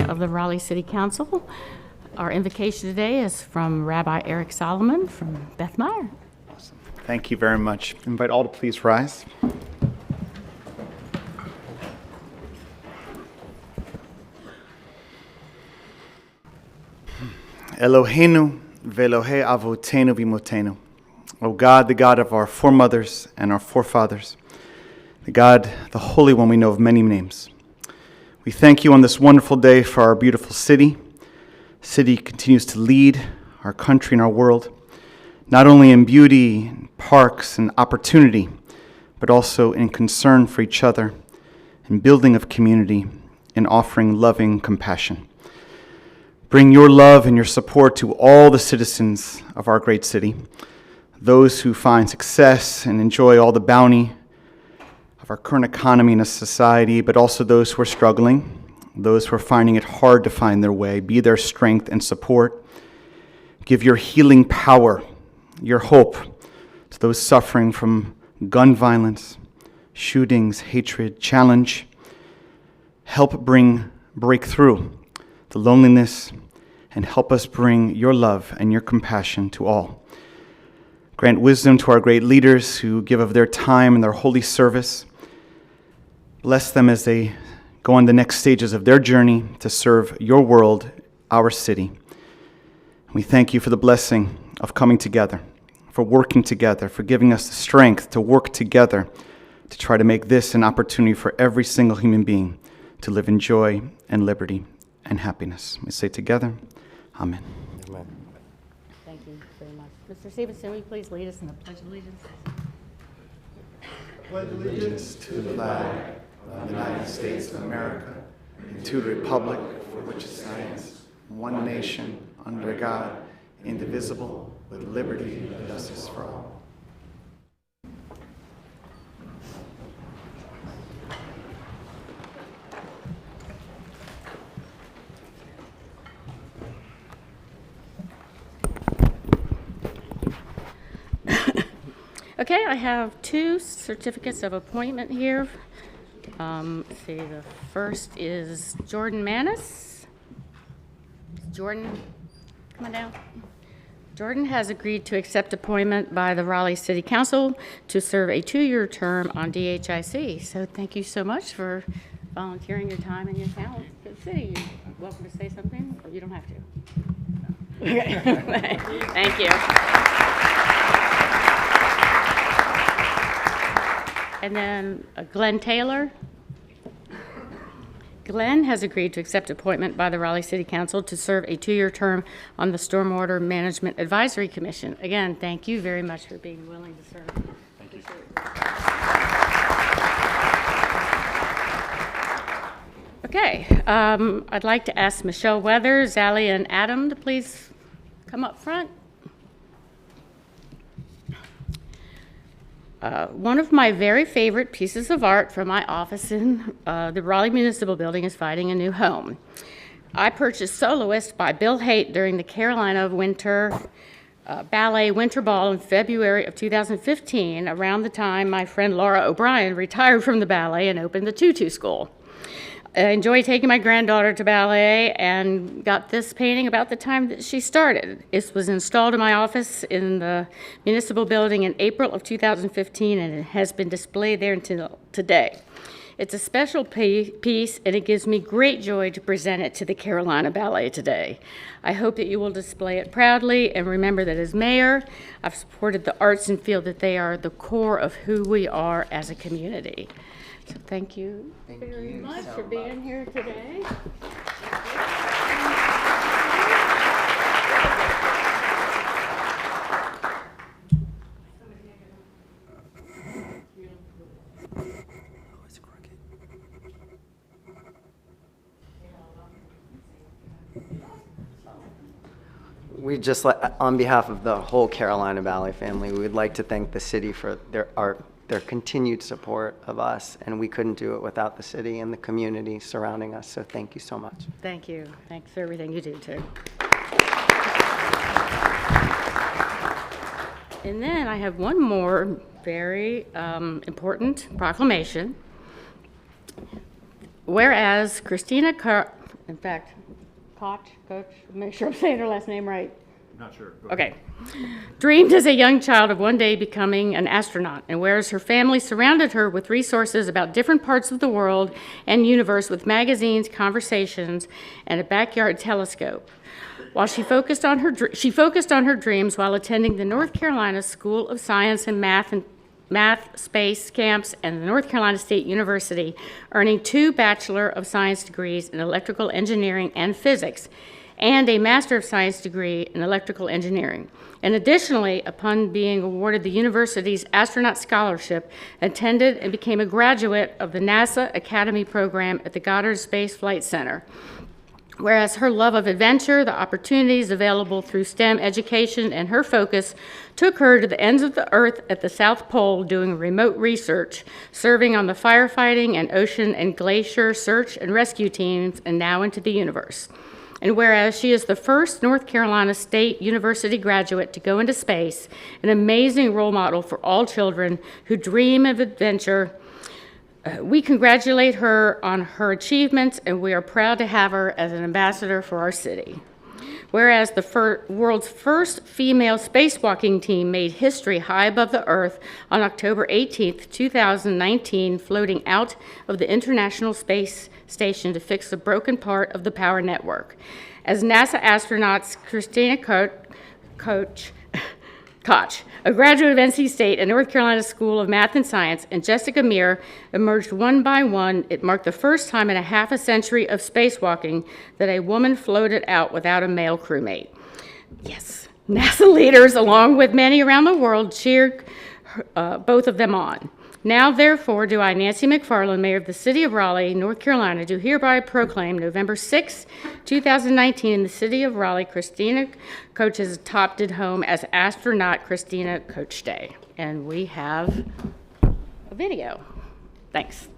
of the Raleigh City Council. Our invocation today is from Rabbi Eric Solomon from Beth Meyer. Awesome. Thank you very much. I invite all to please rise. Eloheinu ve'Elohei avotenu v'imotenu. O God, the God of our foremothers and our forefathers, the God, the Holy One we know of many names. We thank you on this wonderful day for our beautiful city. The city continues to lead our country and our world, not only in beauty, and parks, and opportunity, but also in concern for each other, in building of community, and offering loving compassion. Bring your love and your support to all the citizens of our great city, those who find success and enjoy all the bounty of our current economy and a society, but also those who are struggling, those who are finding it hard to find their way. Be their strength and support. Give your healing power, your hope to those suffering from gun violence, shootings, hatred, challenge. Help break through the loneliness, and help us bring your love and your compassion to all. Grant wisdom to our great leaders who give of their time and their holy service. Bless them as they go on the next stages of their journey to serve your world, our city. We thank you for the blessing of coming together, for working together, for giving us the strength to work together to try to make this an opportunity for every single human being to live in joy and liberty and happiness. We say together, Amen. Amen. Thank you very much. Mr. Stevenson, will you please lead us in the Pledge of Allegiance? Pledge allegiance to the flag of the United States of America and to the republic for which it stands, one nation, under God, indivisible, with liberty and justice for all. Okay, I have two certificates of appointment here. Let's see, the first is Jordan Manis. Jordan, come on down. Jordan has agreed to accept appointment by the Raleigh City Council to serve a 2-year term on DHIC. So thank you so much for volunteering your time and your talent for the city. You're welcome to say something, or you don't have to. Okay. Thank you. And then Glenn Taylor. Glenn has agreed to accept appointment by the Raleigh City Council to serve a 2-year term on the Stormwater Management Advisory Commission. Again, thank you very much for being willing to serve. Thank you. Okay, I'd like to ask Michelle Weathers, Zally, and Adam to please come up front. One of my very favorite pieces of art from my office in the Raleigh Municipal Building is finding a new home. I purchased Soloist by Bill Haight during the Carolina Ballet Winter Ball in February of 2015, around the time my friend Laura O'Brien retired from the ballet and opened the Tutu School. I enjoy taking my granddaughter to ballet and got this painting about the time that she started. It was installed in my office in the municipal building in April of 2015, and it has been displayed there until today. It's a special piece, and it gives me great joy to present it to the Carolina Ballet today. I hope that you will display it proudly, and remember that as mayor, I've supported the arts and feel that they are the core of who we are as a community. So thank you very much for being here today. We just, on behalf of the whole Carolina Ballet family, we would like to thank the city for their continued support of us, and we couldn't do it without the city and the community surrounding us, so thank you so much. Thank you. Thanks for everything you do, too. And then I have one more very important proclamation. Whereas Christina In fact, Coach, make sure I'm saying her last name right. Not sure. Okay. Dreamed as a young child of one day becoming an astronaut, and whereas her family surrounded her with resources about different parts of the world and universe with magazines, conversations, and a backyard telescope. While she focused on her dreams while attending the North Carolina School of Science and Math Space Camps and the North Carolina State University, earning 2 Bachelor of Science degrees in electrical engineering and physics, and a Master of Science degree in electrical engineering. And additionally, upon being awarded the university's astronaut scholarship, attended and became a graduate of the NASA Academy program at the Goddard Space Flight Center. Whereas her love of adventure, the opportunities available through STEM education, and her focus took her to the ends of the earth at the South Pole doing remote research, serving on the firefighting and ocean and glacier search and rescue teams, and now into the universe. And whereas she is the first North Carolina State University graduate to go into space, an amazing role model for all children who dream of adventure, we congratulate her on her achievements, and we are proud to have her as an ambassador for our city. Whereas the world's first female spacewalking team made history high above the Earth on October 18th, 2019, floating out of the International Space Station to fix the broken part of the power network. As NASA astronauts Christina Koch, a graduate of NC State and North Carolina School of Math and Science, and Jessica Meir emerged one by one, it marked the first time in a half a century of spacewalking that a woman floated out without a male crewmate. Yes, NASA leaders, along with many around the world, cheered both of them on. Now, therefore, do I, Nancy McFarland, Mayor of the City of Raleigh, North Carolina, do hereby proclaim November 6, 2019, in the City of Raleigh, Christina Koch's adopted home as Astronaut Christina Koch Day. And we have a video. Thanks.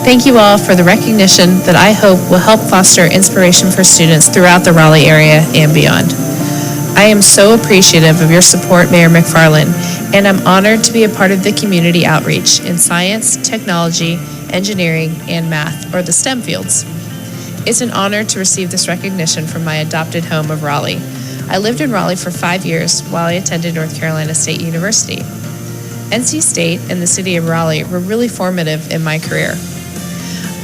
Thank you all for the recognition that I hope will help foster inspiration for students throughout the Raleigh area and beyond. I am so appreciative of your support, Mayor McFarland, and I'm honored to be a part of the community outreach in science, technology, engineering, and math, or the STEM fields. It's an honor to receive this recognition from my adopted home of Raleigh. I lived in Raleigh for 5 years while I attended North Carolina State University. NC State and the city of Raleigh were really formative in my career.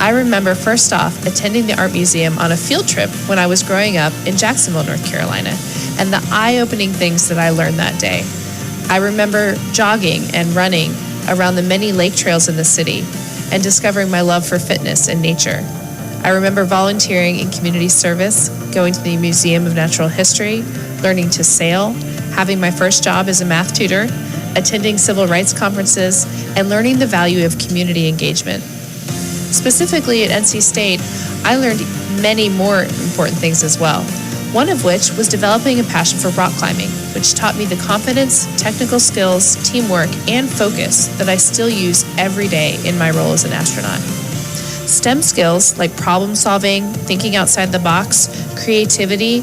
I remember first off attending the Art Museum on a field trip when I was growing up in Jacksonville, North Carolina, and the eye-opening things that I learned that day. I remember jogging and running around the many lake trails in the city and discovering my love for fitness and nature. I remember volunteering in community service, going to the Museum of Natural History, learning to sail, having my first job as a math tutor, attending civil rights conferences, and learning the value of community engagement. Specifically at NC State, I learned many more important things as well, one of which was developing a passion for rock climbing, which taught me the confidence, technical skills, teamwork, and focus that I still use every day in my role as an astronaut. STEM skills like problem solving, thinking outside the box, creativity,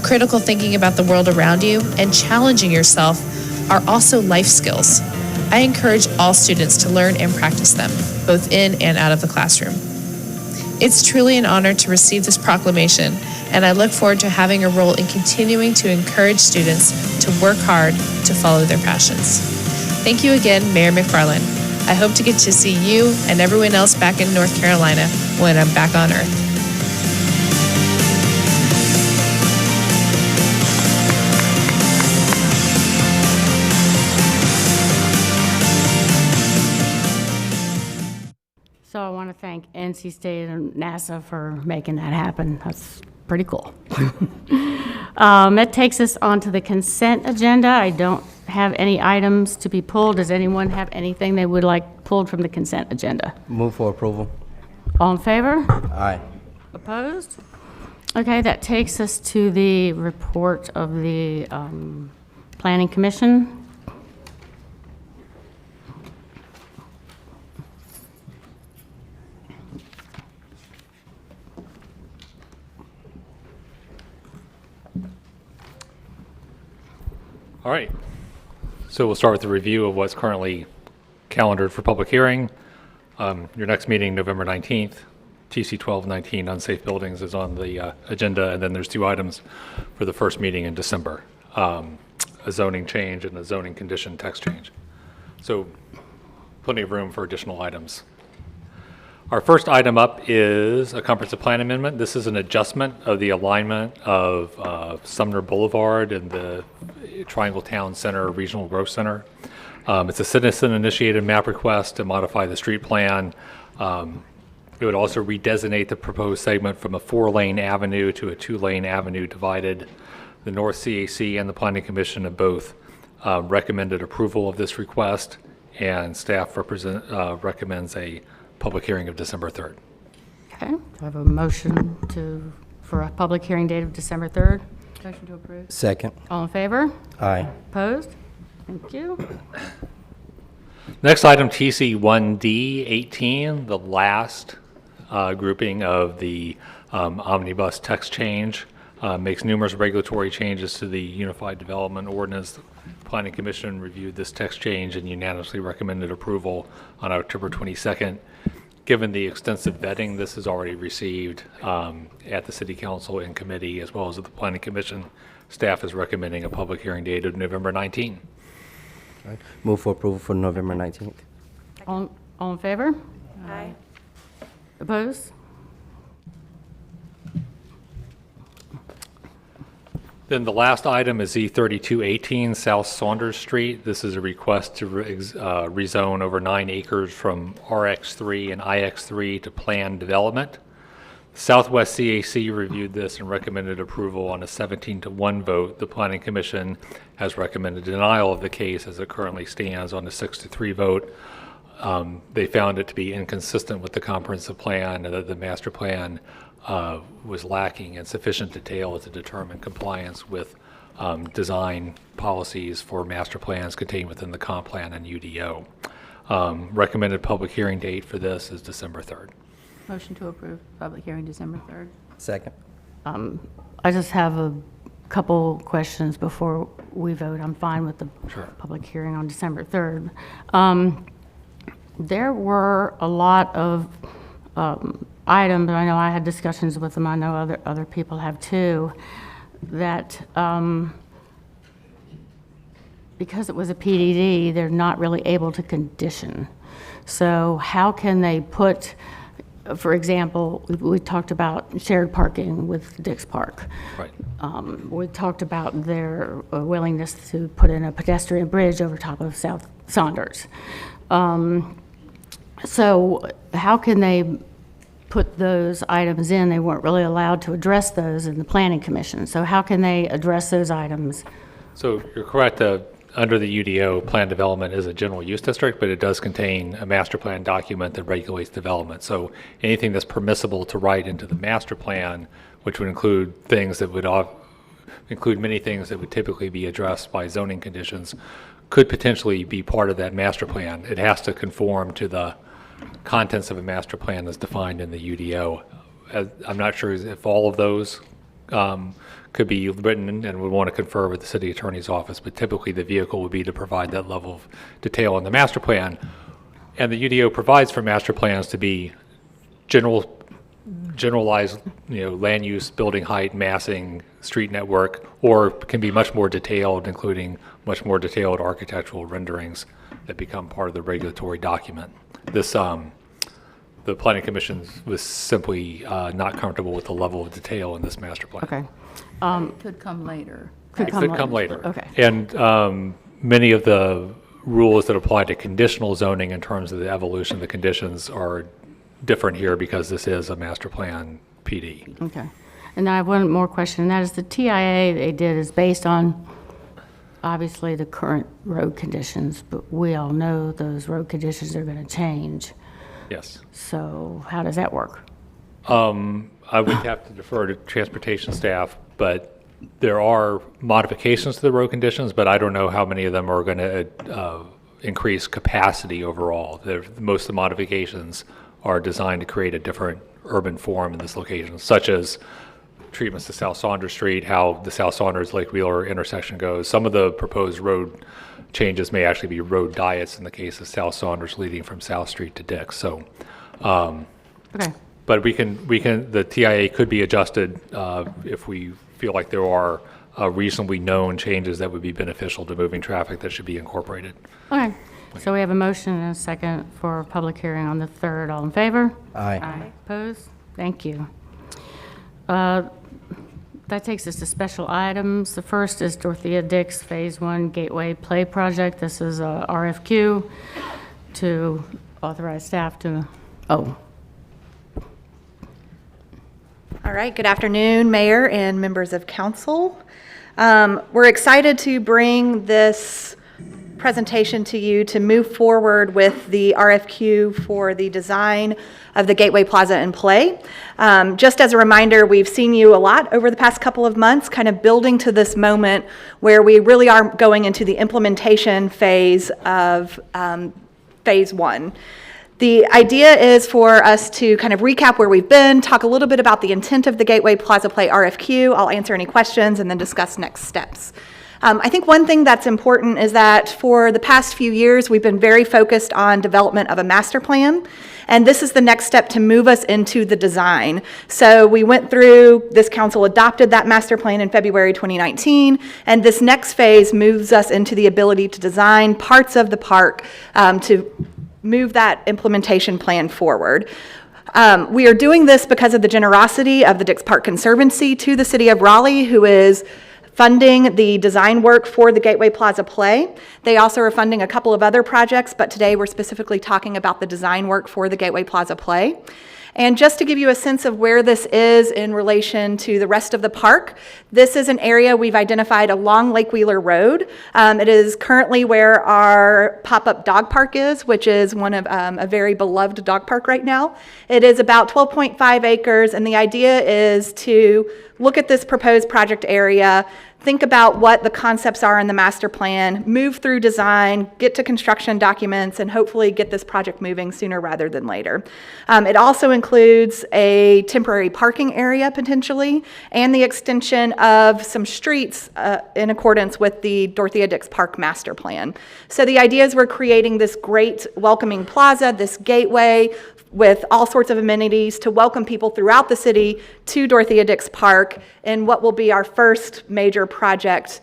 critical thinking about the world around you, and challenging yourself are also life skills. I encourage all students to learn and practice them, both in and out of the classroom. It's truly an honor to receive this proclamation, and I look forward to having a role in continuing to encourage students to work hard to follow their passions. Thank you again, Mayor McFarland. I hope to get to see you and everyone else back in North Carolina when I'm back on Earth. So I want to thank NC State and NASA for making that happen. That's pretty cool. That takes us on to the consent agenda. I don't have any items to be pulled. Does anyone have anything they would like pulled from the consent agenda? Move for approval. All in favor? Aye. Opposed? Okay, that takes us to the report of the Planning Commission. All right. So we'll start with the review of what's currently calendared for public hearing. Your next meeting, November 19th, TC 1219, unsafe buildings, is on the agenda, and then there's 2 items for the first meeting in December, a zoning change and a zoning condition text change. So plenty of room for additional items. Our first item up is a comprehensive plan amendment. This is an adjustment of the alignment of Sumner Boulevard and the Triangle Town Center Regional Growth Center. It's a citizen-initiated map request to modify the street plan. It would also redesignate the proposed segment from a 4-lane avenue to a 2-lane avenue divided. The North CAC and the Planning Commission have both recommended approval of this request, and staff recommends a public hearing of December 3rd. Okay, do I have a motion for a public hearing date of December 3rd? Motion to approve. Second. All in favor? Aye. Opposed? Thank you. Next item, TC 1D18, the last grouping of the omnibus text change, makes numerous regulatory changes to the Unified Development Ordinance. The Planning Commission reviewed this text change and unanimously recommended approval on October 22nd. Given the extensive vetting this has already received at the City Council and committee, as well as at the Planning Commission, staff is recommending a public hearing date of November 19th. Move for approval for November 19th. All in favor? Aye. Opposed? Then the last item is Z3218 South Saunders Street. This is a request to rezone over 9 acres from RX3 and IX3 to planned development. Southwest CAC reviewed this and recommended approval on a 17-1 vote. The Planning Commission has recommended denial of the case as it currently stands on a 6-3 vote. They found it to be inconsistent with the comprehensive plan and that the master plan was lacking in sufficient detail to determine compliance with design policies for master plans contained within the comp plan and UDO. Recommended public hearing date for this is December 3rd. Motion to approve. Public hearing December 3rd. Second. I just have a couple questions before we vote. I'm fine with the public hearing on December 3rd. There were a lot of items, I know I had discussions with them, I know other people have too, that because it was a PDD, they're not really able to condition. So how can they put, for example, we talked about shared parking with Dix Park. Right. We talked about their willingness to put in a pedestrian bridge over top of South Saunders. So how can they put those items in? They weren't really allowed to address those in the Planning Commission. So how can they address those items? So you're correct. Under the UDO, plan development is a general use district, but it does contain a master plan document that regulates development. So anything that's permissible to write into the master plan, which would include things that would include many things that would typically be addressed by zoning conditions, could potentially be part of that master plan. It has to conform to the contents of a master plan as defined in the UDO. I'm not sure if all of those could be written and would want to confer with the city attorney's office, but typically the vehicle would be to provide that level of detail in the master plan. And the UDO provides for master plans to be generalized, land use, building height, massing, street network, or can be much more detailed, including much more detailed architectural renderings that become part of the regulatory document. This, the Planning Commission was simply not comfortable with the level of detail in this master plan. Okay. It could come later. It could come later. Okay. And many of the rules that apply to conditional zoning in terms of the evolution of the conditions are different here because this is a master plan PD. Okay. And I have one more question, and that is the TIA they did is based on, obviously, the current road conditions, but we all know those road conditions are going to change. Yes. So how does that work? I would have to defer to transportation staff, but there are modifications to the road conditions, but I don't know how many of them are going to increase capacity overall. Most of the modifications are designed to create a different urban form in this location, such as treatments to South Saunders Street, how the South Saunders Lake Wheeler intersection goes. Some of the proposed road changes may actually be road diets in the case of South Saunders leading from South Street to Dix. So, Okay. but the TIA could be adjusted if we feel like there are reasonably known changes that would be beneficial to moving traffic that should be incorporated. Okay. So we have a motion and a second for public hearing on the 3rd. All in favor? Aye. Opposed? Thank you. That takes us to special items. The first is Dorothea Dix Phase 1 Gateway Play Project. This is a RFQ to authorize staff to, All right, good afternoon, Mayor and members of council. We're excited to bring this presentation to you to move forward with the RFQ for the design of the Gateway Plaza and Play. Just as a reminder, we've seen you a lot over the past couple of months, kind of building to this moment where we really are going into the implementation phase of Phase 1. The idea is for us to kind of recap where we've been, talk a little bit about the intent of the Gateway Plaza Play RFQ. I'll answer any questions and then discuss next steps. I think one thing that's important is that for the past few years, we've been very focused on development of a master plan, and this is the next step to move us into the design. So we went through, this council adopted that master plan in February 2019, and this next phase moves us into the ability to design parts of the park to move that implementation plan forward. We are doing this because of the generosity of the Dix Park Conservancy to the City of Raleigh, who is funding the design work for the Gateway Plaza Play. They also are funding a couple of other projects, but today we're specifically talking about the design work for the Gateway Plaza Play. And just to give you a sense of where this is in relation to the rest of the park, this is an area we've identified along Lake Wheeler Road. It is currently where our pop-up dog park is, which is one of a very beloved dog park right now. It is about 12.5 acres, and the idea is to look at this proposed project area, think about what the concepts are in the master plan, move through design, get to construction documents, and hopefully get this project moving sooner rather than later. It also includes a temporary parking area potentially, and the extension of some streets in accordance with the Dorothea Dix Park master plan. So the idea is we're creating this great welcoming plaza, this gateway, with all sorts of amenities to welcome people throughout the city to Dorothea Dix Park in what will be our first major project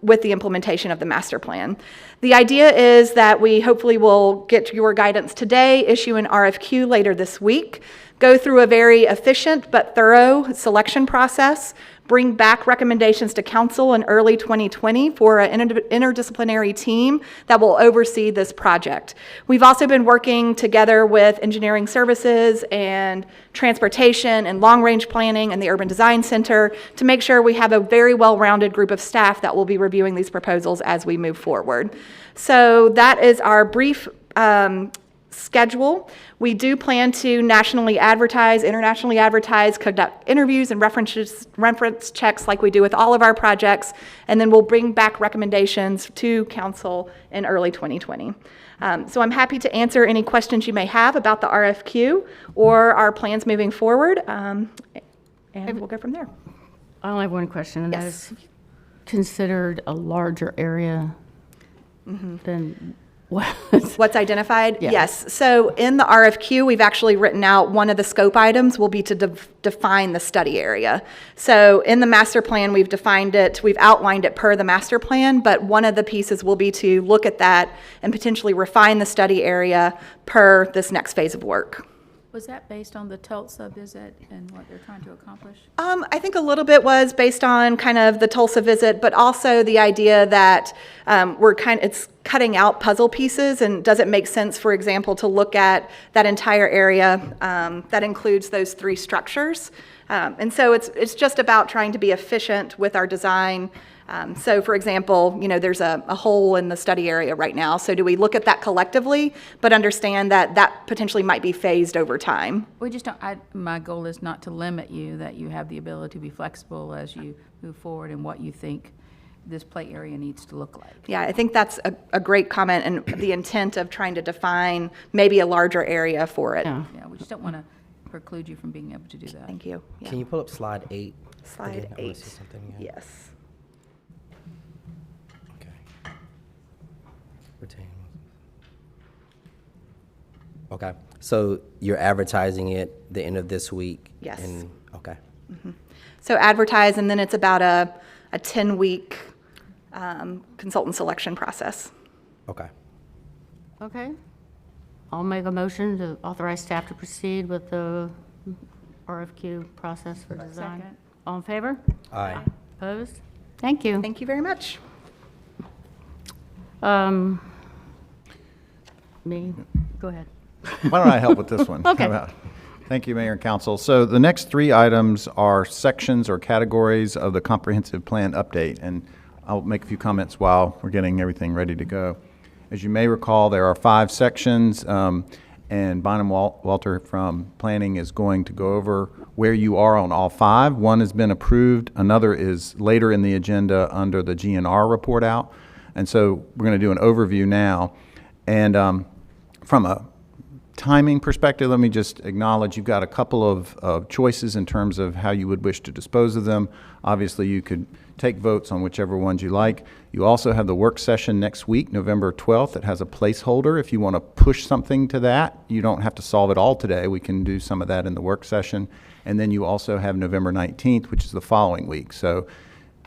with the implementation of the master plan. The idea is that we hopefully will get your guidance today, issue an RFQ later this week, go through a very efficient but thorough selection process, bring back recommendations to council in early 2020 for an interdisciplinary team that will oversee this project. We've also been working together with engineering services and transportation and long-range planning and the Urban Design Center to make sure we have a very well-rounded group of staff that will be reviewing these proposals as we move forward. So that is our brief schedule. We do plan to nationally advertise, internationally advertise, conduct interviews and reference checks like we do with all of our projects, and then we'll bring back recommendations to council in early 2020. So I'm happy to answer any questions you may have about the RFQ or our plans moving forward, and we'll go from there. I only have one question, and that Yes. is, have you considered a larger area than what? What's identified? Yeah. Yes. So in the RFQ, we've actually written out one of the scope items will be to define the study area. So in the master plan, we've defined it, we've outlined it per the master plan, but one of the pieces will be to look at that and potentially refine the study area per this next phase of work. Was that based on the Tulsa visit and what they're trying to accomplish? I think a little bit was based on kind of the Tulsa visit, but also the idea that it's cutting out puzzle pieces, and does it make sense, for example, to look at that entire area that includes those three structures? And so it's just about trying to be efficient with our design. So for example, there's a hole in the study area right now. So do we look at that collectively, but understand that that potentially might be phased over time? We just don't, my goal is not to limit you, that you have the ability to be flexible as you move forward in what you think this play area needs to look like. Yeah, I think that's a great comment, and the intent of trying to define maybe a larger area for it. Yeah. Yeah, we just don't want to preclude you from being able to do that. Thank you. Yeah. Can you pull up slide 8? Slide again? I wanna 8. see something again. Yes. Okay. Retain. Okay, so you're advertising it the end of this week? Yes. Okay. So advertise, and then it's about a 10-week consultant selection process. Okay. Okay. I'll make a motion to authorize staff to proceed with the RFQ process for design. Second. All in favor? Aye. Opposed? Thank you. Thank you very much. Me, go ahead. Why don't I help with this one? Okay. How about- Thank you, Mayor and Council. So the next 3 items are sections or categories of the comprehensive plan update, and I'll make a few comments while we're getting everything ready to go. As you may recall, there are 5 sections, and Bynum Walter from Planning is going to go over where you are on all 5. One has been approved, another is later in the agenda under the GNR report out, and so we're going to do an overview now. And from a timing perspective, let me just acknowledge you've got a couple of choices in terms of how you would wish to dispose of them. Obviously, you could take votes on whichever ones you like. You also have the work session next week, November 12th, that has a placeholder. If you want to push something to that, you don't have to solve it all today. We can do some of that in the work session. And then you also have November 19th, which is the following week. So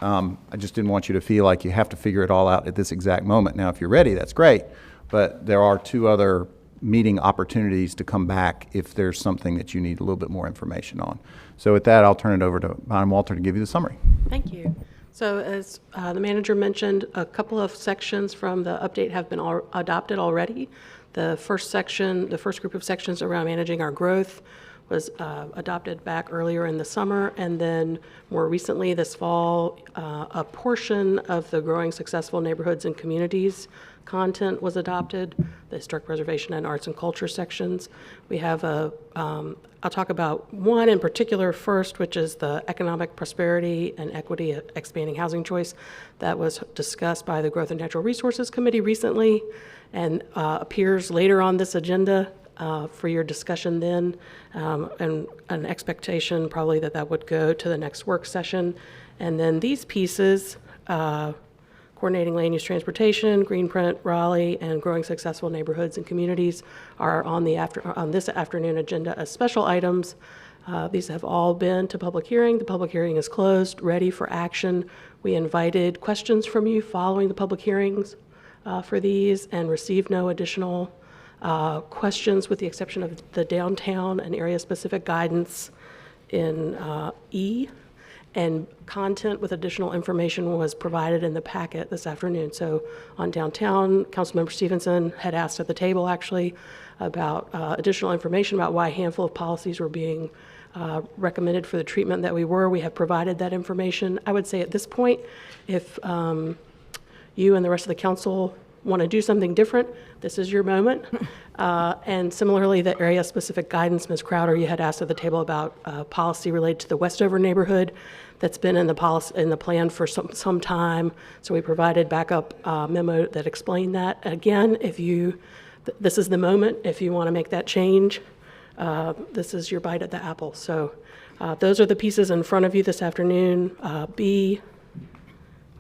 I just didn't want you to feel like you have to figure it all out at this exact moment. Now, if you're ready, that's great. But there are 2 other meeting opportunities to come back if there's something that you need a little bit more information on. So with that, I'll turn it over to Bynum Walter to give you the summary. Thank you. So as the manager mentioned, a couple of sections from the update have been adopted already. The first section, the first group of sections around managing our growth was adopted back earlier in the summer, and then more recently this fall, a portion of the Growing Successful Neighborhoods and Communities content was adopted, the Historic Preservation and Arts and Culture sections. We have I'll talk about one in particular first, which is the Economic Prosperity and Equity Expanding Housing Choice that was discussed by the Growth and Natural Resources Committee recently and appears later on this agenda for your discussion then, and an expectation probably that would go to the next work session. And then these pieces, coordinating land use transportation, Greenprint, Raleigh, and growing successful neighborhoods and communities are on this afternoon agenda as special items. These have all been to public hearing. The public hearing is closed, ready for action. We invited questions from you following the public hearings for these and received no additional questions with the exception of the downtown and area-specific guidance in E. And content with additional information was provided in the packet this afternoon. So on downtown, Councilmember Stevenson had asked at the table actually about additional information about why a handful of policies were being recommended for the treatment that we were. We have provided that information. I would say at this point, if you and the rest of the council want to do something different, this is your moment. And similarly, the area-specific guidance, Ms. Crowder, you had asked at the table about policy related to the Westover neighborhood that's been in the policy in the plan for some time. So we provided backup memo that explained that. Again, if this is the moment, if you want to make that change, this is your bite at the apple. So those are the pieces in front of you this afternoon, B,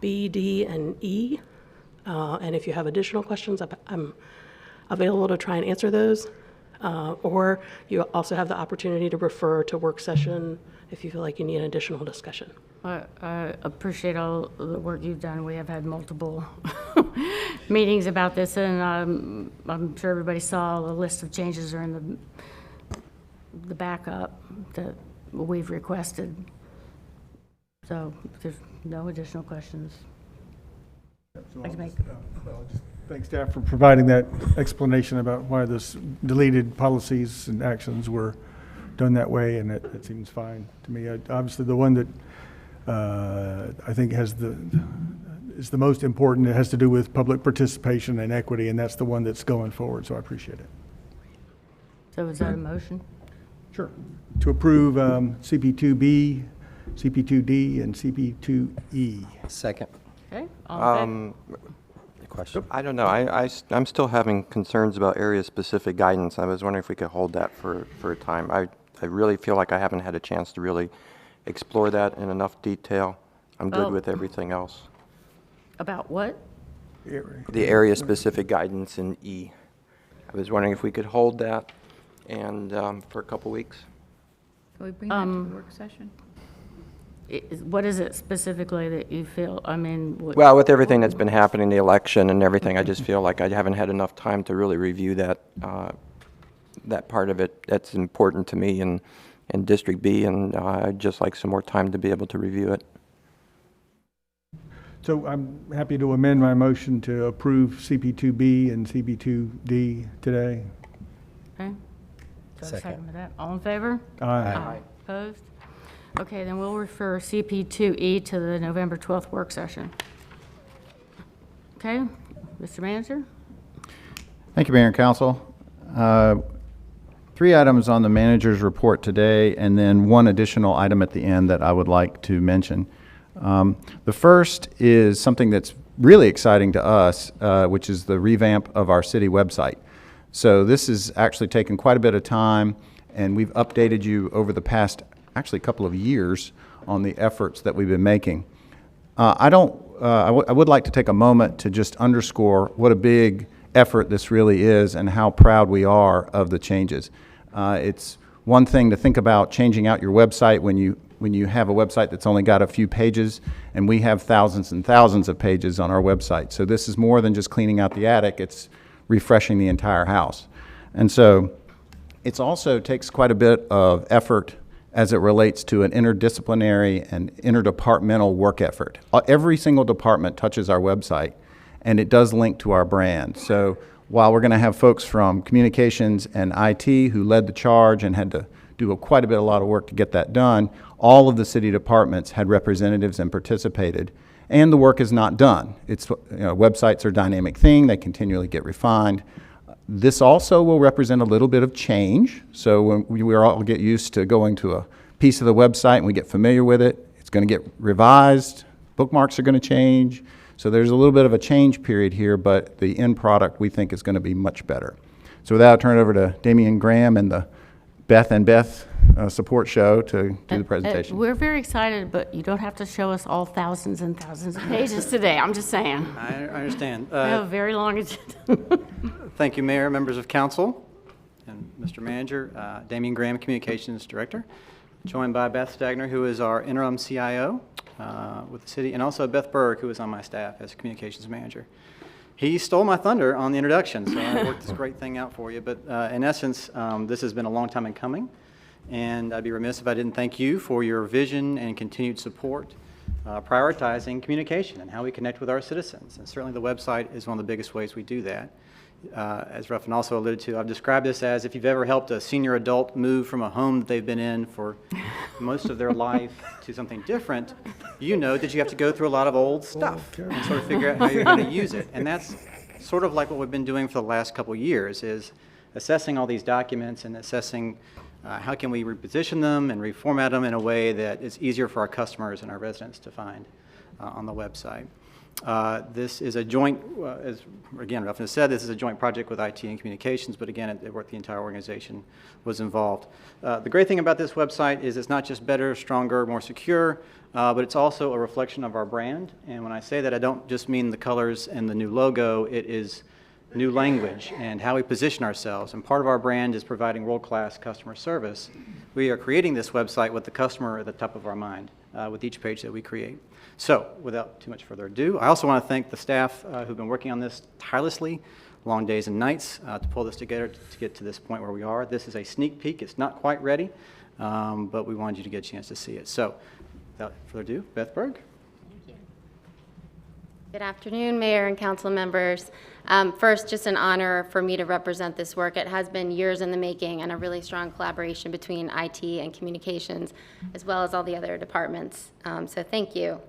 D, and E. And if you have additional questions, I'm available to try and answer those. Or you also have the opportunity to refer to work session if you feel like you need additional discussion. I appreciate all the work you've done. We have had multiple meetings about this, and I'm sure everybody saw the list of changes are in the backup that we've requested. So if there's no additional questions. I can make. Thanks, staff, for providing that explanation about why this deleted policies and actions were done that way, and it seems fine to me. Obviously, the one that I think is the most important, it has to do with public participation and equity, and that's the one that's going forward, so I appreciate it. So is that a motion? Sure. To approve CP2B, CP2D, and CP2E. Second. Okay. All in favor? Question. I don't know. I'm still having concerns about area-specific guidance. I was wondering if we could hold that for a time. I really feel like I haven't had a chance to really explore that in enough detail. I'm good Oh. with everything else. About what? The area-specific guidance in E. I was wondering if we could hold that and for a couple weeks. Can we bring that to the work session? What is it specifically that you feel, I mean, Well, with everything that's been happening, the election and everything, I just feel like I haven't had enough time to really review that that part of it. That's important to me in District B, and I'd just like some more time to be able to review it. So I'm happy to amend my motion to approve CP2B and CP2D today. okay? So Second. second with that. All in favor? Aye. Opposed? Okay, then we'll refer CP2E to the November 12th work session. Okay, Mr. Manager? Thank you, Mayor and Council. 3 items on the manager's report today, and then 1 additional item at the end that I would like to mention. The first is something that's really exciting to us, which is the revamp of our city website. So this has actually taken quite a bit of time, and we've updated you over the past, actually, couple of years on the efforts that we've been making. I would like to take a moment to just underscore what a big effort this really is and how proud we are of the changes. It's one thing to think about changing out your website when you have a website that's only got a few pages, and we have thousands and thousands of pages on our website. So this is more than just cleaning out the attic, it's refreshing the entire house. And so it also takes quite a bit of effort as it relates to an interdisciplinary and interdepartmental work effort. Every single department touches our website, and it does link to our brand. So while we're going to have folks from communications and IT who led the charge and had to do quite a lot of work to get that done, all of the city departments had representatives and participated, and the work is not done. Websites are a dynamic thing. They continually get refined. This also will represent a little bit of change. So when we all get used to going to a piece of the website and we get familiar with it, it's going to get revised. Bookmarks are going to change. So there's a little bit of a change period here, but the end product we think is going to be much better. So with that, I'll turn it over to Damian Graham and the Beth and Beth support show to do the presentation. We're very excited, but you don't have to show us all thousands and thousands of pages today. I'm just saying. I understand. We have a very long agenda. Thank you, Mayor, members of council, and Mr. Manager. Damian Graham, Communications Director, joined by Beth Stagner, who is our interim CIO with the city, and also Beth Berg, who is on my staff as Communications Manager. He stole my thunder on the introduction, so I worked this great thing out for you. But in essence, this has been a long time in coming, and I'd be remiss if I didn't thank you for your vision and continued support, prioritizing communication and how we connect with our citizens. And certainly the website is one of the biggest ways we do that. As Ruffin also alluded to, I've described this as if you've ever helped a senior adult move from a home that they've been in for most of their life to something different, you know that you have to go through a lot of old stuff and sort of figure out how you're going to use it. And that's sort of like what we've been doing for the last couple of years, is assessing all these documents and assessing how can we reposition them and reformat them in a way that is easier for our customers and our residents to find on the website. This is a joint, as again, Ruffin has said, this is a joint project with IT and communications, but again, the entire organization was involved. The great thing about this website is it's not just better, stronger, more secure, but it's also a reflection of our brand. And when I say that, I don't just mean the colors and the new logo, it is new language and how we position ourselves. And part of our brand is providing world-class customer service. We are creating this website with the customer at the top of our mind with each page that we create. So without too much further ado, I also want to thank the staff who've been working on this tirelessly, long days and nights to pull this together to get to this point where we are. This is a sneak peek. It's not quite ready, but we wanted you to get a chance to see it. So without further ado, Beth Berg. Thank you. Good afternoon, Mayor and council members. First, just an honor for me to represent this work. It has been years in the making and a really strong collaboration between IT and communications, as well as all the other departments. So thank you.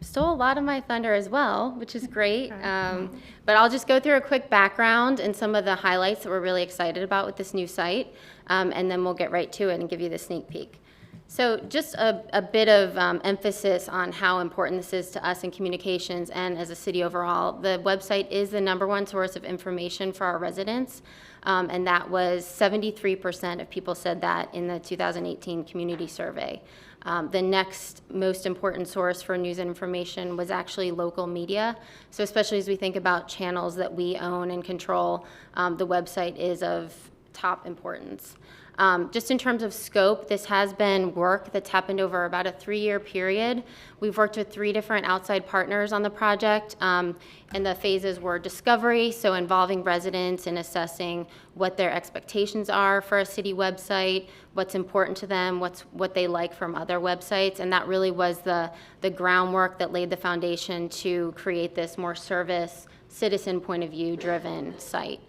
Stole a lot of my thunder as well, which is great. But I'll just go through a quick background and some of the highlights that we're really excited about with this new site, and then we'll get right to it and give you the sneak peek. So just a bit of emphasis on how important this is to us in communications and as a city overall. The website is the #1 source of information for our residents, and that was 73% of people said that in the 2018 community survey. The next most important source for news and information was actually local media. So especially as we think about channels that we own and control, the website is of top importance. Just in terms of scope, this has been work that's happened over about a 3-year period. We've worked with 3 different outside partners on the project, and the phases were discovery, so involving residents in assessing what their expectations are for a city website, what's important to them, what they like from other websites, and that really was the groundwork that laid the foundation to create this more service, citizen point of view driven site.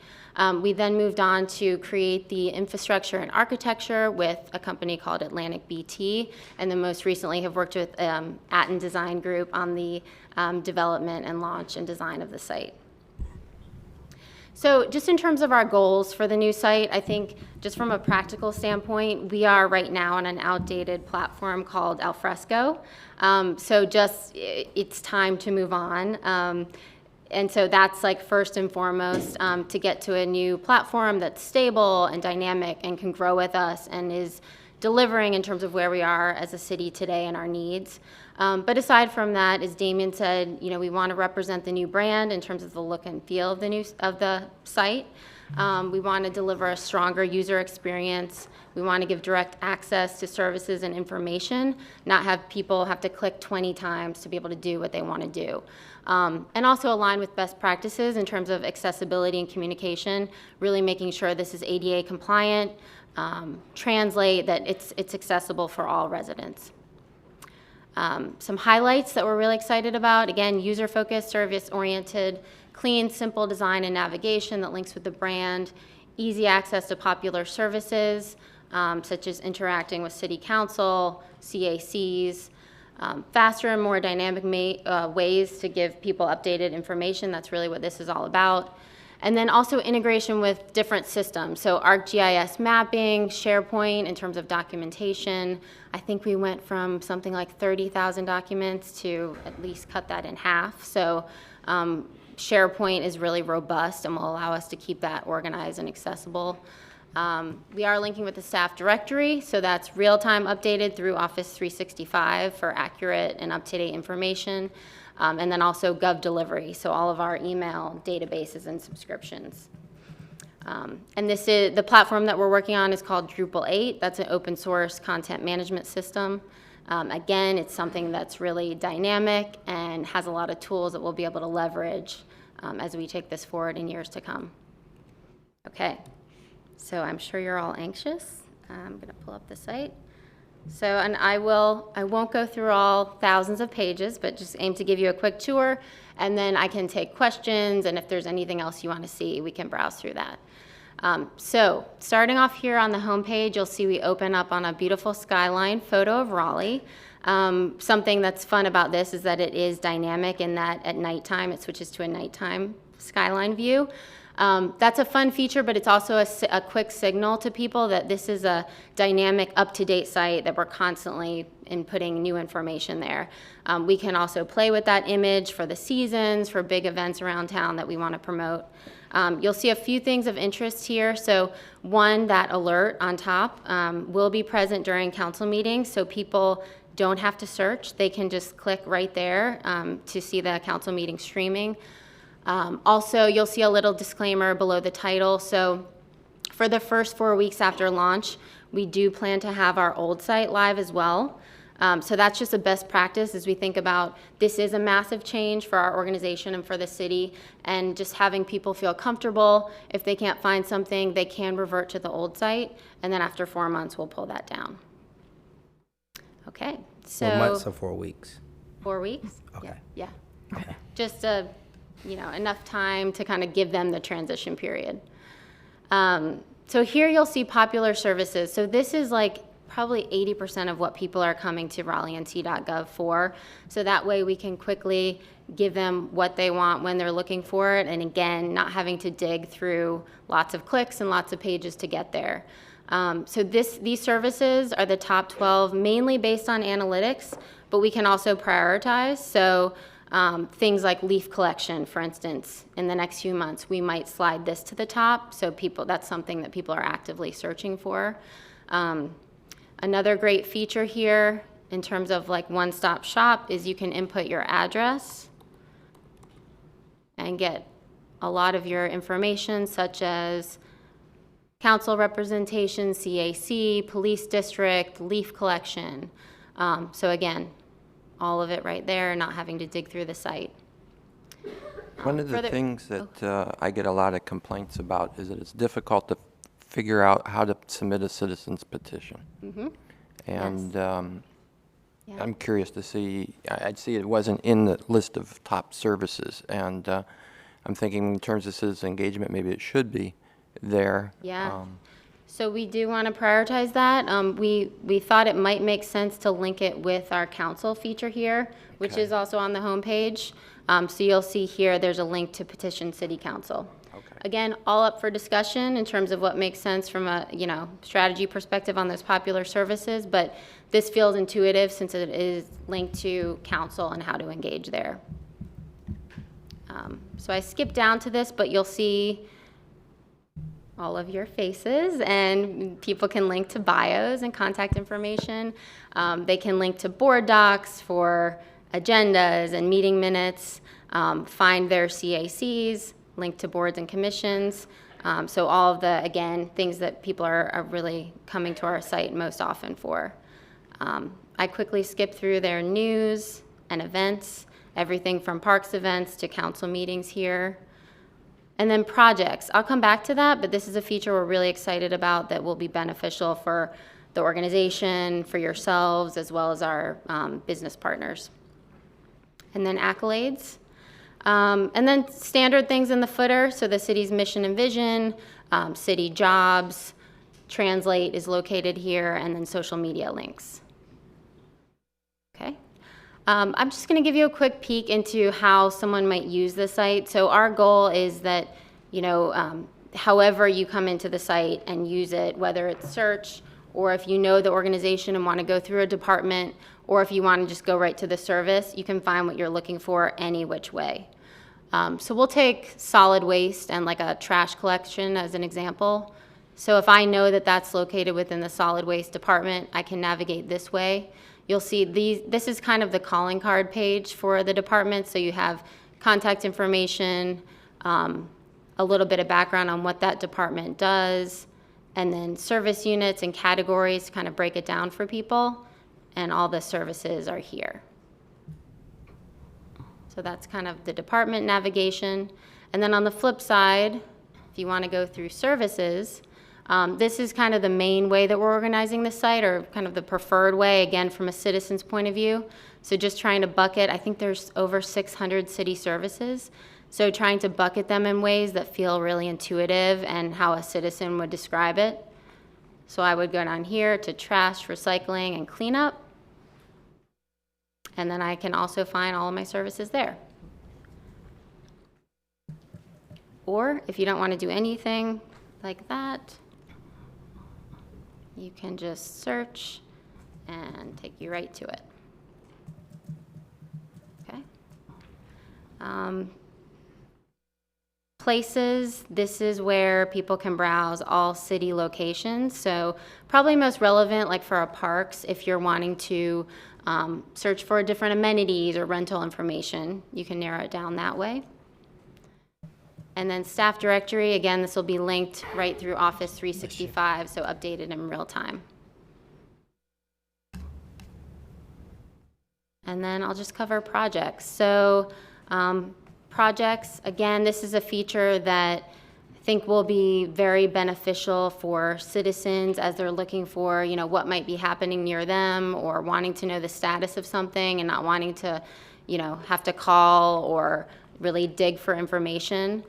We then moved on to create the infrastructure and architecture with a company called Atlantic BT, and then most recently have worked with Atten Design Group on the development and launch and design of the site. So just in terms of our goals for the new site, I think just from a practical standpoint, we are right now on an outdated platform called Alfresco. So just it's time to move on. And so that's like first and foremost to get to a new platform that's stable and dynamic and can grow with us and is delivering in terms of where we are as a city today and our needs. But aside from that, as Damien said, you know, we want to represent the new brand in terms of the look and feel of the site. We want to deliver a stronger user experience. We want to give direct access to services and information, not have people have to click 20 times to be able to do what they want to do. And also align with best practices in terms of accessibility and communication, really making sure this is ADA compliant, translate that it's accessible for all residents. Some highlights that we're really excited about, again, user-focused, service-oriented, clean, simple design and navigation that links with the brand, easy access to popular services, such as interacting with city council, CACs, faster and more dynamic ways to give people updated information. That's really what this is all about. And then also integration with different systems. So ArcGIS mapping, SharePoint in terms of documentation. I think we went from something like 30,000 documents to at least cut that in half. So SharePoint is really robust and will allow us to keep that organized and accessible. We are linking with the staff directory, so that's real-time updated through Office 365 for accurate and up-to-date information. And then also Gov Delivery, so all of our email databases and subscriptions. And this is the platform that we're working on is called Drupal 8. That's an open source content management system. Again, it's something that's really dynamic and has a lot of tools that we'll be able to leverage as we take this forward in years to come. Okay, so I'm sure you're all anxious. I'm gonna pull up the site. So, and I won't go through all thousands of pages, but just aim to give you a quick tour, and then I can take questions, and if there's anything else you want to see, we can browse through that. So, starting off here on the homepage, you'll see we open up on a beautiful skyline photo of Raleigh. Something that's fun about this is that it is dynamic in that at nighttime, it switches to a nighttime skyline view. That's a fun feature, but it's also a quick signal to people that this is a dynamic, up-to-date site that we're constantly inputting new information there. We can also play with that image for the seasons, for big events around town that we want to promote. You'll see a few things of interest here. So one, that alert on top will be present during council meetings, so people don't have to search. They can just click right there to see the council meeting streaming. Also, you'll see a little disclaimer below the title. So for the first 4 weeks after launch, we do plan to have our old site live as well. So that's just a best practice as we think about this is a massive change for our organization and for the city, and just having people feel comfortable. If they can't find something, they can revert to the old site, and then after 4 months, we'll pull that down. Okay, so 4 months or 4 weeks? 4 weeks? Okay. Yeah. Okay. Just enough time to kind of give them the transition period. So here you'll see popular services. So this is like probably 80% of what people are coming to RaleighNT.gov for. So that way we can quickly give them what they want when they're looking for it, and again, not having to dig through lots of clicks and lots of pages to get there. So these services are the top 12, mainly based on analytics, but we can also prioritize. So things like leaf collection, for instance, in the next few months, we might slide this to the top. So that's something that people are actively searching for. Another great feature here in terms of like one-stop shop is you can input your address and get a lot of your information, such as council representation, CAC, police district, leaf collection. So again, all of it right there, not having to dig through the site. One of the things that I get a lot of complaints about is that it's difficult to figure out how to submit a citizen's petition. Mm-hmm. And Yeah. I'm curious to see, I'd see it wasn't in the list of top services, and I'm thinking in terms of citizen engagement, maybe it should be there. Yeah. So we do want to prioritize that. We thought it might make sense to link it with our council feature here, which is also on the homepage. So you'll see here, there's a link to petition city council. Okay. Again, all up for discussion in terms of what makes sense from a strategy perspective on those popular services, but this feels intuitive since it is linked to council and how to engage there. So I skipped down to this, but you'll see all of your faces, and people can link to bios and contact information. They can link to board docs for agendas and meeting minutes, find their CACs, link to boards and commissions. So all of the, again, things that people are really coming to our site most often for. I quickly skipped through their news and events, everything from parks events to council meetings here. And then projects. I'll come back to that, but this is a feature we're really excited about that will be beneficial for the organization, for yourselves, as well as our business partners. And then accolades. And then standard things in the footer, so the city's mission and vision, city jobs, Translate is located here, and then social media links. Okay. I'm just going to give you a quick peek into how someone might use the site. So our goal is that, however you come into the site and use it, whether it's search, or if you know the organization and want to go through a department, or if you want to just go right to the service, you can find what you're looking for any which way. So we'll take solid waste and like a trash collection as an example. So if I know that that's located within the solid waste department, I can navigate this way. You'll see this is kind of the calling card page for the department. So you have contact information, a little bit of background on what that department does, and then service units and categories to kind of break it down for people. And all the services are here. So that's kind of the department navigation. And then on the flip side, if you want to go through services, this is kind of the main way that we're organizing the site, or kind of the preferred way, again, from a citizen's point of view. So just trying to bucket, I think there's over 600 city services. So trying to bucket them in ways that feel really intuitive and how a citizen would describe it. So I would go down here to trash, recycling, and cleanup. And then I can also find all of my services there. Or if you don't want to do anything like that, you can just search and take you right to it. Okay. Places, this is where people can browse all city locations. So probably most relevant, like for our parks, if you're wanting to search for different amenities or rental information, you can narrow it down that way. And then staff directory, again, this will be linked right through Office 365, so updated in real time. And then I'll just cover projects. So projects, again, this is a feature that I think will be very beneficial for citizens as they're looking for, what might be happening near them, or wanting to know the status of something and not wanting to, have to call or really dig for information.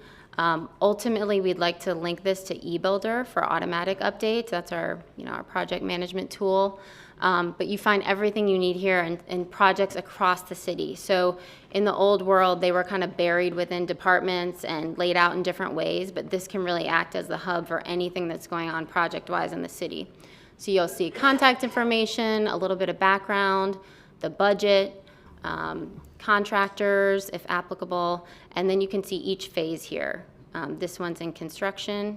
Ultimately, we'd like to link this to eBuilder for automatic updates. That's our, our project management tool. But you find everything you need here in projects across the city. So in the old world, they were kind of buried within departments and laid out in different ways, but this can really act as the hub for anything that's going on project-wise in the city. So you'll see contact information, a little bit of background, the budget, contractors, if applicable, and then you can see each phase here. This one's in construction,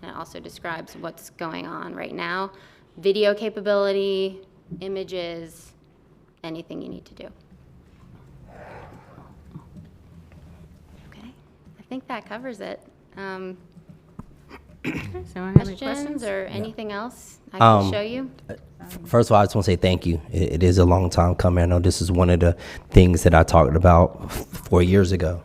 and it also describes what's going on right now. Video capability, images, anything you need to do. Okay, I think that covers it. So any Questions or anything else I can show you? First of all, I just want to say thank you. It is a long time coming. I know this is one of the things that I talked about 4 years ago,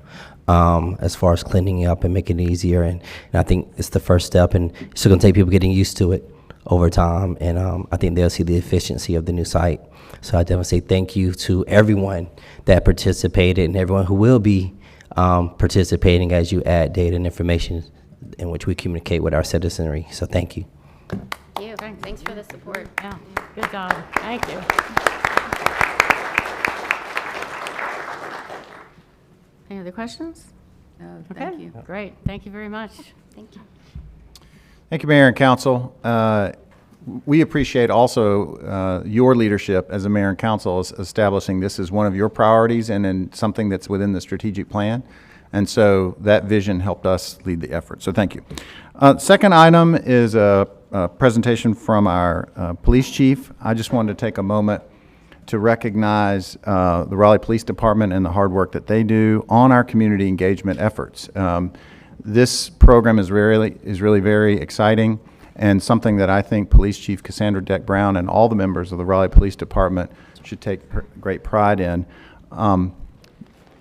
as far as cleaning up and making it easier. And I think it's the first step, and it's going to take people getting used to it over time. And I think they'll see the efficiency of the new site. So I definitely say thank you to everyone that participated and everyone who will be participating as you add data and information in which we communicate with our citizenry. So thank you. Thank you. Thanks for the support. Yeah, good job. Thank you. Any other questions? No, Okay, thank you. great. Thank you very much. Thank you. Thank you, Mayor and Council. We appreciate also your leadership as a mayor and council establishing this as one of your priorities and in something that's within the strategic plan. And so that vision helped us lead the effort. So thank you. Second item is a presentation from our police chief. I just wanted to take a moment to recognize the Raleigh Police Department and the hard work that they do on our community engagement efforts. This program is really very exciting and something that I think Police Chief Cassandra Deck-Brown and all the members of the Raleigh Police Department should take great pride in.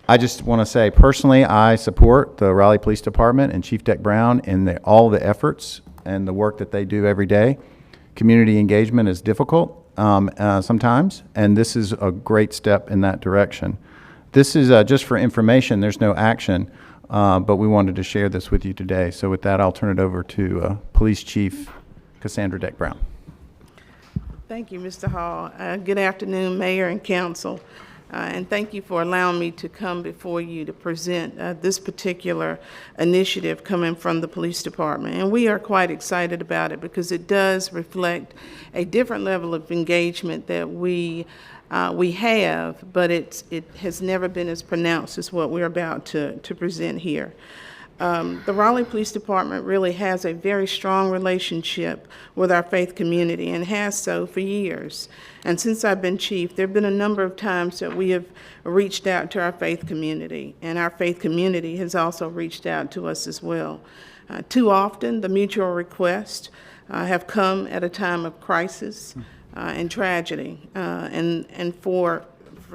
I just want to say personally, I support the Raleigh Police Department and Chief Deck-Brown in all the efforts and the work that they do every day. Community engagement is difficult sometimes, and this is a great step in that direction. This is just for information. There's no action, but we wanted to share this with you today. So with that, I'll turn it over to Police Chief Cassandra Deck-Brown. Thank you, Mr. Hall. Good afternoon, Mayor and Council. And thank you for allowing me to come before you to present this particular initiative coming from the police department. And we are quite excited about it because it does reflect a different level of engagement that we have, but it has never been as pronounced as what we're about to present here. The Raleigh Police Department really has a very strong relationship with our faith community and has so for years. And since I've been chief, there have been a number of times that we have reached out to our faith community, and our faith community has also reached out to us as well. Too often, the mutual requests have come at a time of crisis and tragedy, and for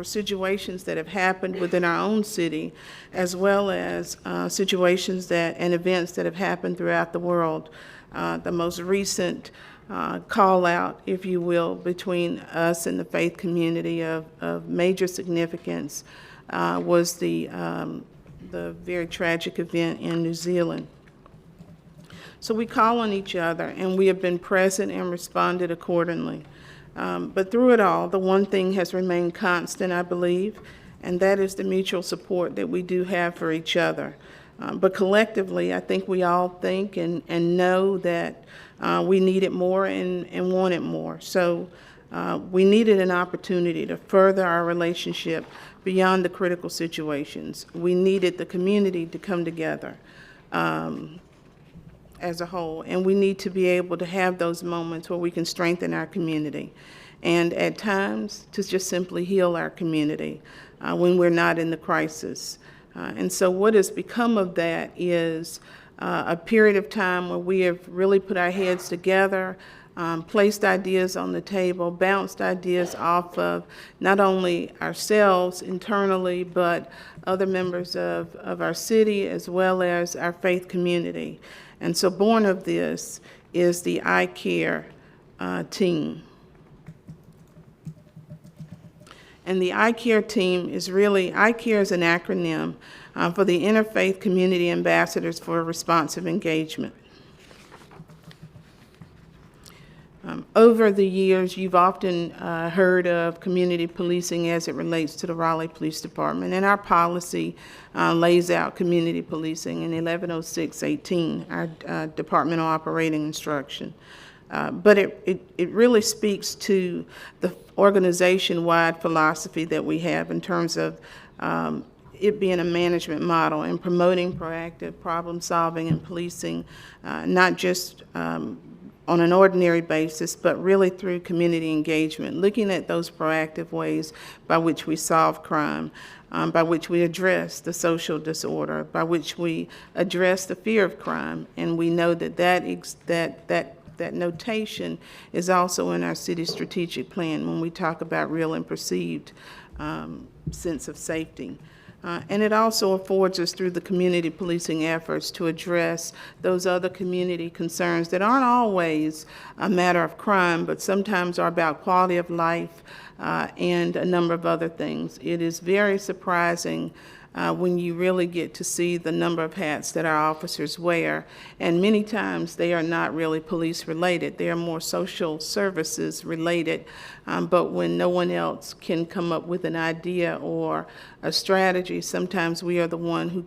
situations that have happened within our own city, as well as situations and events that have happened throughout the world. The most recent call out, if you will, between us and the faith community of major significance was the very tragic event in New Zealand. So we call on each other, and we have been present and responded accordingly. But through it all, the one thing has remained constant, I believe, and that is the mutual support that we do have for each other. But collectively, I think we all think and know that we need it more and want it more. So we needed an opportunity to further our relationship beyond the critical situations. We needed the community to come together as a whole, and we need to be able to have those moments where we can strengthen our community, and at times to just simply heal our community when we're not in the crisis. And so what has become of that is a period of time where we have really put our heads together, placed ideas on the table, bounced ideas off of not only ourselves internally, but other members of our city as well as our faith community. And so born of this is the iCare team. And the iCare team is really, iCare is an acronym for the Interfaith Community Ambassadors for Responsive Engagement. Over the years, you've often heard of community policing as it relates to the Raleigh Police Department, and our policy lays out community policing in 1106-18, our departmental operating instruction. But it really speaks to the organization-wide philosophy that we have in terms of it being a management model and promoting proactive problem solving and policing, not just on an ordinary basis, but really through community engagement, looking at those proactive ways by which we solve crime, by which we address the social disorder, by which we address the fear of crime. And we know that that notation is also in our city strategic plan when we talk about real and perceived sense of safety. And it also affords us through the community policing efforts to address those other community concerns that aren't always a matter of crime, but sometimes are about quality of life and a number of other things. It is very surprising when you really get to see the number of hats that our officers wear. And many times they are not really police related. They are more social services related. But when no one else can come up with an idea or a strategy, sometimes we are the one who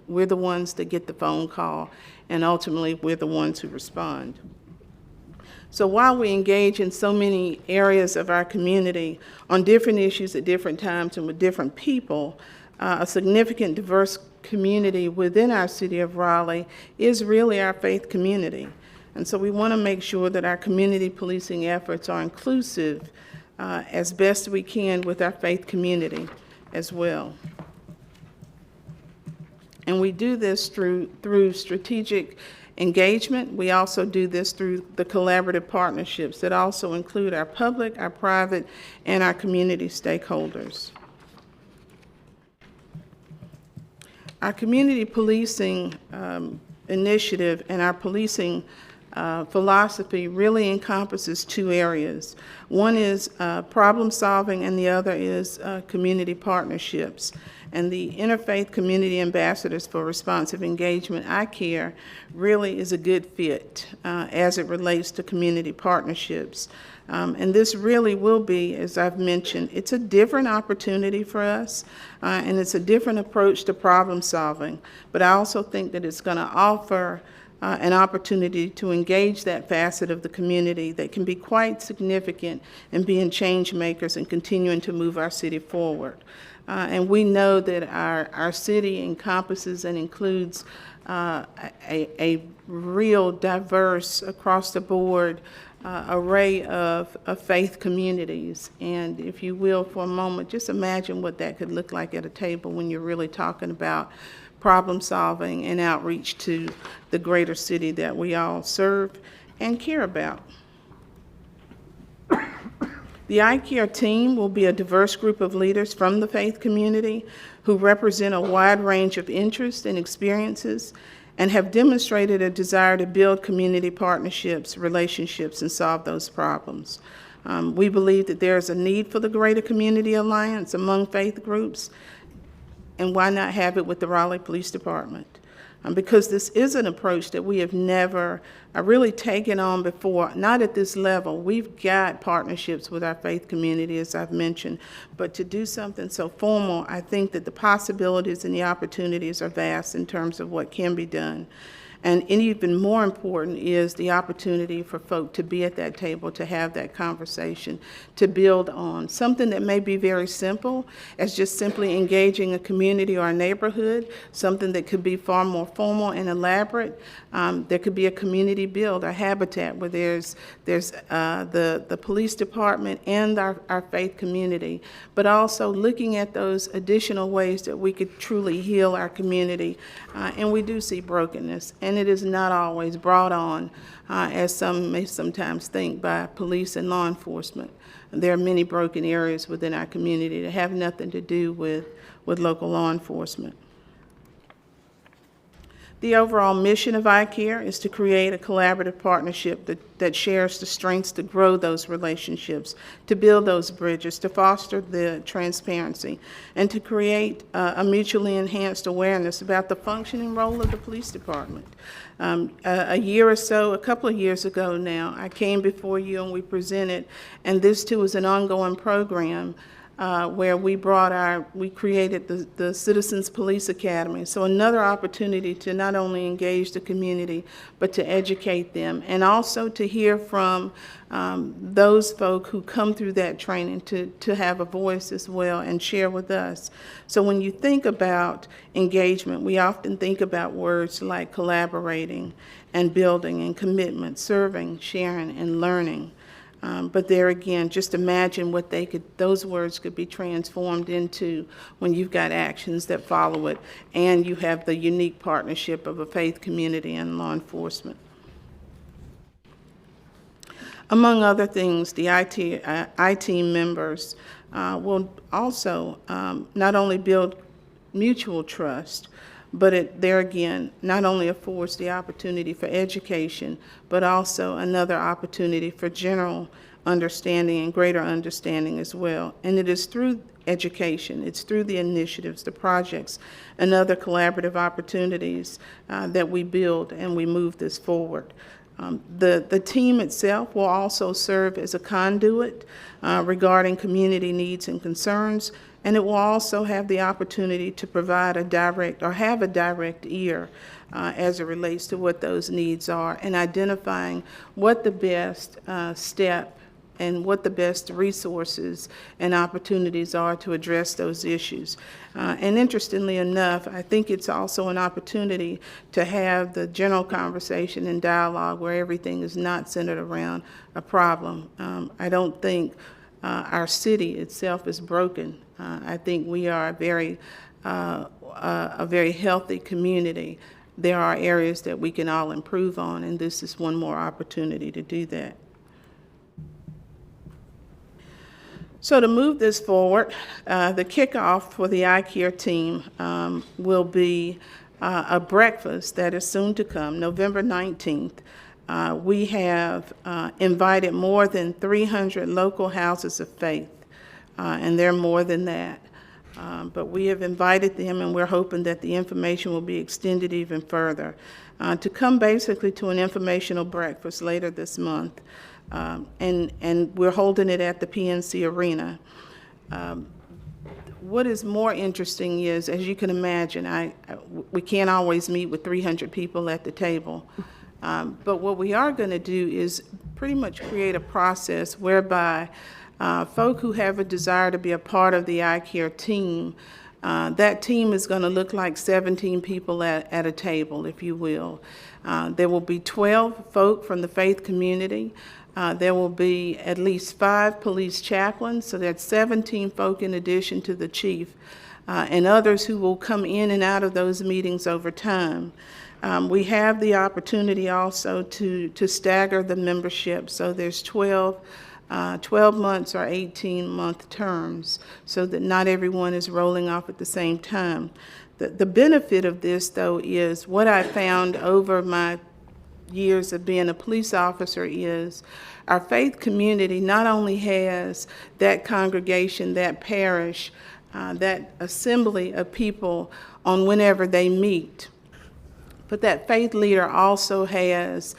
we're the ones that get the phone call, and ultimately we're the ones who respond. So while we engage in so many areas of our community on different issues at different times and with different people, a significant diverse community within our city of Raleigh is really our faith community. And so we want to make sure that our community policing efforts are inclusive as best we can with our faith community as well. And we do this through strategic engagement. We also do this through the collaborative partnerships that also include our public, our private, and our community stakeholders. Our community policing initiative and our policing philosophy really encompasses two areas. One is problem solving and the other is community partnerships. And the Interfaith Community Ambassadors for Responsive Engagement, ICARE, really is a good fit as it relates to community partnerships. And this really will be, as I've mentioned, it's a different opportunity for us, and it's a different approach to problem solving. But I also think that it's going to offer an opportunity to engage that facet of the community that can be quite significant in being change makers and continuing to move our city forward. And we know that our city encompasses and includes a real diverse, across the board array of faith communities. And if you will, for a moment, just imagine what that could look like at a table when you're really talking about problem solving and outreach to the greater city that we all serve and care about. The iCare team will be a diverse group of leaders from the faith community who represent a wide range of interests and experiences and have demonstrated a desire to build community partnerships, relationships, and solve those problems. We believe that there is a need for the greater community alliance among faith groups, and why not have it with the Raleigh Police Department? Because this is an approach that we have never really taken on before, not at this level. We've got partnerships with our faith community, as I've mentioned, but to do something so formal, I think that the possibilities and the opportunities are vast in terms of what can be done. And even more important is the opportunity for folk to be at that table, to have that conversation, to build on something that may be very simple as just simply engaging a community or a neighborhood, something that could be far more formal and elaborate. There could be a community build, a habitat where there's the police department and our faith community, but also looking at those additional ways that we could truly heal our community. And we do see brokenness, and it is not always brought on, as some may sometimes think, by police and law enforcement. There are many broken areas within our community that have nothing to do with local law enforcement. The overall mission of iCare is to create a collaborative partnership that shares the strengths to grow those relationships, to build those bridges, to foster the transparency, and to create a mutually enhanced awareness about the functioning role of the police department. A couple of years ago now, I came before you and we presented, and this too is an ongoing program where we created the Citizens Police Academy. So another opportunity to not only engage the community, but to educate them, and also to hear from those folk who come through that training to have a voice as well and share with us. So when you think about engagement, we often think about words like collaborating and building and commitment, serving, sharing, and learning. But there again, just imagine what those words could be transformed into when you've got actions that follow it, and you have the unique partnership of a faith community and law enforcement. Among other things, the IT members will also not only build mutual trust, but there again, not only affords the opportunity for education, but also another opportunity for general understanding and greater understanding as well. And it is through education, it's through the initiatives, the projects, and other collaborative opportunities that we build and we move this forward. The team itself will also serve as a conduit regarding community needs and concerns, and it will also have the opportunity to provide a direct ear as it relates to what those needs are, and identifying what the best step and what the best resources and opportunities are to address those issues. And interestingly enough, I think it's also an opportunity to have the general conversation and dialogue where everything is not centered around a problem. I don't think our city itself is broken. I think we are a very healthy community. There are areas that we can all improve on, and this is one more opportunity to do that. So to move this forward, the kickoff for the iCare team will be a breakfast that is soon to come, November 19th. We have invited more than 300 local houses of faith, and there are more than that. But we have invited them, and we're hoping that the information will be extended even further to come basically to an informational breakfast later this month. And we're holding it at the PNC Arena. What is more interesting is, as you can imagine, we can't always meet with 300 people at the table. But what we are going to do is pretty much create a process whereby folk who have a desire to be a part of the iCare team, that team is going to look like 17 people at a table, if you will. There will be 12 folk from the faith community. There will be at least 5 police chaplains, so that's 17 folk in addition to the chief, and others who will come in and out of those meetings over time. We have the opportunity also to stagger the membership, so there's 12 months or 18-month terms, so that not everyone is rolling off at the same time. The benefit of this, though, is what I found over my years of being a police officer is our faith community not only has that congregation, that parish, that assembly of people on whenever they meet, but that faith leader also has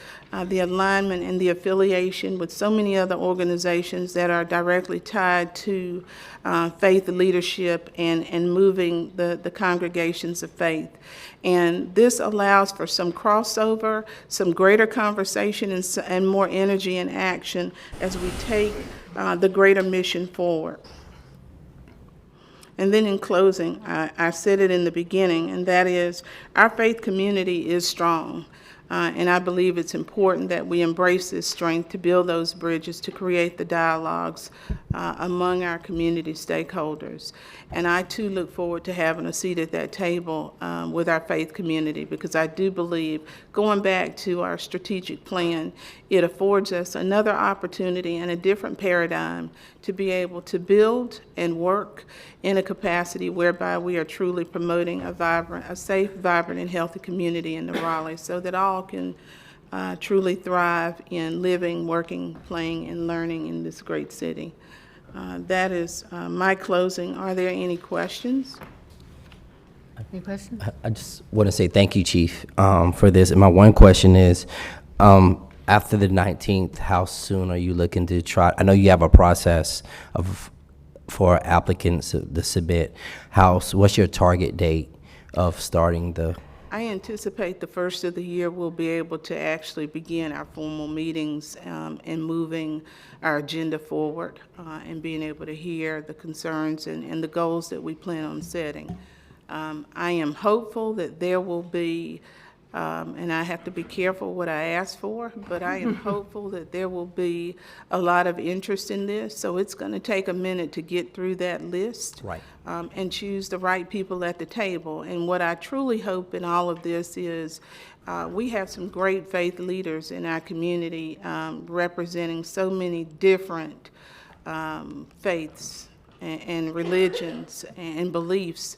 the alignment and the affiliation with so many other organizations that are directly tied to faith leadership and moving the congregations of faith. And this allows for some crossover, some greater conversation, and more energy and action as we take the greater mission forward. And then in closing, I said it in the beginning, and that is our faith community is strong. And I believe it's important that we embrace this strength to build those bridges, to create the dialogues among our community stakeholders. And I too look forward to having a seat at that table with our faith community, because I do believe, going back to our strategic plan, it affords us another opportunity and a different paradigm to be able to build and work in a capacity whereby we are truly promoting a safe, vibrant, and healthy community in the Raleigh, so that all can truly thrive in living, working, playing, and learning in this great city. That is my closing. Are there any questions? Any questions? I just want to say thank you, Chief, for this. And my one question is, after the 19th, how soon are you looking to try? I know you have a process for applicants to submit. What's your target date of starting the? I anticipate the first of the year we'll be able to actually begin our formal meetings and moving our agenda forward and being able to hear the concerns and the goals that we plan on setting. I am hopeful that there will be, and I have to be careful what I ask for, but I am hopeful that there will be a lot of interest in this. So it's going to take a minute to get through that list, right, and choose the right people at the table. And what I truly hope in all of this is we have some great faith leaders in our community representing so many different faiths and religions and beliefs.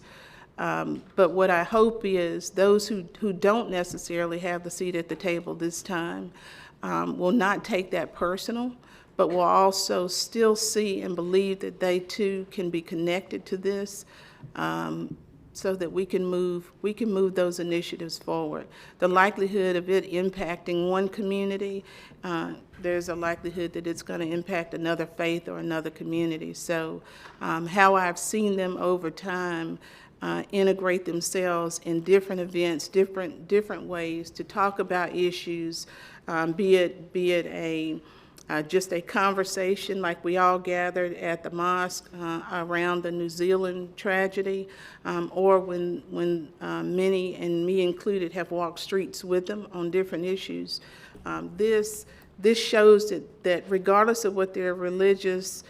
But what I hope is those who don't necessarily have the seat at the table this time will not take that personal, but will also still see and believe that they too can be connected to this, so that we can move those initiatives forward. The likelihood of it impacting one community, there's a likelihood that it's going to impact another faith or another community. So how I've seen them over time integrate themselves in different events, different ways to talk about issues, be it just a conversation like we all gathered at the mosque around the New Zealand tragedy, or when many, and me included, have walked streets with them on different issues. This shows that regardless of what their religious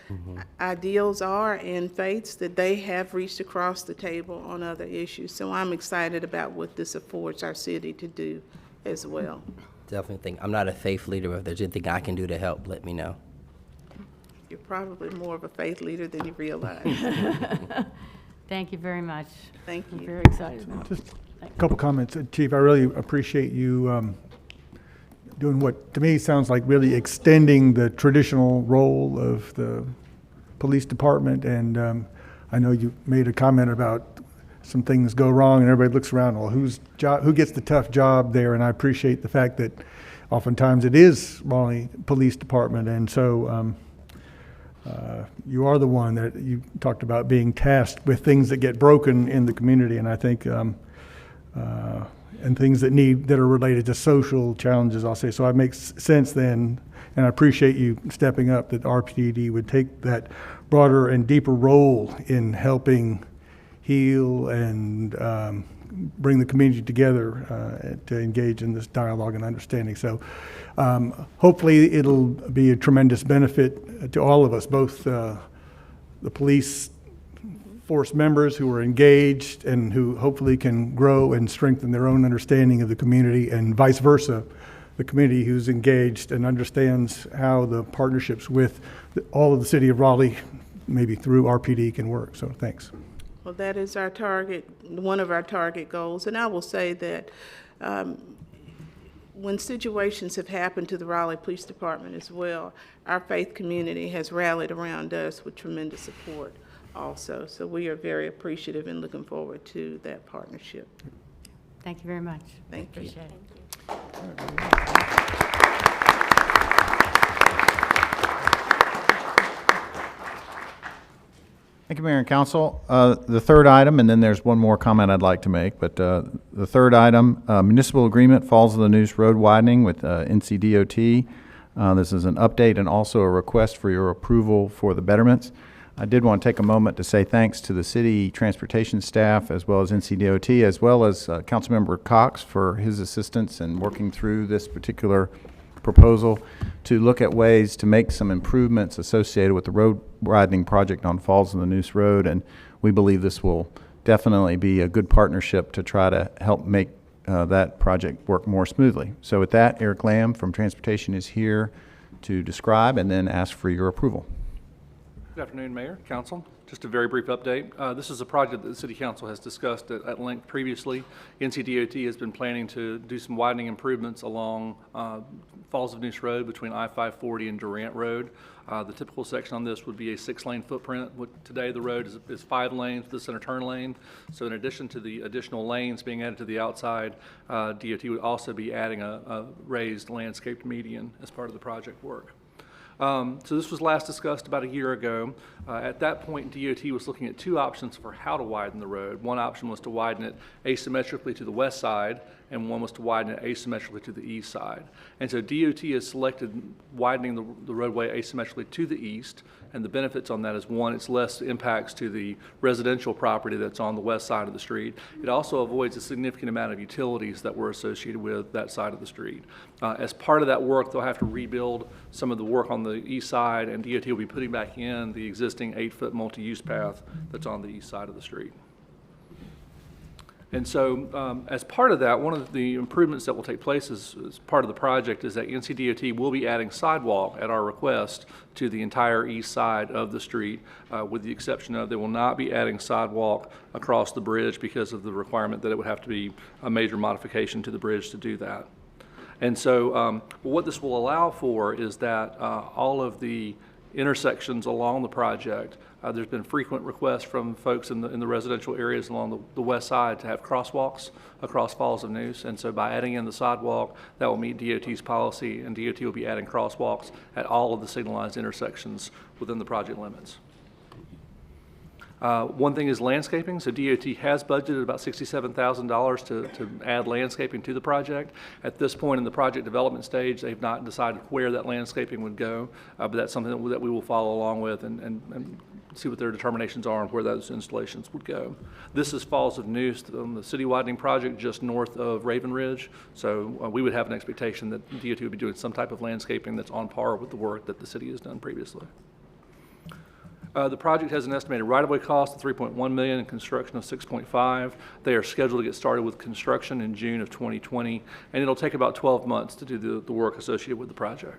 ideals are and faiths, that they have reached across the table on other issues. So I'm excited about what this affords our city to do as well. Definitely think I'm not a faith leader. If there's anything I can do to help, let me know. You're probably more of a faith leader than you realize. Thank you very much. Thank you. I'm very excited about it. Just a couple comments. Chief, I really appreciate you doing what to me sounds like really extending the traditional role of the police department. And I know you made a comment about some things go wrong and everybody looks around, well, who gets the tough job there? And I appreciate the fact that oftentimes it is Raleigh Police Department. And so you are the one that you talked about being tasked with things that get broken in the community. And I think and things that are related to social challenges, I'll say. So it makes sense then, and I appreciate you stepping up, that RPD would take that broader and deeper role in helping heal and bring the community together to engage in this dialogue and understanding. So hopefully it'll be a tremendous benefit to all of us, both the police force members who are engaged and who hopefully can grow and strengthen their own understanding of the community, and vice versa, the community who's engaged and understands how the partnerships with all of the city of Raleigh, maybe through RPD, can work. So thanks. Well, that is our target, one of our target goals. And I will say that when situations have happened to the Raleigh Police Department as well, our faith community has rallied around us with tremendous support also. So we are very appreciative and looking forward to that partnership. Thank you very much. Thank you. Appreciate it. Thank you, Mayor and Council. The third item, and then there's one more comment I'd like to make, but the third item, municipal agreement, Falls of the Neuse Road widening with NCDOT. This is an update and also a request for your approval for the betterments. I did want to take a moment to say thanks to the city transportation staff, as well as NCDOT, as well as Councilmember Cox for his assistance in working through this particular proposal to look at ways to make some improvements associated with the road widening project on Falls of the Noose Road. And we believe this will definitely be a good partnership to try to help make that project work more smoothly. So with that, Eric Lamb from Transportation is here to describe and then ask for your approval. Good afternoon, Mayor, Council. Just a very brief update. This is a project that the City Council has discussed at length previously. NCDOT has been planning to do some widening improvements along Falls of Noose Road between I-540 and Durant Road. The typical section on this would be a 6-lane footprint. Today the road is 5 lanes with the center turn lane. So in addition to the additional lanes being added to the outside, DOT would also be adding a raised landscaped median as part of the project work. So this was last discussed about a year ago. At that point, DOT was looking at 2 options for how to widen the road. One option was to widen it asymmetrically to the west side, and one was to widen it asymmetrically to the east side. And so DOT has selected widening the roadway asymmetrically to the east, and the benefits on that is, one, it's less impacts to the residential property that's on the west side of the street. It also avoids a significant amount of utilities that were associated with that side of the street. As part of that work, they'll have to rebuild some of the work on the east side, and DOT will be putting back in the existing 8-foot multi-use path that's on the east side of the street. And so as part of that, one of the improvements that will take place as part of the project is that NCDOT will be adding sidewalk at our request to the entire east side of the street, with the exception of they will not be adding sidewalk across the bridge because of the requirement that it would have to be a major modification to the bridge to do that. And so what this will allow for is that all of the intersections along the project, there's been frequent requests from folks in the residential areas along the west side to have crosswalks across Falls of Noose. And so by adding in the sidewalk, that will meet DOT's policy, and DOT will be adding crosswalks at all of the signalized intersections within the project limits. One thing is landscaping. So DOT has budgeted about $67,000 to add landscaping to the project. At this point in the project development stage, they've not decided where that landscaping would go, but that's something that we will follow along with and see what their determinations are on where those installations would go. This is Falls of Noose, the city widening project just north of Raven Ridge. So we would have an expectation that DOT would be doing some type of landscaping that's on par with the work that the city has done previously. The project has an estimated right-of-way cost of $3.1 million and construction of $6.5. They are scheduled to get started with construction in June of 2020, and it'll take about 12 months to do the work associated with the project.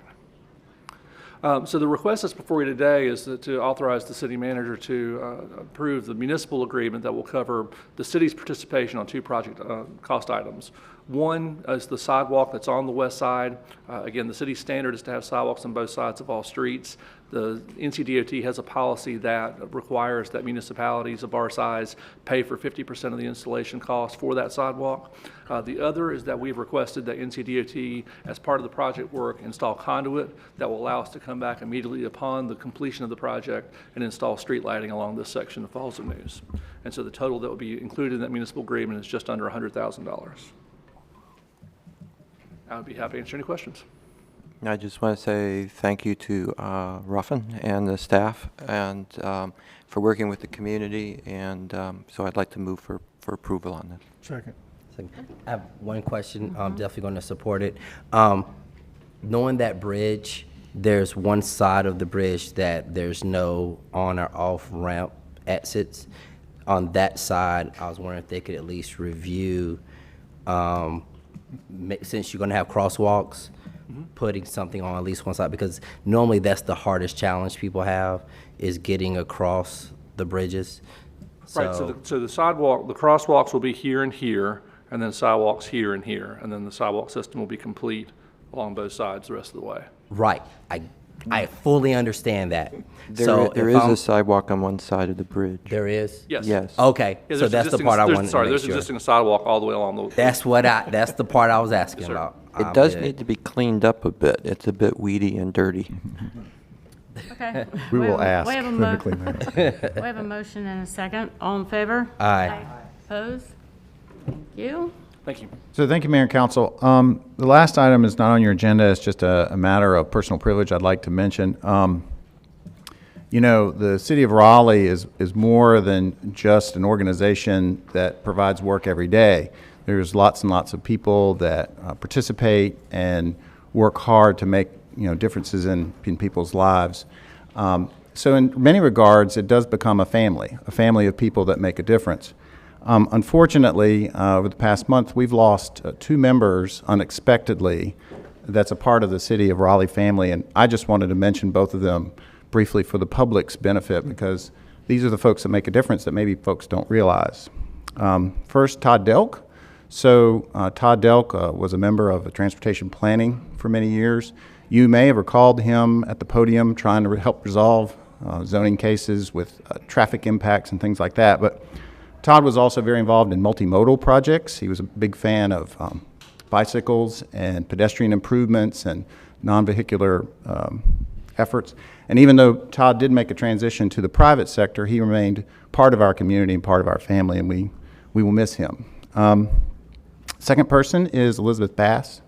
So the request that's before you today is to authorize the city manager to approve the municipal agreement that will cover the city's participation on 2 project cost items. One is the sidewalk that's on the west side. Again, the city standard is to have sidewalks on both sides of all streets. The NCDOT has a policy that requires that municipalities of our size pay for 50% of the installation cost for that sidewalk. The other is that we've requested that NCDOT, as part of the project work, install conduit that will allow us to come back immediately upon the completion of the project and install street lighting along this section of Falls of Noose. And so the total that will be included in that municipal agreement is just under $100,000. I would be happy to answer any questions. I just want to say thank you to Ruffin and the staff and for working with the community, and so I'd like to move for approval on this. Second. I have one question. I'm definitely going to support it. Knowing that bridge, there's one side of the bridge that there's no on or off ramp exits. On that side, I was wondering if they could at least review, since you're going to have crosswalks, putting something on at least one side, because normally that's the hardest challenge people have, is getting across the bridges. Right, so the sidewalk, the crosswalks will be here and here, and then sidewalks here and here, and then the sidewalk system will be complete along both sides the rest of the way. Right, I fully understand that. There is a sidewalk on one side of the bridge. There is? Yes. Yes. Okay, Yeah, so that's the part I wanted to make sure. There's existing sidewalk all the way along the. That's the part I was asking about. It does need to be cleaned up a bit. It's a bit weedy and dirty. Okay. We will ask We have a them to clean that up. We have a motion and a second. All in favor? Aye. Opposed? Thank you. Thank you. So thank you, Mayor and Council. The last item is not on your agenda. It's just a matter of personal privilege I'd like to mention. You know, the city of Raleigh is more than just an organization that provides work every day. There's lots and lots of people that participate and work hard to make, you know, differences in people's lives. So in many regards, it does become a family of people that make a difference. Unfortunately, over the past month, we've lost 2 members unexpectedly that's a part of the city of Raleigh family, and I just wanted to mention both of them briefly for the public's benefit, because these are the folks that make a difference that maybe folks don't realize. First, Todd Delk. So Todd Delk was a member of transportation planning for many years. You may have recalled him at the podium trying to help resolve zoning cases with traffic impacts and things like that. But Todd was also very involved in multimodal projects. He was a big fan of bicycles and pedestrian improvements and non-vehicular efforts. And even though Todd did make a transition to the private sector, he remained part of our community and part of our family, and we will miss him. Second person is Elizabeth Bass.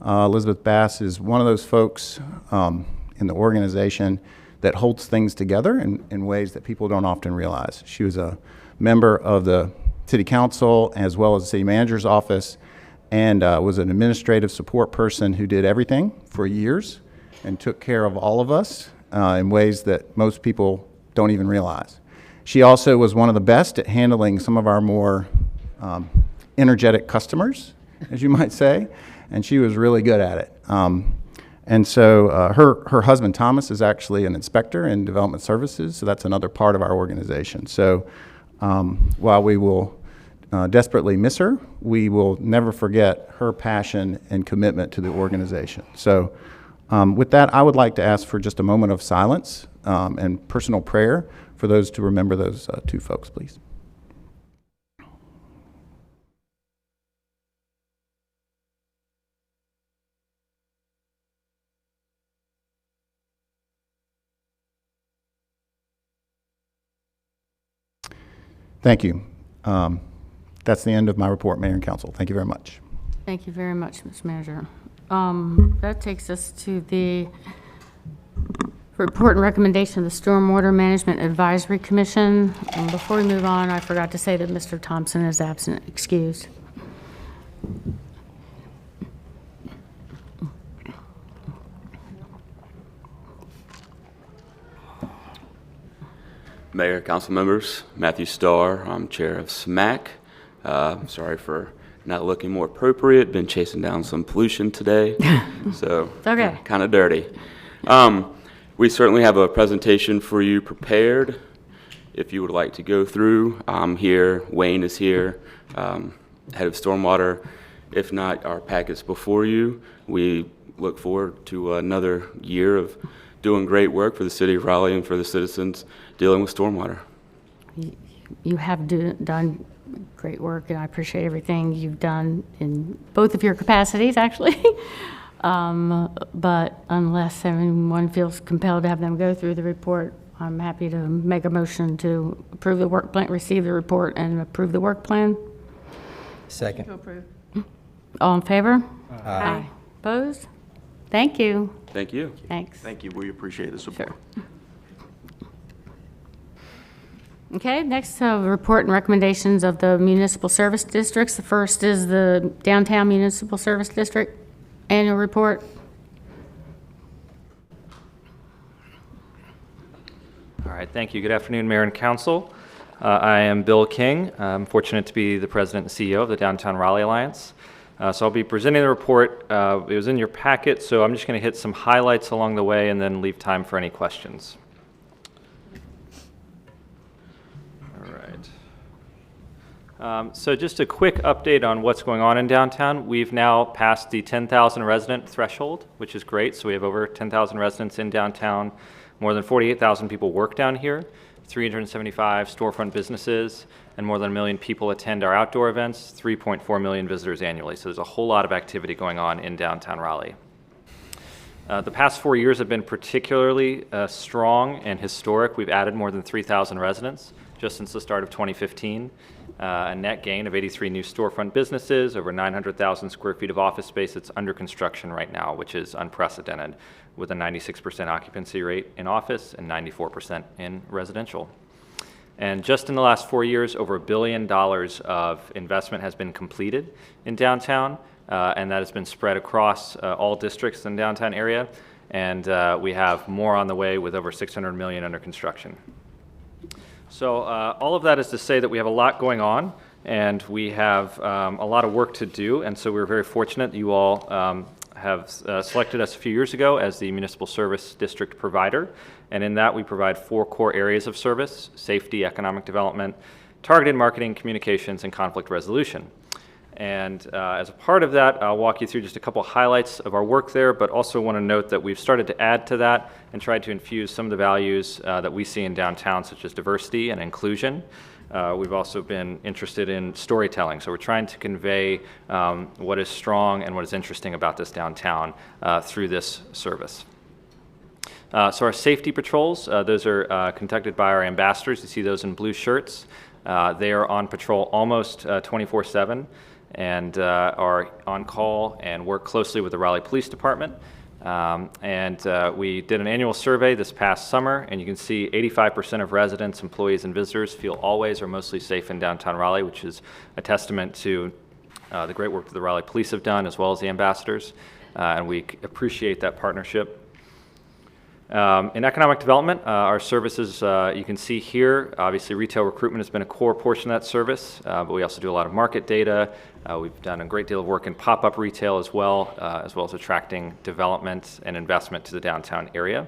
Elizabeth Bass is one of those folks in the organization that holds things together in ways that people don't often realize. She was a member of the city council as well as the city manager's office, and was an administrative support person who did everything for years and took care of all of us in ways that most people don't even realize. She also was one of the best at handling some of our more energetic customers, as you might say, and she was really good at it. And so her husband, Thomas, is actually an inspector in development services, so that's another part of our organization. So while we will desperately miss her, we will never forget her passion and commitment to the organization. So with that, I would like to ask for just a moment of silence and personal prayer for those to remember those 2 folks, please. Thank you. That's the end of my report, Mayor and Council. Thank you very much. Thank you very much, Mr. Manager. That takes us to the report and recommendation of the Stormwater Management Advisory Commission. And before we move on, I forgot to say that Mr. Thompson is absent, excused. Mayor, council members, Matthew Starr, I'm chair of SMAC. Sorry for not looking more appropriate. Been chasing down some pollution today, so It's okay. Kind of dirty. We certainly have a presentation for you prepared. If you would like to go through, I'm here. Wayne is here, head of stormwater. If not, our packets before you. We look forward to another year of doing great work for the city of Raleigh and for the citizens dealing with stormwater. You have done great work, and I appreciate everything you've done in both of your capacities, actually. But unless anyone feels compelled to have them go through the report, I'm happy to make a motion to approve the work plan, receive the report, and approve the work plan. Second. To approve. All in favor? Aye. Opposed? Thank you. Thank you. Thanks. Thank you. We appreciate the support. Sure. Okay, next, report and recommendations of the municipal service districts. The first is the Downtown Municipal Service District annual report. All right, thank you. Good afternoon, Mayor and Council. I am Bill King. I'm fortunate to be the President and CEO of the Downtown Raleigh Alliance. So I'll be presenting the report. It was in your packet, so I'm just going to hit some highlights along the way and then leave time for any questions. All right. So just a quick update on what's going on in downtown. We've now passed the 10,000 resident threshold, which is great. So we have over 10,000 residents in downtown. More than 48,000 people work down here, 375 storefront businesses, and more than 1 million people attend our outdoor events, 3.4 million visitors annually. So there's a whole lot of activity going on in downtown Raleigh. The past 4 years have been particularly strong and historic. We've added more than 3,000 residents just since the start of 2015. a net gain of 83 new storefront businesses, over 900,000 square feet of office space that's under construction right now, which is unprecedented, with a 96% occupancy rate in office and 94% in residential. And just in the last 4 years, over $1 billion of investment has been completed in downtown, and that has been spread across all districts in the downtown area. And we have more on the way with over $600 million under construction. So all of that is to say that we have a lot going on, and we have a lot of work to do. And so we're very fortunate that you all have selected us a few years ago as the municipal service district provider. And in that, we provide 4 core areas of service: safety, economic development, targeted marketing, communications, and conflict resolution. And as a part of that, I'll walk you through just a couple highlights of our work there, but also want to note that we've started to add to that and tried to infuse some of the values that we see in downtown, such as diversity and inclusion. We've also been interested in storytelling, so we're trying to convey what is strong and what is interesting about this downtown through this service. So our safety patrols, those are conducted by our ambassadors. You see those in blue shirts. They are on patrol almost 24/7 and are on call and work closely with the Raleigh Police Department. We did an annual survey this past summer, and you can see 85% of residents, employees, and visitors feel always or mostly safe in downtown Raleigh, which is a testament to the great work that the Raleigh Police have done, as well as the ambassadors, and we appreciate that partnership. In economic development, our services, you can see here, obviously retail recruitment has been a core portion of that service, but we also do a lot of market data. We've done a great deal of work in pop-up retail as well as attracting development and investment to the downtown area.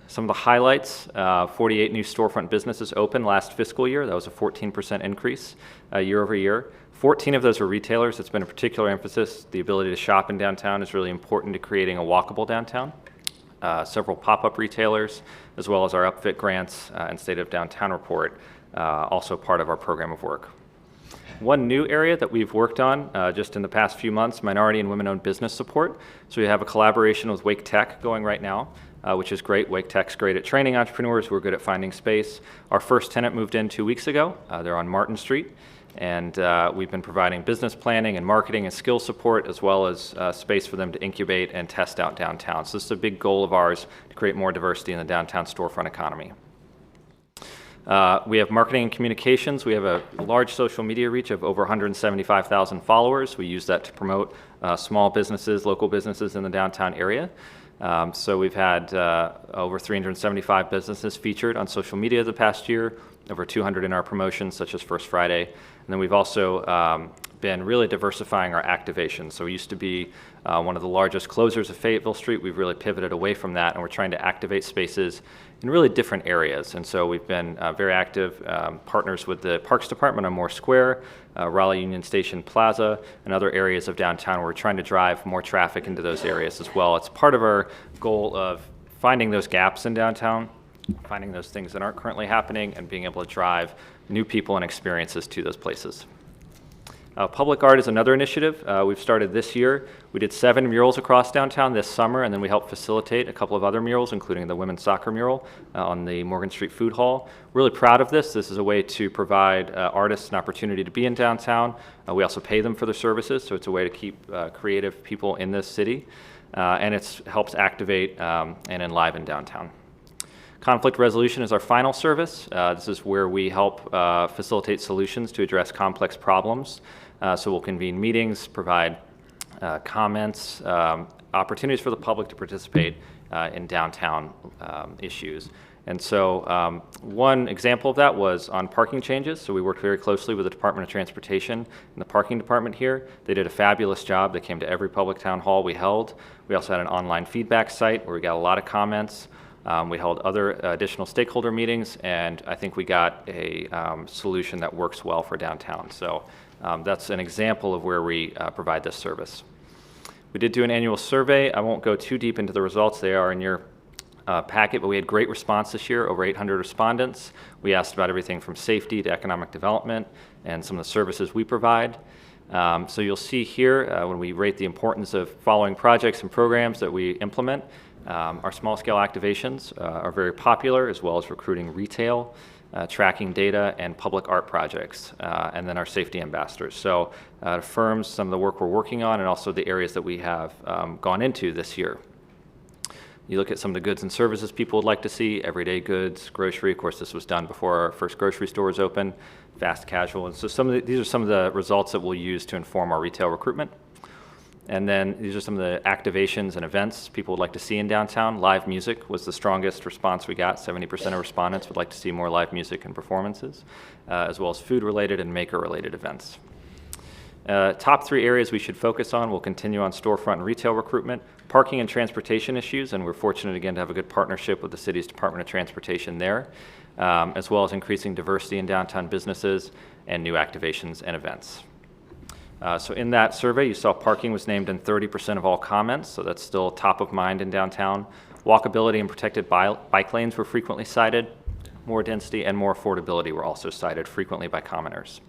Some of the highlights: 48 new storefront businesses opened last fiscal year. That was a 14% increase year over year. 14 of those were retailers. It's been a particular emphasis. The ability to shop in downtown is really important to creating a walkable downtown. Several pop-up retailers, as well as our upfit grants and State of Downtown report, also part of our program of work. One new area that we've worked on just in the past few months: minority and women-owned business support. So we have a collaboration with Wake Tech going right now, which is great. Wake Tech's great at training entrepreneurs. We're good at finding space. Our first tenant moved in 2 weeks ago. They're on Martin Street. And we've been providing business planning and marketing and skill support, as well as space for them to incubate and test out downtown. So this is a big goal of ours, to create more diversity in the downtown storefront economy. We have marketing and communications. We have a large social media reach of over 175,000 followers. We use that to promote small businesses, local businesses in the downtown area. So we've had over 375 businesses featured on social media the past year, over 200 in our promotions, such as First Friday. And then we've also been really diversifying our activations. So we used to be one of the largest closers of Fayetteville Street. We've really pivoted away from that, and we're trying to activate spaces in really different areas. And so we've been very active partners with the Parks Department on Moore Square, Raleigh Union Station Plaza, and other areas of downtown where we're trying to drive more traffic into those areas as well. It's part of our goal of finding those gaps in downtown, finding those things that aren't currently happening, and being able to drive new people and experiences to those places. Public art is another initiative we've started this year. We did 7 murals across downtown this summer, and then we helped facilitate a couple of other murals, including the women's soccer mural on the Morgan Street Food Hall. Really proud of this. This is a way to provide artists an opportunity to be in downtown. We also pay them for their services, so it's a way to keep creative people in this city, and it helps activate and enliven downtown. Conflict resolution is our final service. This is where we help facilitate solutions to address complex problems. So we'll convene meetings, provide comments, opportunities for the public to participate in downtown issues. And so one example of that was on parking changes. So we worked very closely with the Department of Transportation and the parking department here. They did a fabulous job. They came to every public town hall we held. We also had an online feedback site where we got a lot of comments. We held other additional stakeholder meetings, and I think we got a solution that works well for downtown. So that's an example of where we provide this service. We did do an annual survey. I won't go too deep into the results. They are in your packet, but we had great response this year, over 800 respondents. We asked about everything from safety to economic development and some of the services we provide. So you'll see here when we rate the importance of following projects and programs that we implement. Our small-scale activations are very popular, as well as recruiting retail. tracking data, and public art projects, and then our safety ambassadors. So it affirms some of the work we're working on and also the areas that we have gone into this year. You look at some of the goods and services people would like to see, everyday goods, grocery. Of course, this was done before our first grocery store was open, fast casual. And so these are some of the results that we'll use to inform our retail recruitment. And then these are some of the activations and events people would like to see in downtown. Live music was the strongest response we got. 70% of respondents would like to see more live music and performances, as well as food-related and maker-related events. Top 3 areas we should focus on. We'll continue on storefront and retail recruitment, parking and transportation issues, and we're fortunate again to have a good partnership with the city's Department of Transportation there, as well as increasing diversity in downtown businesses and new activations and events. So in that survey, you saw parking was named in 30% of all comments, so that's still top of mind in downtown. Walkability and protected bike lanes were frequently cited. More density and more affordability were also cited frequently by commenters.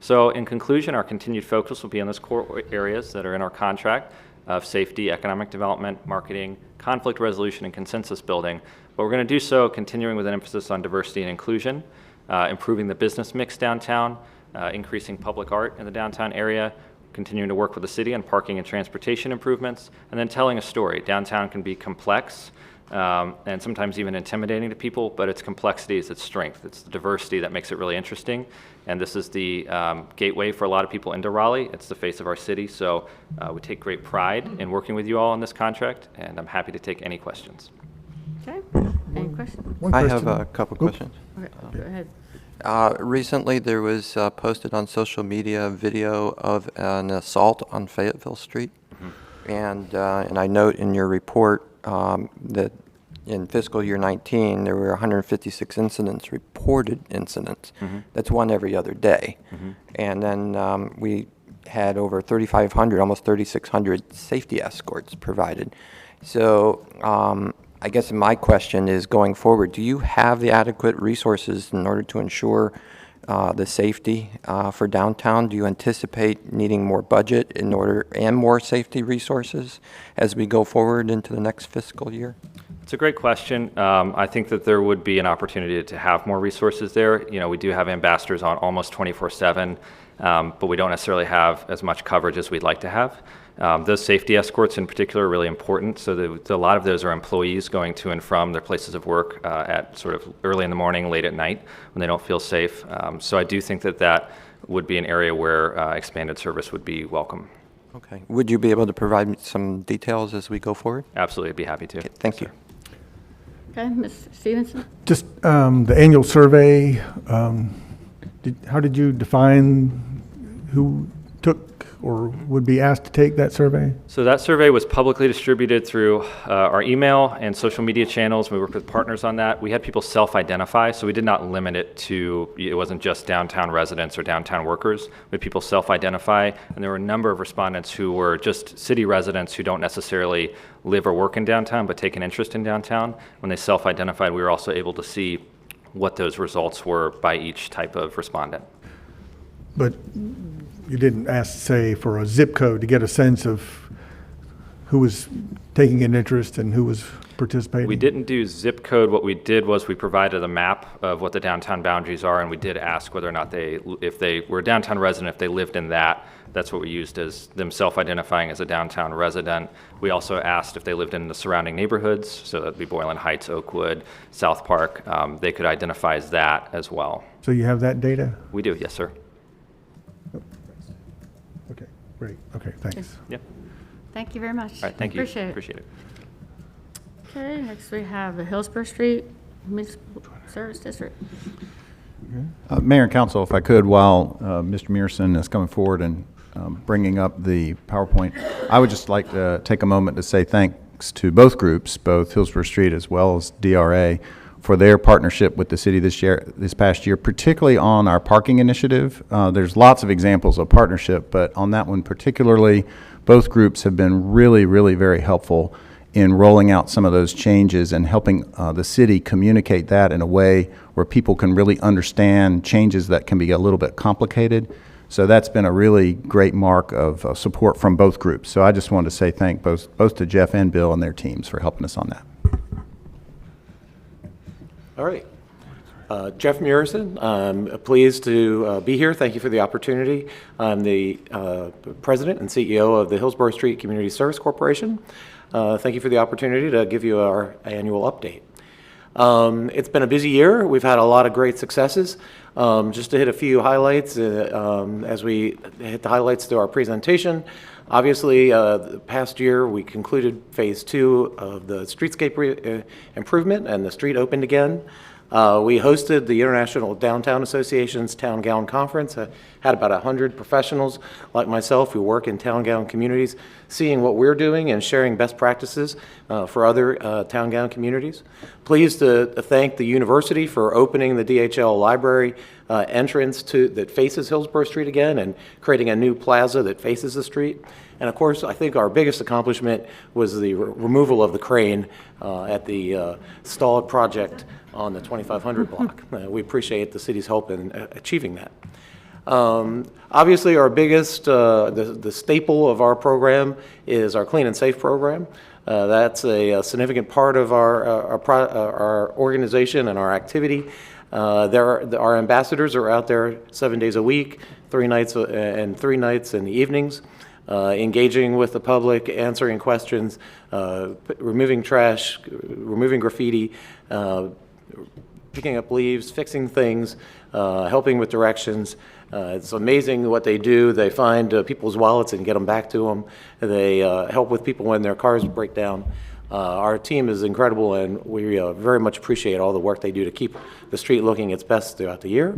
So in conclusion, our continued focus will be on those core areas that are in our contract of safety, economic development, marketing, conflict resolution, and consensus building. But we're going to do so continuing with an emphasis on diversity and inclusion, improving the business mix downtown, increasing public art in the downtown area, continuing to work with the city on parking and transportation improvements, and then telling a story. Downtown can be complex and sometimes even intimidating to people, but its complexity is its strength. It's the diversity that makes it really interesting. And this is the gateway for a lot of people into Raleigh. It's the face of our city. So we take great pride in working with you all on this contract, and I'm happy to take any questions. Okay, any questions? I have a couple questions. Okay, go ahead. Recently, there was posted on social media a video of an assault on Fayetteville Street. And I note in your report that in fiscal year 19, there were 156 incidents, reported incidents. That's one every other day. And then we had over 3,500, almost 3,600 safety escorts provided. So I guess my question is, going forward, do you have the adequate resources in order to ensure the safety for downtown? Do you anticipate needing more budget in order and more safety resources as we go forward into the next fiscal year? It's a great question. I think that there would be an opportunity to have more resources there. You know, we do have ambassadors on almost 24/7, but we don't necessarily have as much coverage as we'd like to have. Those safety escorts in particular are really important. So a lot of those are employees going to and from their places of work at sort of early in the morning, late at night when they don't feel safe. So I do think that that would be an area where expanded service would be welcome. Okay. Would you be able to provide some details as we go forward? Absolutely, I'd be happy to. Okay, thank you. Okay, Ms. Stevenson? Just the annual survey, how did you define who took or would be asked to take that survey? So that survey was publicly distributed through our email and social media channels. We worked with partners on that. We had people self-identify, so we did not limit it to, it wasn't just downtown residents or downtown workers. We had people self-identify, and there were a number of respondents who were just city residents who don't necessarily live or work in downtown, but take an interest in downtown. When they self-identified, we were also able to see what those results were by each type of respondent. But you didn't ask, say, for a zip code to get a sense of who was taking an interest and who was participating? We didn't do zip code. What we did was we provided a map of what the downtown boundaries are, and we did ask whether or not if they were a downtown resident, if they lived in that. That's what we used as them self-identifying as a downtown resident. We also asked if they lived in the surrounding neighborhoods, so that'd be Boylan Heights, Oakwood, South Park. They could identify as that as well. So you have that data? We do, yes, sir. Okay, great. Okay, thanks. Yep. Thank you very much. All right, thank you. Appreciate it. Okay, next we have the Hillsborough Street Municipal Service District. Mayor and Council, if I could, while Mr. Mearson is coming forward and bringing up the PowerPoint, I would just like to take a moment to say thanks to both groups, both Hillsborough Street as well as DRA, for their partnership with the city this past year, particularly on our parking initiative. There's lots of examples of partnership, but on that one particularly, both groups have been really, really very helpful in rolling out some of those changes and helping the city communicate that in a way where people can really understand changes that can be a little bit complicated. So that's been a really great mark of support from both groups. So I just wanted to say thank both to Jeff and Bill and their teams for helping us on that. All right. Jeff Murison, I'm pleased to be here. Thank you for the opportunity. I'm the President and CEO of the Hillsborough Street Community Service Corporation. Thank you for the opportunity to give you our annual update. It's been a busy year. We've had a lot of great successes. Just to hit a few highlights, as we hit the highlights through our presentation, obviously, the past year we concluded phase 2 of the streetscape improvement, and the street opened again. We hosted the International Downtown Association's Town Gown Conference. Had about 100 professionals like myself who work in town gown communities, seeing what we're doing and sharing best practices for other town gown communities. Pleased to thank the university for opening the DHL library entrance that faces Hillsborough Street again and creating a new plaza that faces the street. And of course, I think our biggest accomplishment was the removal of the crane at the stalled project on the 2500 block. We appreciate the city's help in achieving that. Obviously, our biggest, the staple of our program is our Clean and Safe program. That's a significant part of our organization and our activity. Our ambassadors are out there 7 days a week, 3 nights in the evenings, engaging with the public, answering questions, removing trash, removing graffiti, picking up leaves, fixing things, helping with directions. It's amazing what they do. They find people's wallets and get them back to them. They help with people when their cars break down. Our team is incredible, and we very much appreciate all the work they do to keep the street looking its best throughout the year.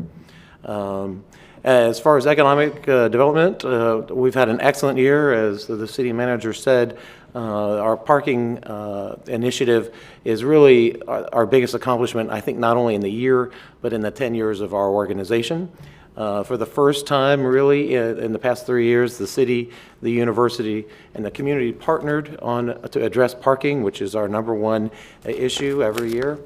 As far as economic development, we've had an excellent year. As the city manager said, our parking initiative is really our biggest accomplishment, I think, not only in the year, but in the 10 years of our organization. For the first time, really, in the past 3 years, the city, the university, and the community partnered to address parking, which is our #1 issue every year.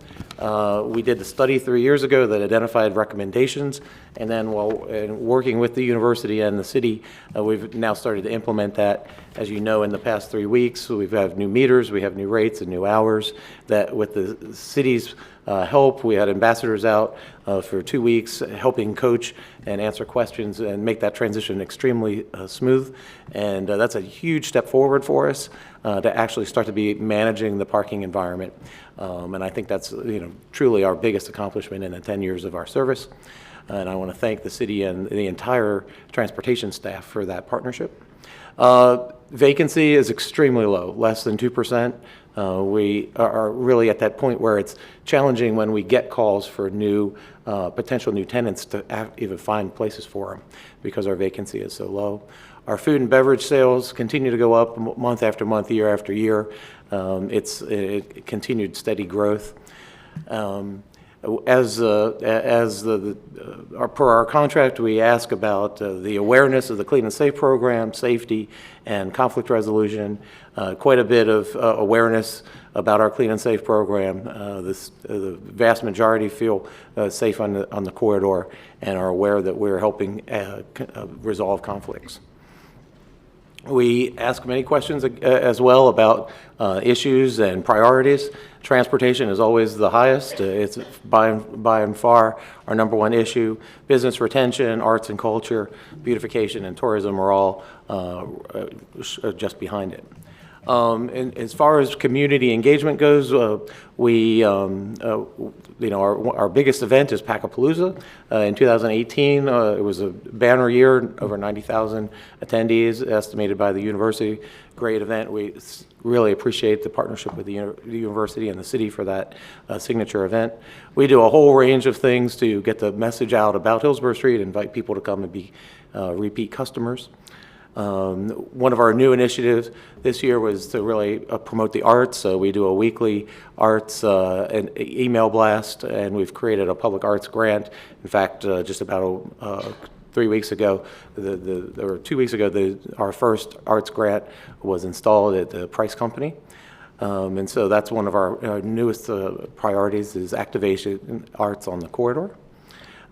We did the study 3 years ago that identified recommendations, and then while working with the university and the city, we've now started to implement that. As you know, in the past 3 weeks, we have new meters, we have new rates and new hours that with the city's help, we had ambassadors out for 2 weeks helping coach and answer questions and make that transition extremely smooth. And that's a huge step forward for us to actually start to be managing the parking environment. And I think that's truly our biggest accomplishment in the 10 years of our service. And I want to thank the city and the entire transportation staff for that partnership. Vacancy is extremely low, less than 2%. We are really at that point where it's challenging when we get calls for potential new tenants to even find places for them because our vacancy is so low. Our food and beverage sales continue to go up month after month, year after year. It's continued steady growth. Per our contract, we ask about the awareness of the Clean and Safe program, safety, and conflict resolution. Quite a bit of awareness about our Clean and Safe program. The vast majority feel safe on the corridor and are aware that we're helping resolve conflicts. We ask many questions as well about issues and priorities. Transportation is always the highest. It's by and far our #1 issue. Business retention, arts and culture, beautification, and tourism are all just behind it. And as far as community engagement goes, our biggest event is Packapalooza. In 2018, it was a banner year, over 90,000 attendees estimated by the university. Great event. We really appreciate the partnership with the university and the city for that signature event. We do a whole range of things to get the message out about Hillsborough Street, invite people to come and be repeat customers. One of our new initiatives this year was to really promote the arts. So we do a weekly arts and email blast, and we've created a public arts grant. In fact, just about 3 weeks ago, or 2 weeks ago, our first arts grant was installed at the Price Company. And so that's one of our newest priorities is activation arts on the corridor.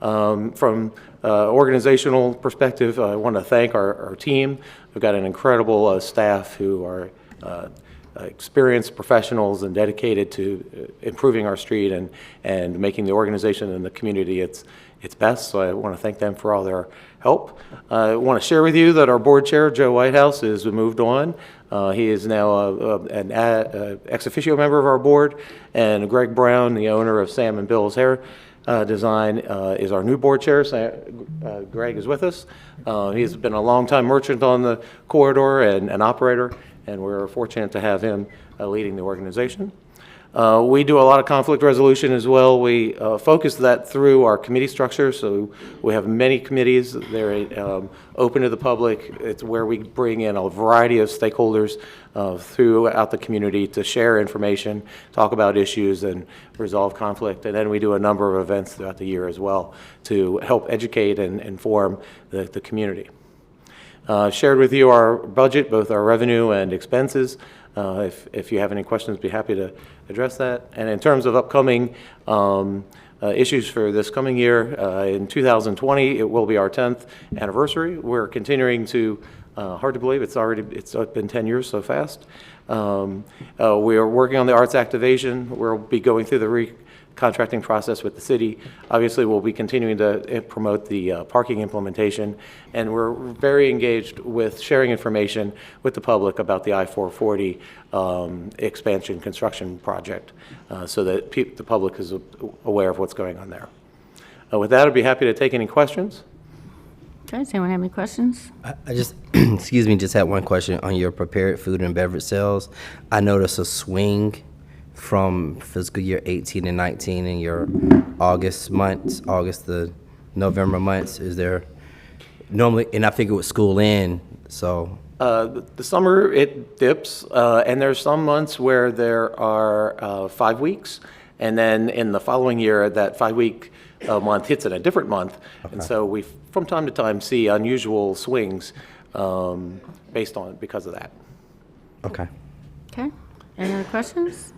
From organizational perspective, I want to thank our team. We've got an incredible staff who are experienced professionals and dedicated to improving our street and making the organization and the community its best. So I want to thank them for all their help. I want to share with you that our board chair, Joe Whitehouse, has moved on. He is now an ex officio member of our board, and Greg Brown, the owner of Sam and Bill's Hair Design, is our new board chair. Greg is with us. He's been a longtime merchant on the corridor and an operator, and we're fortunate to have him leading the organization. We do a lot of conflict resolution as well. We focus that through our committee structure. So we have many committees. They're open to the public. It's where we bring in a variety of stakeholders throughout the community to share information, talk about issues, and resolve conflict. And then we do a number of events throughout the year as well to help educate and inform the community. Shared with you our budget, both our revenue and expenses. If you have any questions, be happy to address that. And in terms of upcoming issues for this coming year, in 2020, it will be our 10th anniversary. We're continuing to, hard to believe, it's been 10 years so fast. We are working on the arts activation. We'll be going through the contracting process with the city. Obviously, we'll be continuing to promote the parking implementation, and we're very engaged with sharing information with the public about the I-440 expansion construction project so that the public is aware of what's going on there. With that, I'd be happy to take any questions. Okay, does anyone have any questions? I just, excuse me, just had one question on your prepared food and beverage sales. I noticed a swing from fiscal year 18 and 19 in your August to November months. Is there normally, and I figure with school in, so. The summer it dips, and there's some months where there are 5 weeks, and then in the following year that 5-week month hits in a different month. Okay. And so we from time to time see unusual swings because of that. Okay. Okay, any other questions?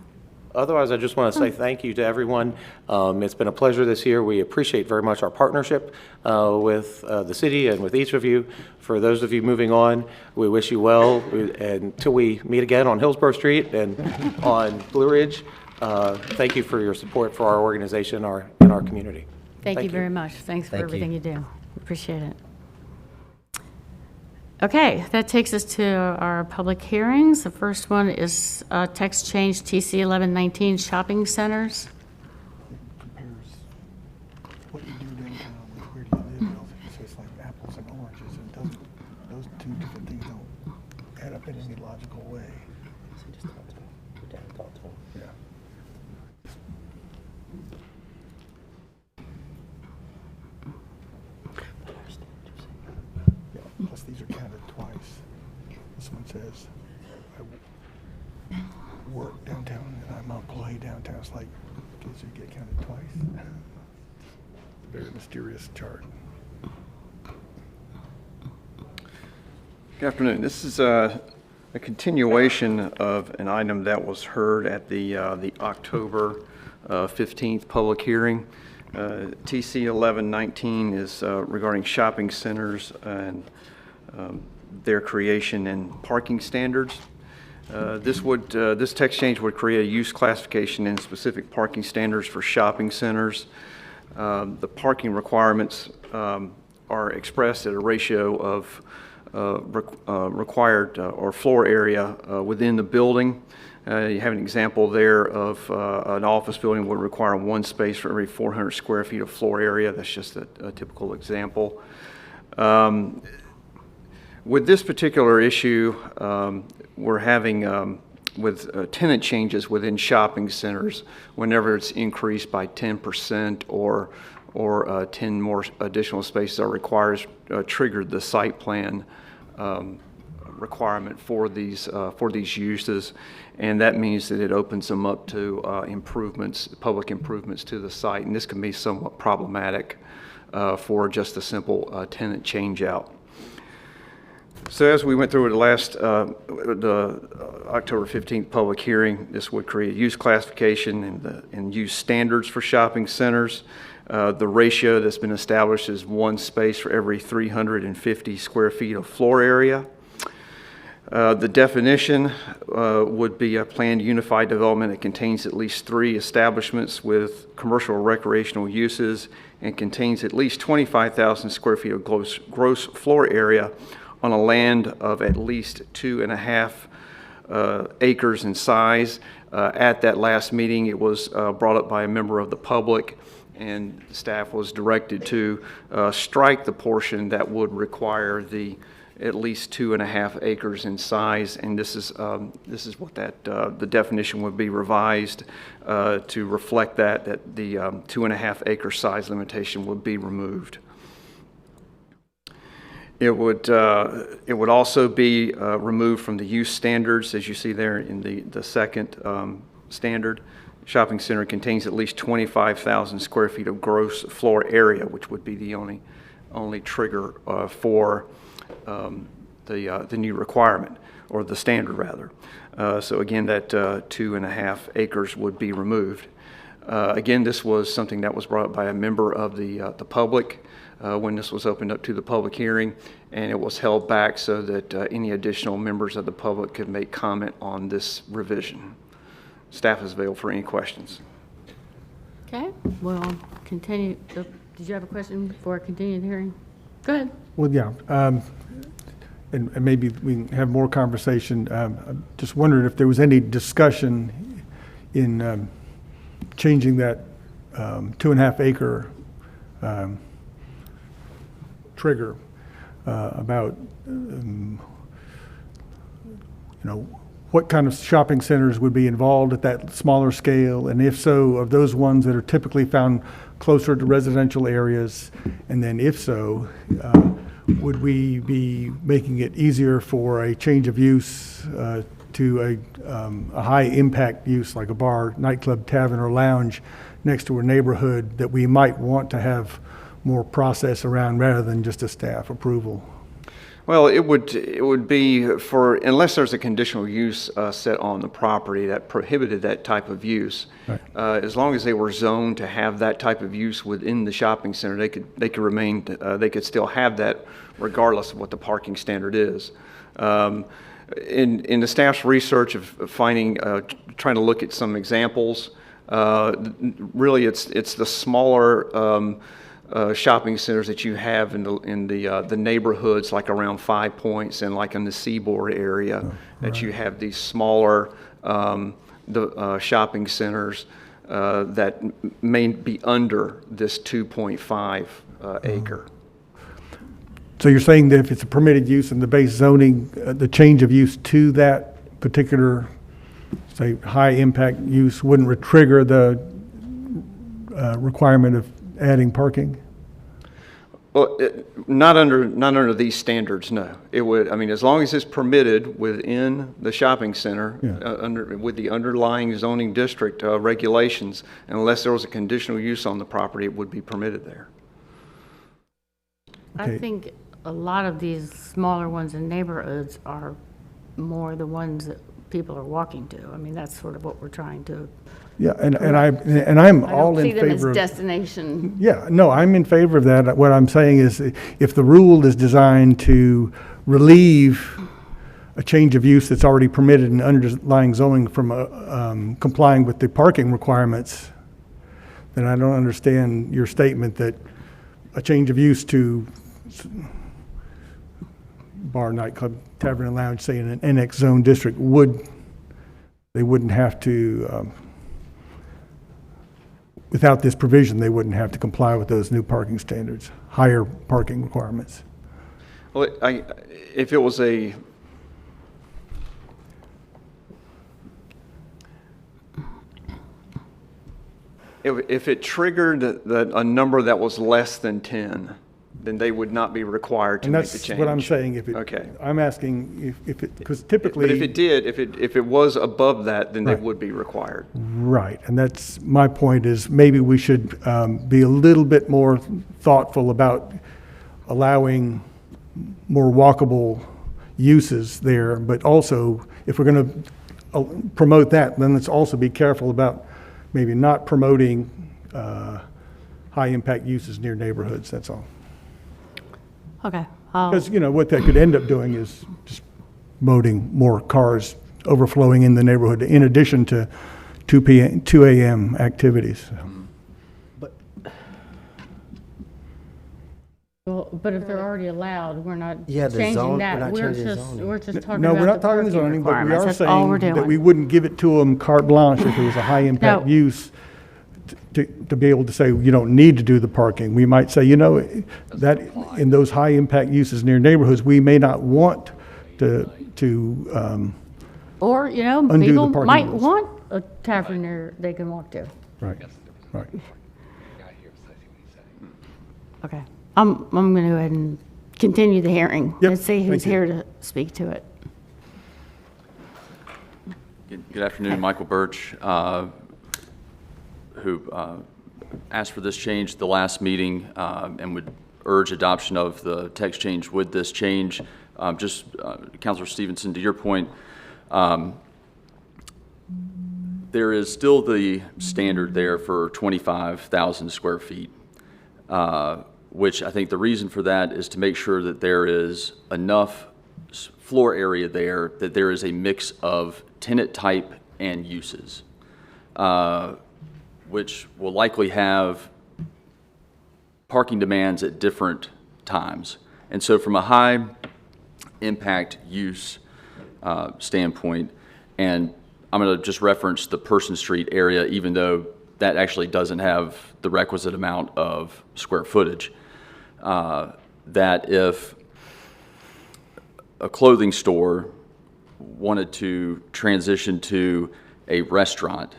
Otherwise, I just want to say thank you to everyone. It's been a pleasure this year. We appreciate very much our partnership with the city and with each of you. For those of you moving on, we wish you well until we meet again on Hillsborough Street and on Blue Ridge. Thank you for your support for our organization and our community. Thank you very much. Thanks for everything you do. Appreciate it. Okay, that takes us to our public hearings. The first one is text change TC 1119 shopping centers. Compares what you do downtown with where do you live. So it's like apples and oranges, and those two different things don't add up in any logical way. Yeah. Plus, these are counted twice. This one says, I work downtown and I'm an employee downtown. It's like, okay, so you get counted twice. Very mysterious chart. Good afternoon. This is a continuation of an item that was heard at the October 15th public hearing. TC 1119 is regarding shopping centers and their creation and parking standards. This text change would create a use classification and specific parking standards for shopping centers. The parking requirements are expressed at a ratio of required or floor area within the building. You have an example there of an office building would require one space for every 400 square feet of floor area. That's just a typical example. With this particular issue, we're having with tenant changes within shopping centers, whenever it's increased by 10% or 10 more additional spaces are required, triggered the site plan requirement for these uses, and that means that it opens them up to public improvements to the site, and this can be somewhat problematic for just a simple tenant change out. So as we went through the October 15th public hearing, this would create use classification and use standards for shopping centers. The ratio that's been established is one space for every 350 square feet of floor area. The definition would be a planned unified development that contains at least 3 establishments with commercial or recreational uses and contains at least 25,000 square feet of gross floor area on a land of at least 2.5 acres in size. At that last meeting, it was brought up by a member of the public, and staff was directed to strike the portion that would require the at least 2.5 acres in size, and this is what the definition would be revised to reflect that the 2.5 acre size limitation would be removed. It would also be removed from the use standards, as you see there in the second standard. Shopping center contains at least 25,000 square feet of gross floor area, which would be the only trigger for the new requirement, or the standard rather. So again, that 2.5 acres would be removed. Again, this was something that was brought up by a member of the public when this was opened up to the public hearing, and it was held back so that any additional members of the public could make comment on this revision. Staff is available for any questions. Okay, well, continue. Did you have a question before I continue the hearing? Go ahead. Well, yeah, and maybe we can have more conversation. I just wondered if there was any discussion in changing that 2.5 acre trigger about, what kind of shopping centers would be involved at that smaller scale, and if so, of those ones that are typically found closer to residential areas, and then if so, would we be making it easier for a change of use to a high impact use like a bar, nightclub, tavern, or lounge next to a neighborhood that we might want to have more process around rather than just a staff approval? Well, it would be unless there's a conditional use set on the property that prohibited that type of use. Right. As long as they were zoned to have that type of use within the shopping center, they could still have that regardless of what the parking standard is. In the staff's research of finding, trying to look at some examples, really it's the smaller shopping centers that you have in the neighborhoods, like around 5 Points and like in the Seaboard area, that you have these smaller shopping centers that may be under this 2.5 acre. So you're saying that if it's a permitted use in the base zoning, the change of use to that particular, say, high impact use wouldn't trigger the requirement of adding parking? Well, not under these standards, no. It would, as long as it's permitted within the shopping center, with the underlying zoning district regulations, unless there was a conditional use on the property, it would be permitted there. I think a lot of these smaller ones in neighborhoods are more the ones that people are walking to. That's sort of what we're trying to. Yeah, and I'm all in favor of. I don't see them as destination. Yeah, no, I'm in favor of that. What I'm saying is, if the rule is designed to relieve a change of use that's already permitted in underlying zoning from complying with the parking requirements, then I don't understand your statement that a change of use to bar, nightclub, tavern, and lounge, say in an NX zone district, they wouldn't have to. Without this provision, they wouldn't have to comply with those new parking standards, higher parking requirements. Well, if it was if it triggered a number that was less than 10, then they would not be required to make the change. And that's what I'm saying. Okay. I'm asking if it, because typically. But if it was above that, then they would be required. Right, and that's my point is maybe we should be a little bit more thoughtful about allowing more walkable uses there, but also if we're going to promote that, then let's also be careful about maybe not promoting high impact uses near neighborhoods, that's all. Okay. Because, what that could end up doing is just promoting more cars overflowing in the neighborhood in addition to 2 a.m. activities. Well, but if they're already allowed, we're not Yeah, the changing zone- that. we're not changing the zoning. We're just talking No, about we're not the talking parking zoning, but we requirements. are That's all we're saying that doing. we wouldn't give it to them carte blanche if it was a high-impact No. use to be able to say, you don't need to do the parking. We might say, that in those high-impact uses near neighborhoods, we may not want to Or, undo the people parking might rules. want a tavern there they can walk to. Right, right. Okay. I'm going to go ahead and continue the hearing. Yep, And see who's thank you. here to speak to it. Good afternoon, Michael Birch, who asked for this change at the last meeting and would urge adoption of the text change with this change. Councilor Stevenson, to your point, there is still the standard there for 25,000 square feet, which I think the reason for that is to make sure that there is enough floor area there that there is a mix of tenant type and uses, which will likely have parking demands at different times. And so from a high impact use standpoint, and I'm going to just reference the Person Street area, even though that actually doesn't have the requisite amount of square footage, that if a clothing store wanted to transition to a restaurant,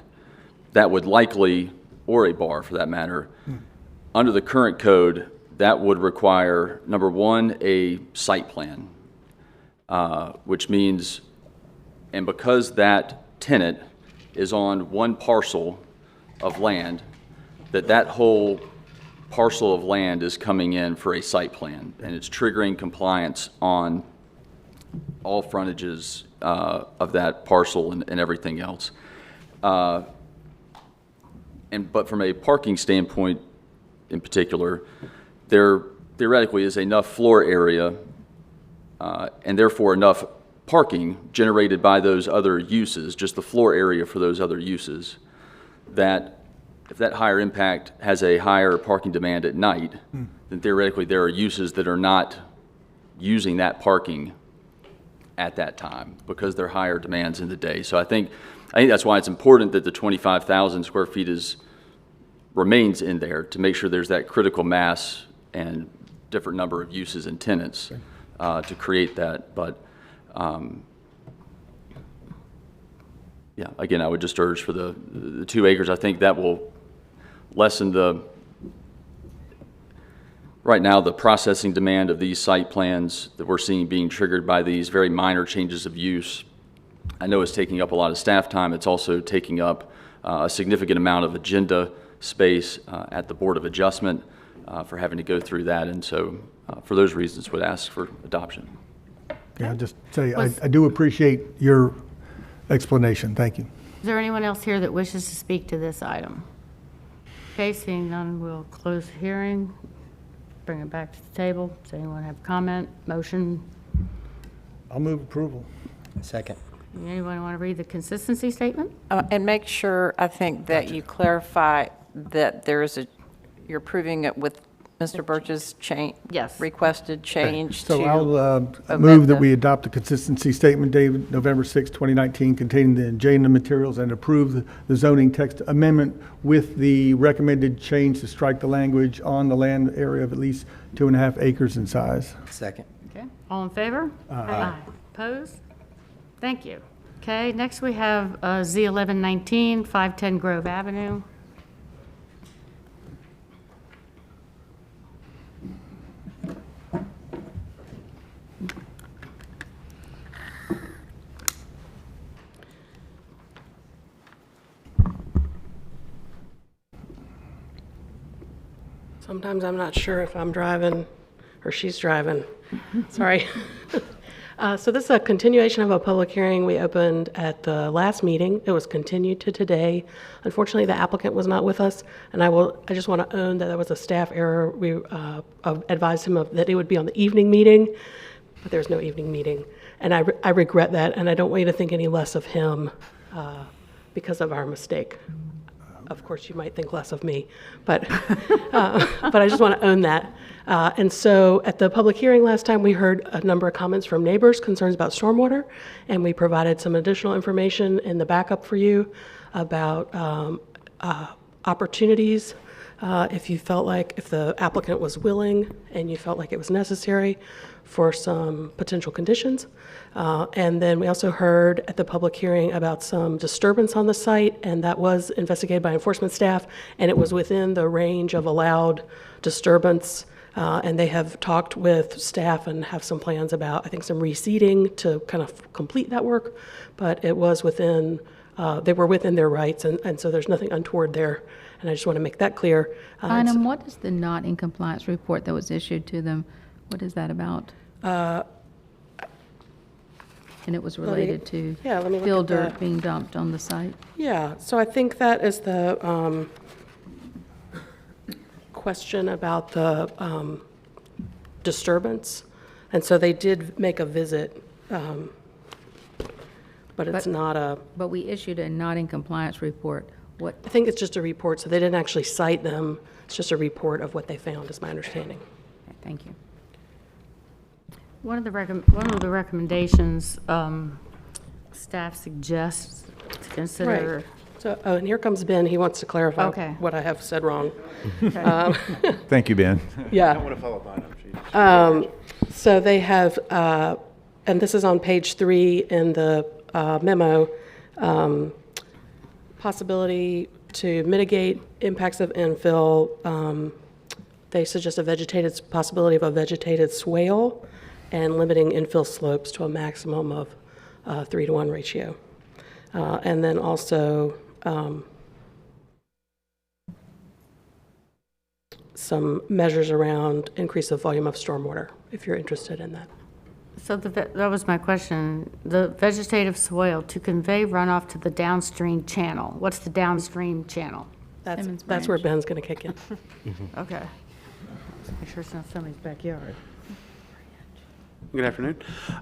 that would likely, or a bar for that matter, under the current code, that would require, number one, a site plan, which means, and because that tenant is on one parcel of land, that whole parcel of land is coming in for a site plan, and it's triggering compliance on all frontages of that parcel and everything else. But from a parking standpoint in particular, there theoretically is enough floor area and therefore enough parking generated by those other uses, just the floor area for those other uses, that if that higher impact has a higher parking demand at night, then theoretically there are uses that are not using that parking at that time because they're higher demands in the day. So I think that's why it's important that the 25,000 square feet remains in there to make sure there's that critical mass and different number of uses and tenants to create that. But yeah, again, I would just urge for the 2 acres. I think that will lessen right now the processing demand of these site plans that we're seeing being triggered by these very minor changes of use. I know it's taking up a lot of staff time. It's also taking up a significant amount of agenda space at the Board of Adjustment for having to go through that. And so for those reasons, would ask for adoption. Yeah, I'll just say, I do appreciate your explanation. Thank you. Is there anyone else here that wishes to speak to this item? Okay, seeing none, we'll close the hearing, bring it back to the table. Does anyone have comment, motion? I'll move approval. Second. Anyone want to read the consistency statement? And make sure, I think, that you clarify that you're approving it with Mr. Birch's Yes. requested change to. So I'll omit move that the- we adopt the consistency statement dated November 6, 2019, containing the agenda materials and approve the zoning text amendment with the recommended change to strike the language on the land area of at least 2.5 acres in size. Second. Okay, all in favor? Aye. Opposed? Thank you. Okay, next we have Z1119, 510 Grove Avenue. Sometimes I'm not sure if I'm driving or she's driving. Sorry. So this is a continuation of a public hearing we opened at the last meeting. It was continued to today. Unfortunately, the applicant was not with us, and I just want to own that there was a staff error. We advised him that it would be on the evening meeting, but there's no evening meeting. And I regret that, and I don't want you to think any less of him because of our mistake. Of course, you might think less of me, but I just want to own that. And so at the public hearing last time, we heard a number of comments from neighbors, concerns about stormwater, and we provided some additional information in the backup for you about opportunities if you felt like, if the applicant was willing and you felt like it was necessary for some potential conditions. And then we also heard at the public hearing about some disturbance on the site, and that was investigated by enforcement staff, and it was within the range of allowed disturbance. And they have talked with staff and have some plans about, I think, some reseeding to kind of complete that work, but it was within, they were within their rights, and so there's nothing untoward there. And I just want to make that clear. Bynum, what is the not in compliance report that was issued to them? What is that about? And it was related to fill dirt being dumped on the site? Yeah, so I think that is the question about the disturbance. And so they did make a visit, but it's not a... But we issued a not in compliance report. What? I think it's just a report, so they didn't actually cite them. It's just a report of what they found, is my understanding. Okay, thank you. One of the recommendations staff suggests to consider. Right. So, and here comes Ben. He wants to clarify what I have said wrong. Thank you, Ben. Yeah. I don't want to follow Bynum. So they have, and this is on page 3 in the memo, possibility to mitigate impacts of infill. They suggest a possibility of a vegetated swale and limiting infill slopes to a maximum of 3-to-1 ratio. And then also some measures around increase of volume of stormwater, if you're interested in that. So that was my question. The vegetative swale to convey runoff to the downstream channel. What's the downstream channel? That's where Ben's going to kick in. Okay. Let's make sure it's not somebody's backyard. Good afternoon.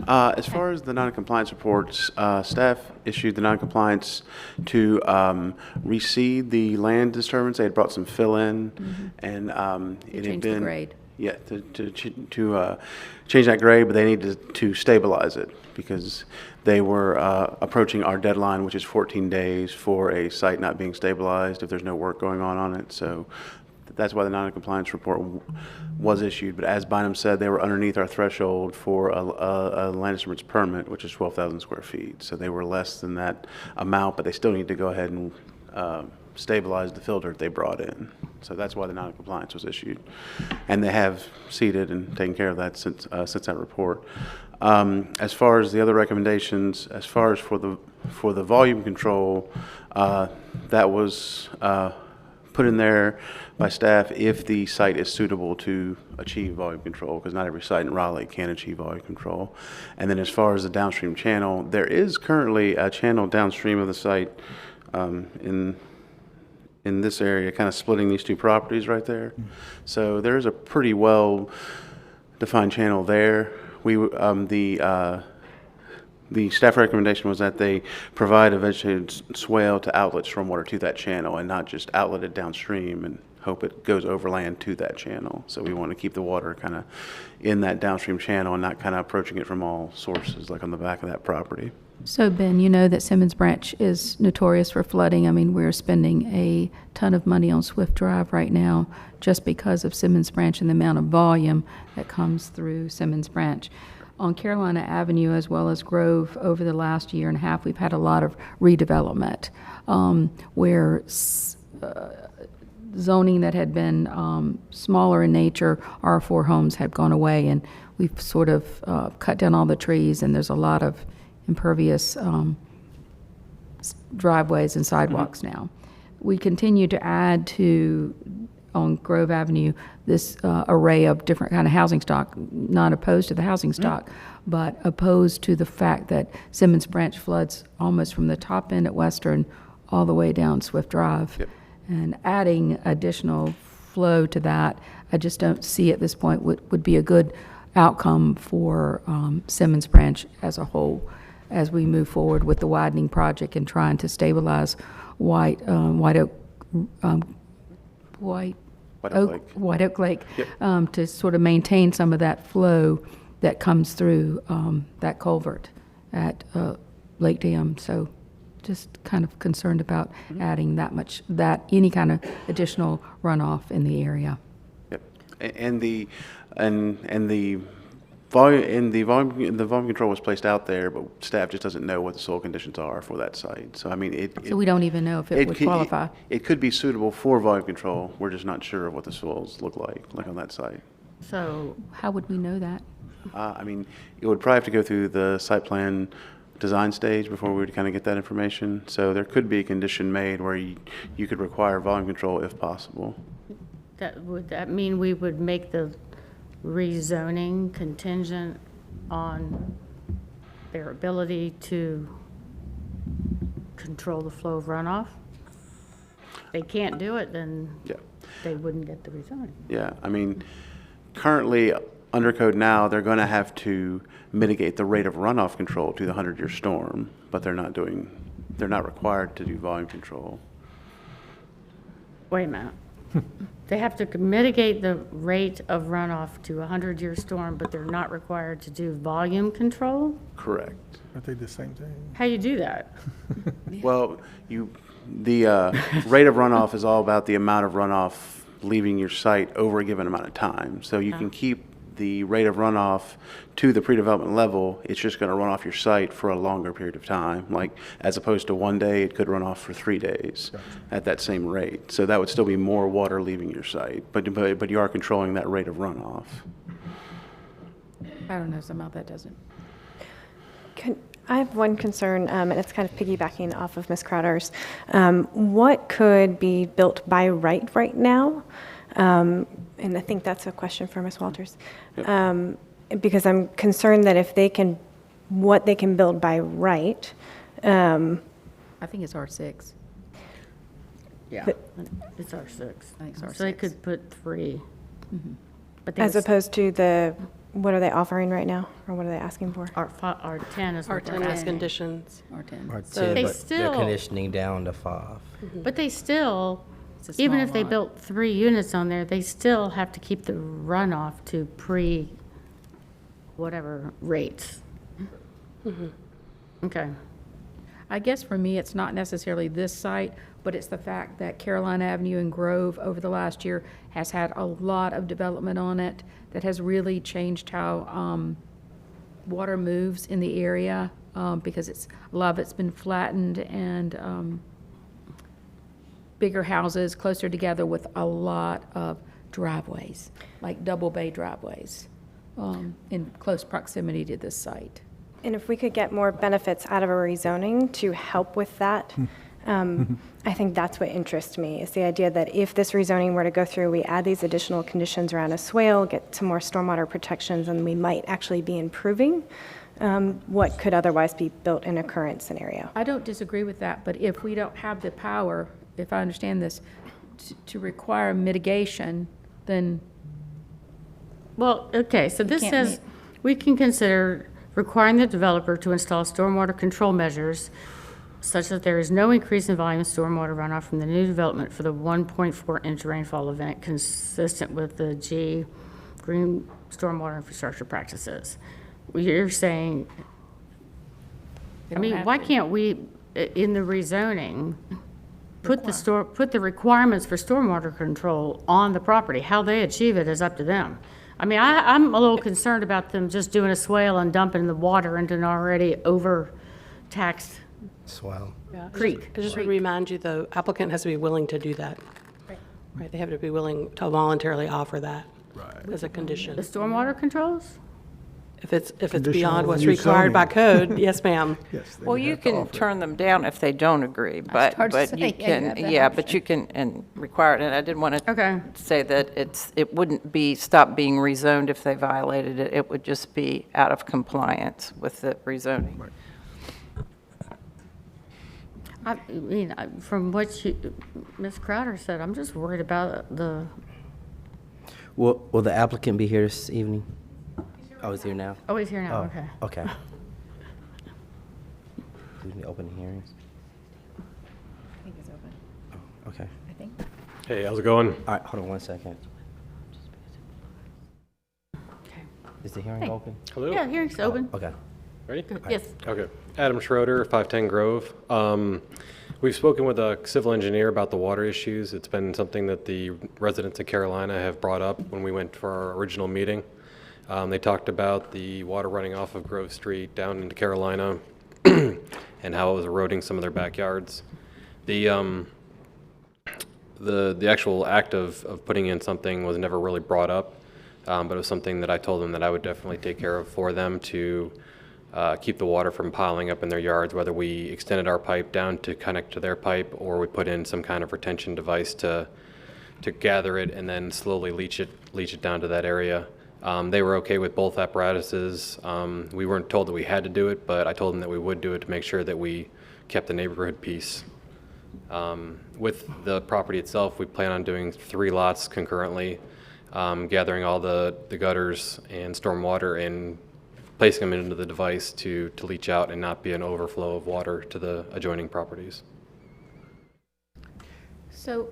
As far as the non-compliance reports, staff issued the non-compliance to reseed the land disturbance. They had brought some fill in, and it had been... the grade. Yeah, to change that grade, but they needed to stabilize it because they were approaching our deadline, which is 14 days for a site not being stabilized if there's no work going on it. So that's why the non-compliance report was issued. But as Bynum said, they were underneath our threshold for a land disturbance permit, which is 12,000 square feet. So they were less than that amount, but they still need to go ahead and stabilize the fill dirt they brought in. So that's why the non-compliance was issued. And they have seeded and taken care of that since that report. As far as the other recommendations, as far as for the volume control, that was put in there by staff if the site is suitable to achieve volume control, because not every site in Raleigh can achieve volume control. And then as far as the downstream channel, there is currently a channel downstream of the site in this area, kind of splitting these two properties right there. So there is a pretty well defined channel there. We the staff recommendation was that they provide a vegetated swale to outlet stormwater to that channel and not just outlet it downstream and hope it goes overland to that channel. So we want to keep the water kind of in that downstream channel and not kind of approaching it from all sources like on the back of that property. So, Ben, you know that Simmons Branch is notorious for flooding. I mean, we're spending a ton of money on Swift Drive right now just because of Simmons Branch and the amount of volume that comes through Simmons Branch. On Carolina Avenue as well as Grove, over the last year and a half, we've had a lot of redevelopment where zoning that had been smaller in nature, R4 homes had gone away, and we've sort of cut down all the trees, and there's a lot of impervious driveways and sidewalks now. We continue to add to, on Grove Avenue, this array of different kind of housing stock, not opposed to the housing stock, but opposed to the fact that Simmons Branch floods almost from the top end at Western all the way down Swift Drive. Yep. And adding additional flow to that, I just don't see at this point would be a good outcome for Simmons Branch as a whole as we move forward with the widening project and trying to stabilize White Oak Lake, Yep. to sort of maintain some of that flow that comes through that culvert at Lake Dam. So just kind of concerned about adding any kind of additional runoff in the area. Yep. And the volume control was placed out there, but staff just doesn't know what the soil conditions are for that site. So I mean, So we don't even know if it would qualify. It could be suitable for volume control. We're just not sure of what the soils look like on that site. So how would we know that? I mean, it would probably have to go through the site plan design stage before we would kind of get that information. So there could be a condition made where you could require volume control if possible. Would that mean we would make the rezoning contingent on their ability to control the flow of runoff? If they can't do it, then they wouldn't get the rezoning. Yeah, I mean, currently under code now, they're going to have to mitigate the rate of runoff control to the 100-year storm, but they're not required to do volume control. Wait a minute. They have to mitigate the rate of runoff to a 100-year storm, but they're not required to do volume control? Correct. Aren't they the same thing? How you do that? Well, the rate of runoff is all about the amount of runoff leaving your site over a given amount of time. So you can keep the rate of runoff to the pre-development level. It's just going to run off your site for a longer period of time. Like, as opposed to 1 day, it could run off for 3 days at that same rate. So that would still be more water leaving your site, but you are controlling that rate of runoff. I don't know, somehow that doesn't. I have one concern, and it's kind of piggybacking off of Ms. Crowder's. What could be built by right now? And I think that's a question for Ms. Walters. Because I'm concerned that what they can build by right. I think it's R6. Yeah, it's R6. I think it's R6. So they could put 3. Mm-hmm. But As opposed to what are they offering right now? Or what are they asking for? R10 is what they're R10 has asking. conditions. R10. So they but still, they're conditioning down to 5. but they still, It's a even small if they lot. built 3 units on there, they still have to keep the runoff to whatever rates. Okay. I guess for me, it's not necessarily this site, but it's the fact that Caroline Avenue and Grove over the last year has had a lot of development on it that has really changed how water moves in the area, because a lot of it's been flattened and bigger houses closer together with a lot of driveways, like double bay driveways, in close proximity to this site. And if we could get more benefits out of a rezoning to help with that, I think that's what interests me, is the idea that if this rezoning were to go through, we add these additional conditions around a swale, get some more stormwater protections, and we might actually be improving what could otherwise be built in a current scenario. I don't disagree with that, but if we don't have the power, if I understand this, to require mitigation, then Well, okay, so this can't says, we can consider requiring the developer to install stormwater control measures such that there is no increase in volume of stormwater runoff from the new development for the 1.4-inch rainfall event consistent with the Green Stormwater Infrastructure Practices. You're saying, I mean, why can't we, in the rezoning, put the requirements for stormwater control on the property? How they achieve it is up to them. I mean, I'm a little concerned about them just doing a swale and dumping the water into an already overtaxed swell. creek. I just would remind you, the applicant has to be willing to do that. Right, they have to be willing to voluntarily offer that as a condition. The stormwater controls? If it's Conditional beyond what's use required by zoning. code, yes, ma'am. Yes. they Well, would you have to can offer it. turn them down if they don't agree, but hard to but say. you Yeah, you have can, that yeah, but option. you can, and require it, and I didn't want to Okay. say that it wouldn't be, stop being rezoned if they violated it, it would just be out of compliance with the rezoning. I mean, from what Ms. Crowder said, I'm just worried about Will the applicant be here this evening? Oh, it's here now? Oh, he's here now, Oh, okay. Okay. Do we need to open the hearings? I think it's open. Oh, okay. I think. Hey, how's it going? All right, hold on one second. Is the hearing Hey. open? Hello? Yeah, hearing's open. Okay. Ready? Yes. Okay. Adam Schroeder, 510 Grove. We've spoken with a civil engineer about the water issues. It's been something that the residents of Carolina have brought up when we went for our original meeting. They talked about the water running off of Grove Street down into Carolina and how it was eroding some of their backyards. The actual act of putting in something was never really brought up, but it was something that I told them that I would definitely take care of for them to keep the water from piling up in their yards, whether we extended our pipe down to connect to their pipe or we put in some kind of retention device to gather it and then slowly leach it down to that area. They were okay with both apparatuses. We weren't told that we had to do it, but I told them that we would do it to make sure that we kept the neighborhood peace. With the property itself, we plan on doing 3 lots concurrently, gathering all the gutters and stormwater and placing them into the device to leach out and not be an overflow of water to the adjoining properties. So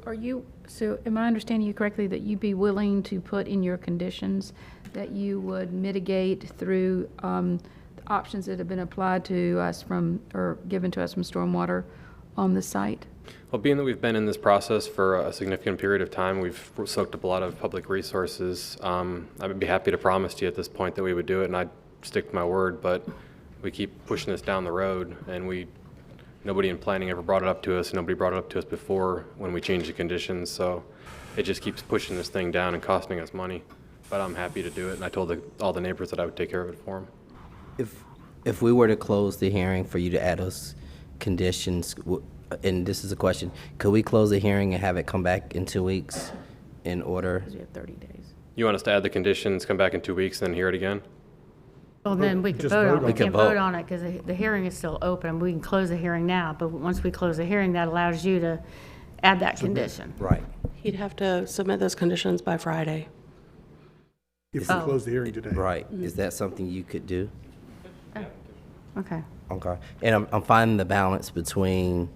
am I understanding you correctly that you'd be willing to put in your conditions that you would mitigate through the options that have been applied to us or given to us from stormwater on the site? Well, being that we've been in this process for a significant period of time, we've soaked up a lot of public resources. I would be happy to promise to you at this point that we would do it, and I'd stick to my word, but we keep pushing this down the road, and nobody in planning ever brought it up to us. Nobody brought it up to us before when we changed the conditions, so it just keeps pushing this thing down and costing us money. But I'm happy to do it, and I told all the neighbors that I would take care of it for them. If we were to close the hearing for you to add those conditions, and this is a question, could we close the hearing and have it come back in 2 weeks in order? Because we have 30 days. You want us to add the conditions, come back in 2 weeks, and then hear it again? Well, then we can Just vote vote on it. on We it. can't vote on it because the hearing is still open. We can close the hearing now, but once we close the hearing, that allows you to add that condition. Right. He'd have to submit those conditions by Friday. If we close the hearing today. Right. Is that something you could do? Okay. Okay. And I'm finding the balance between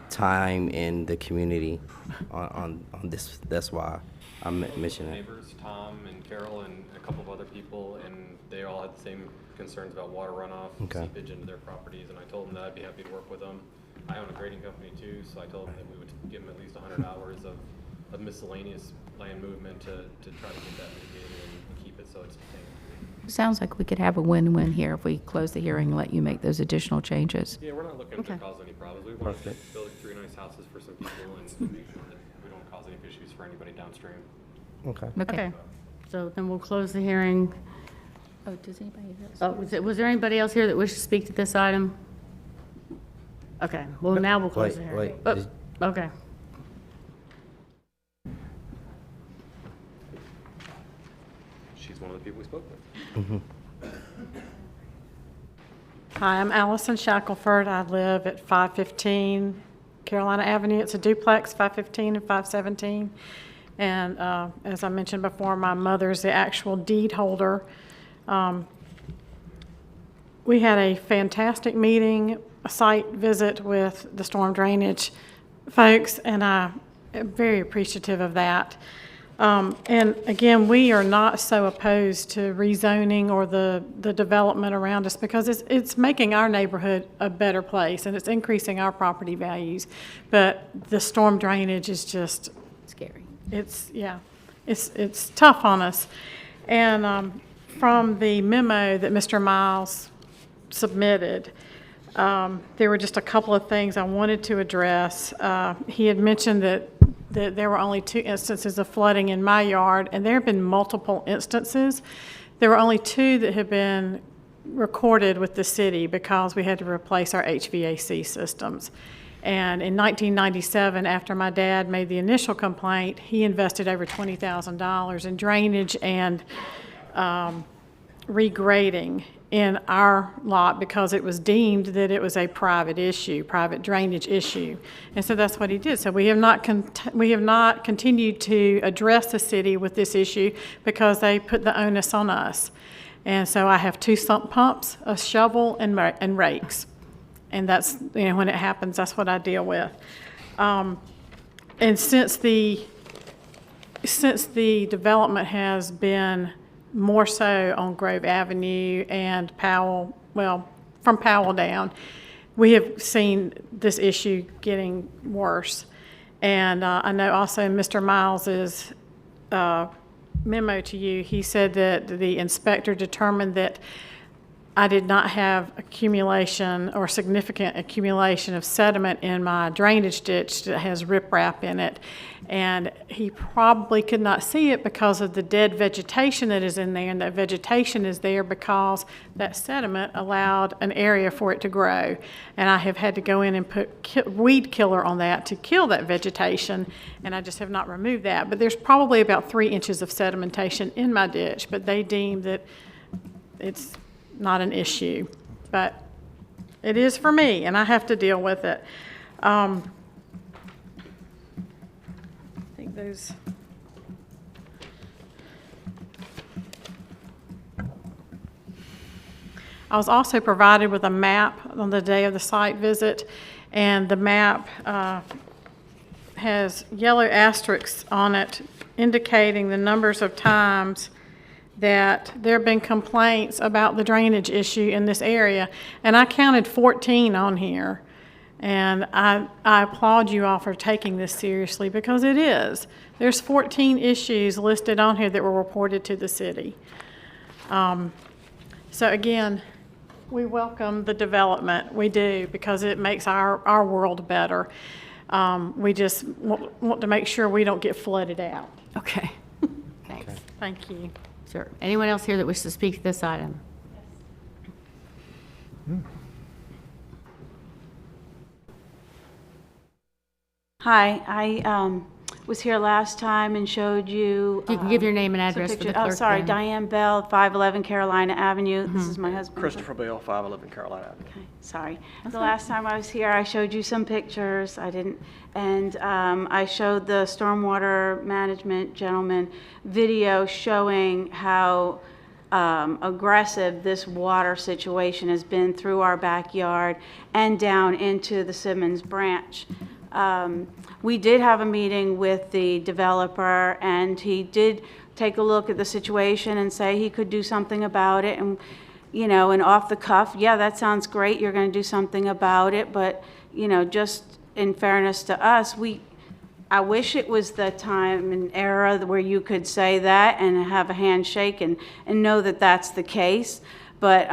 time and the community on this. That's why I'm mentioning it. Neighbors, Tom and Carol and a couple of other people, and they all had the same concerns about water runoff, Okay. seepage into their properties, and I told them that I'd be happy to work with them. I own a grading company too, so I told them that we would give them at least 100 hours of miscellaneous land movement to try to get that mitigated and keep it so it's contained. Sounds like we could have a win-win here if we close the hearing and let you make those additional changes. Yeah, we're not looking to Okay. cause any problems. We want to Perfect. build 3 nice houses for some people and make sure that we don't cause any issues for anybody downstream. Okay. Okay. So then we'll close the hearing. Oh, does anybody else? Was there anybody else here that wished to speak to this item? Okay, well, now we'll close the hearing. Wait. Oh, okay. She's one of the people we spoke with. Hi, I'm Allison Shackelford. I live at 515 Carolina Avenue. It's a duplex, 515 and 517. And as I mentioned before, my mother's the actual deed holder. We had a fantastic meeting, a site visit with the storm drainage folks, and I am very appreciative of that. And again, we are not so opposed to rezoning or the development around us because it's making our neighborhood a better place and it's increasing our property values. But the storm drainage is just Scary. it's tough on us. And from the memo that Mr. Miles submitted, there were just a couple of things I wanted to address. He had mentioned that there were only 2 instances of flooding in my yard, and there have been multiple instances. There were only 2 that have been recorded with the city because we had to replace our HVAC systems. And in 1997, after my dad made the initial complaint, he invested over $20,000 in drainage and regrading in our lot because it was deemed that it was a private drainage issue. And so that's what he did. So we have not continued to address the city with this issue because they put the onus on us. And so I have 2 sump pumps, a shovel, and rakes. And that's, when it happens, that's what I deal with. And since the development has been more so on Grove Avenue and Powell, from Powell down, we have seen this issue getting worse. And I know also in Mr. Miles's memo to you, he said that the inspector determined that I did not have accumulation or significant accumulation of sediment in my drainage ditch that has riprap in it. And he probably could not see it because of the dead vegetation that is in there, and that vegetation is there because that sediment allowed an area for it to grow. And I have had to go in and put weed killer on that to kill that vegetation, and I just have not removed that. But there's probably about 3 inches of sedimentation in my ditch, but they deem that it's not an issue. But it is for me, and I have to deal with it. I think those... I was also provided with a map on the day of the site visit, and the map has yellow asterisks on it indicating the numbers of times that there have been complaints about the drainage issue in this area. And I counted 14 on here. And I applaud you all for taking this seriously, because it is. There's 14 issues listed on here that were reported to the city. So again, we welcome the development. We do, because it makes our world better. We just want to make sure we don't get flooded out. Okay. Thanks. Thank you. Sure. Anyone else here that wishes to speak to this item? Hi, I was here last time and showed you. You can give your name and address for the clerk. Oh, sorry, then. Diane Bell, 511 Carolina Avenue. This is my husband. Christopher Bell, 511 Carolina Avenue. Okay, sorry. The last time I was here, I showed you some pictures. I didn't, and I showed the stormwater management gentleman video showing how aggressive this water situation has been through our backyard and down into the Simmons branch. We did have a meeting with the developer, and he did take a look at the situation and say he could do something about it. And, and off the cuff, yeah, that sounds great. You're going to do something about it. But, just in fairness to us, I wish it was the time and era where you could say that and have a handshake and know that that's the case. But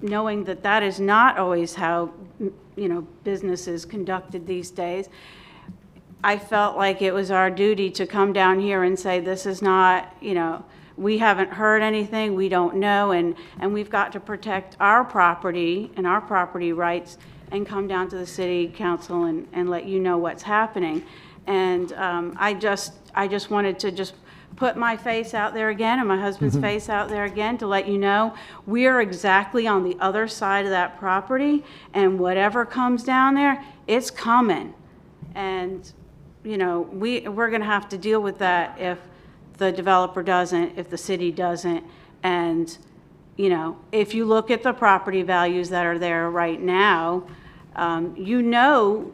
knowing that that is not always how business is conducted these days, I felt like it was our duty to come down here and say, this is not, we haven't heard anything, we don't know, and we've got to protect our property and our property rights and come down to the city council and let you know what's happening. And I just wanted to just put my face out there again and my husband's face out there again to let you know we are exactly on the other side of that property, and whatever comes down there, it's coming. And we're going to have to deal with that if the developer doesn't, if the city doesn't. And if you look at the property values that are there right now, you know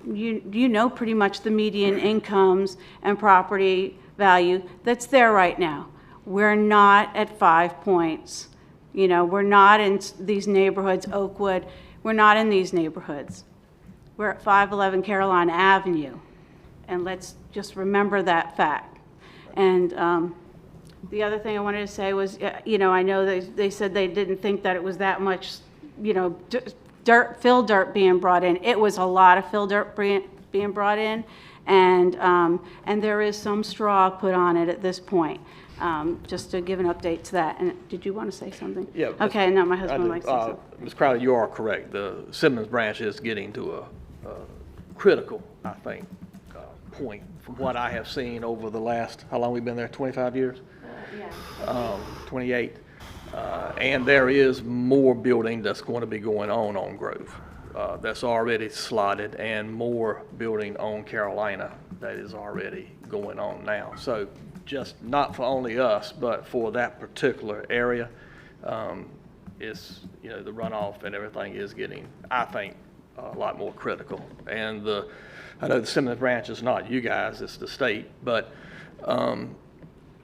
pretty much the median incomes and property value that's there right now. We're not at 5 Points. We're not in these neighborhoods, Oakwood. We're not in these neighborhoods. We're at 511 Carolina Avenue. And let's just remember that fact. And the other thing I wanted to say was, I know they said they didn't think that it was that much, fill dirt being brought in. It was a lot of fill dirt being brought in. And there is some straw put on it at this point, just to give an update to that. And did you want to say something? Yeah. Okay, now my husband likes to say something. Ms. Crowder, you are correct. The Simmons branch is getting to a critical, I think, point from what I have seen over the last, how long we've been there, 25 years? Yeah. 28. And there is more building that's going to be going on Grove. That's already slotted, and more building on Carolina that is already going on now. So just not for only us, but for that particular area, it's, you know, the runoff and everything is getting, I think, a lot more critical. And I know the Simmons Branch is not you guys, it's the state, but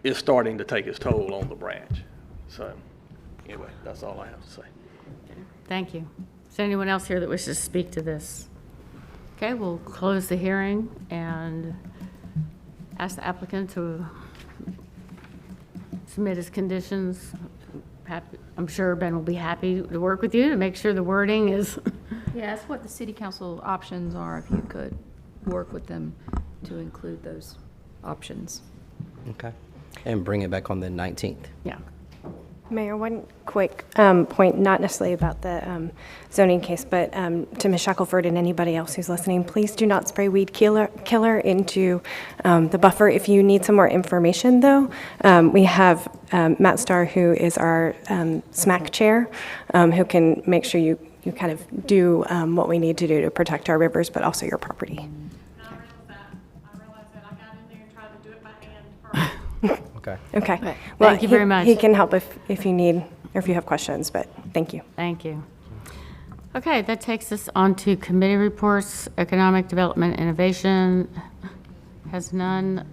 it's starting to take its toll on the branch. So anyway, that's all I have to say. Thank you. Is there anyone else here that wishes to speak to this? Okay, we'll close the hearing and ask the applicant to submit his conditions. I'm sure Ben will be happy to work with you to make sure the wording is. Yeah, that's what the city council options are, if you could work with them to include those options. Okay. And bring it back on the 19th. Yeah. Mayor, one quick point, not necessarily about the zoning case, but to Ms. Shackelford and anybody else who's listening, please do not spray weed killer into the buffer. If you need some more information, though, we have Matt Starr, who is our SMAC chair, who can make sure you kind of do what we need to do to protect our rivers, but also your property. Okay. Okay. Well, Thank you very much. He can help if you need, or if you have questions, but thank you. Thank you. Okay, that takes us on to committee reports. Economic Development Innovation has none.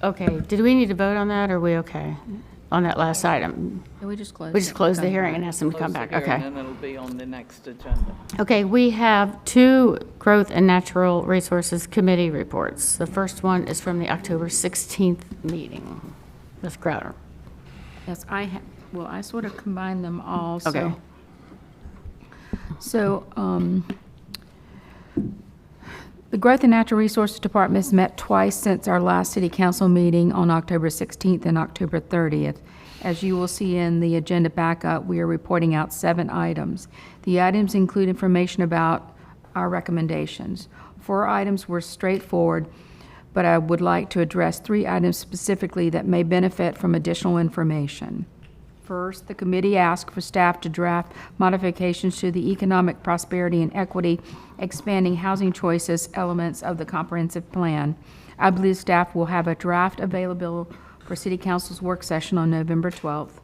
Okay, did we need to vote on that, or are we okay on that last item? Yeah, we just closed. We just closed the hearing and asked them to come back. Okay. And then it'll be on the next agenda. Okay, we have two Growth and Natural Resources Committee reports. The first one is from the October 16th meeting. Ms. Crowder. Yes, I sort of combined them all, so. Okay. So, the Growth and Natural Resources Department has met twice since our last city council meeting on October 16th and October 30th. As you will see in the agenda backup, we are reporting out 7 items. The items include information about our recommendations. 4 items were straightforward, but I would like to address 3 items specifically that may benefit from additional information. First, the committee asked for staff to draft modifications to the Economic Prosperity and Equity Expanding Housing Choices elements of the comprehensive plan. I believe staff will have a draft available for City Council's work session on November 12th.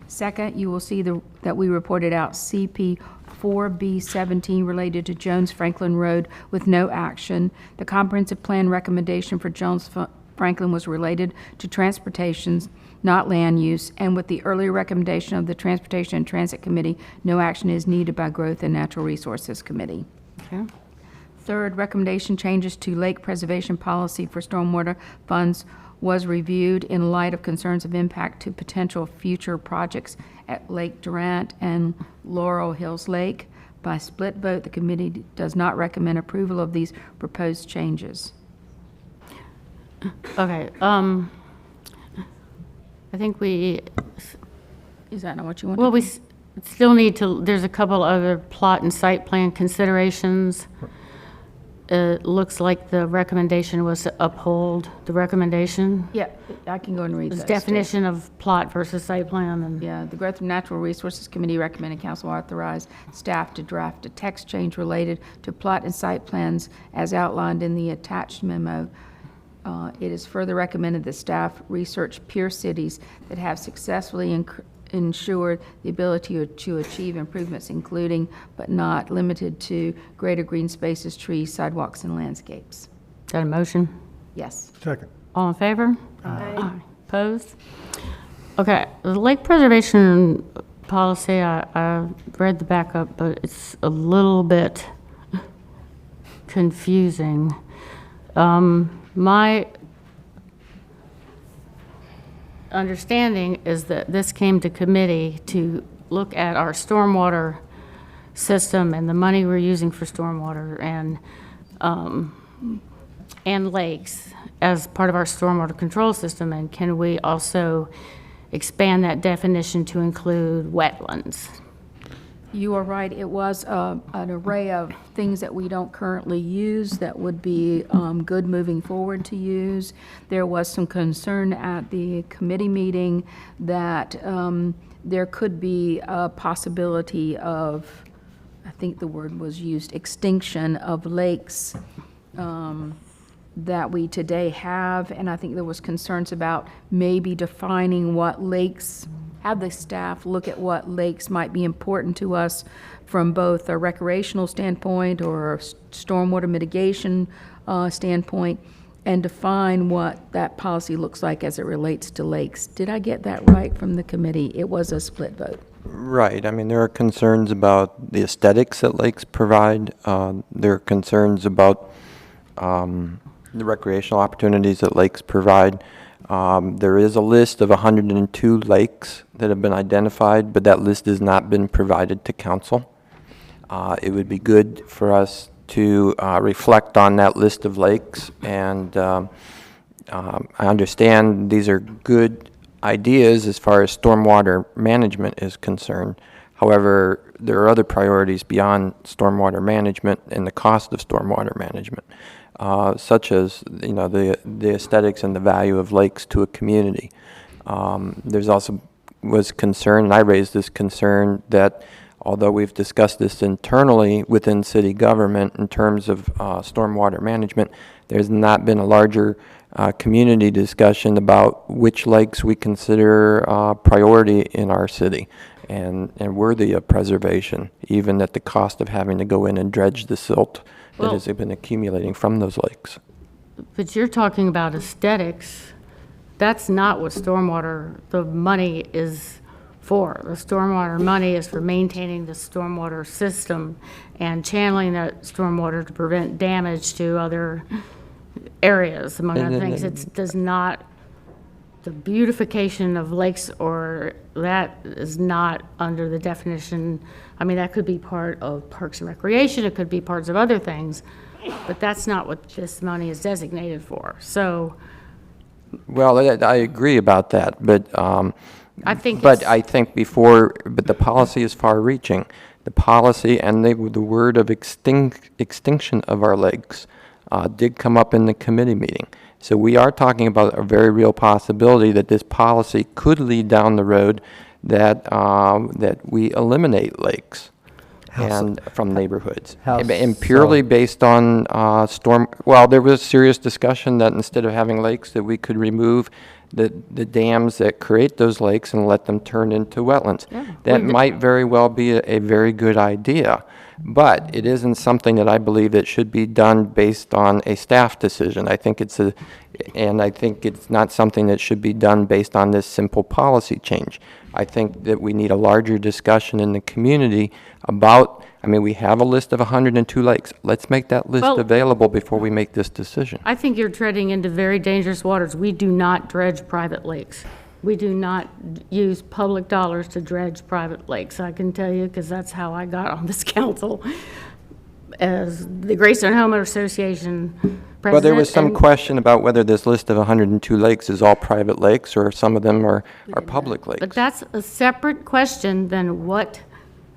Second, you will see that we reported out CP 4B17 related to Jones Franklin Road with no action. The comprehensive plan recommendation for Jones Franklin was related to transportation, not land use, and with the earlier recommendation of the Transportation and Transit Committee, no action is needed by Growth and Natural Resources Committee. Okay. Third, recommendation changes to lake preservation policy for stormwater funds was reviewed in light of concerns of impact to potential future projects at Lake Durant and Laurel Hills Lake. By split vote, the committee does not recommend approval of these proposed changes. Okay, I think we, Is that not what you want? well, we still need to, there's a couple other plot and site plan considerations. It looks like the recommendation was to uphold the recommendation. Yeah, I can go and read There's those. definition of plot versus site plan and. Yeah, the Growth and Natural Resources Committee recommended council authorize staff to draft a text change related to plot and site plans as outlined in the attached memo. It is further recommended that staff research peer cities that have successfully ensured the ability to achieve improvements, including but not limited to greater green spaces, trees, sidewalks, and landscapes. Is that a motion? Yes. Second. All in favor? Aye. Opposed? Okay, the lake preservation policy, I read the backup, but it's a little bit confusing. My understanding is that this came to committee to look at our stormwater system and the money we're using for stormwater and lakes as part of our stormwater control system, and can we also expand that definition to include wetlands? You are right. It was an array of things that we don't currently use that would be good moving forward to use. There was some concern at the committee meeting that there could be a possibility of, I think the word was used, extinction of lakes that we today have, and I think there was concerns about maybe defining what lakes, have the staff look at what lakes might be important to us from both a recreational standpoint or a stormwater mitigation standpoint, and define what that policy looks like as it relates to lakes. Did I get that right from the committee? It was a split vote. Right. I mean, there are concerns about the aesthetics that lakes provide. There are concerns about the recreational opportunities that lakes provide. There is a list of 102 lakes that have been identified, but that list has not been provided to council. It would be good for us to reflect on that list of lakes, and I understand these are good ideas as far as stormwater management is concerned. However, there are other priorities beyond stormwater management and the cost of stormwater management, such as the aesthetics and the value of lakes to a community. There's also was concern, and I raised this concern, that although we've discussed this internally within city government in terms of stormwater management, there's not been a larger community discussion about which lakes we consider priority in our city and worthy of preservation, even at the cost of having to go in and dredge the silt that has been accumulating from those lakes. But you're talking about aesthetics. That's not what stormwater, the money is for. The stormwater money is for maintaining the stormwater system and channeling that stormwater to prevent damage to other areas, among other things. It does not, the beautification of lakes, or that is not under the definition. I mean, that could be part of Parks and Recreation, it could be parts of other things, but that's not what this money is designated for. So, well, I agree about that, but I think but the policy is far-reaching. The policy and the word of extinction of our lakes did come up in the committee meeting. So we are talking about a very real possibility that this policy could lead down the road that that we eliminate lakes and from neighborhoods, and purely based on storm. Well, there was serious discussion that instead of having lakes, that we could remove the dams that create those lakes and let them turn into wetlands. Yeah. That might very well be a very good idea, but it isn't something that I believe that should be done based on a staff decision. I think it's not something that should be done based on this simple policy change. I think that we need a larger discussion in the community about, I mean, we have a list of 102 lakes. Let's make that list available before we make this decision. I think you're treading into very dangerous waters. We do not dredge private lakes. We do not use public dollars to dredge private lakes. I can tell you, because that's how I got on this council as the Greystone Homeowner Association president. Well, there was some question about whether this list of 102 lakes is all private lakes or some of them are public lakes. But that's a separate question than what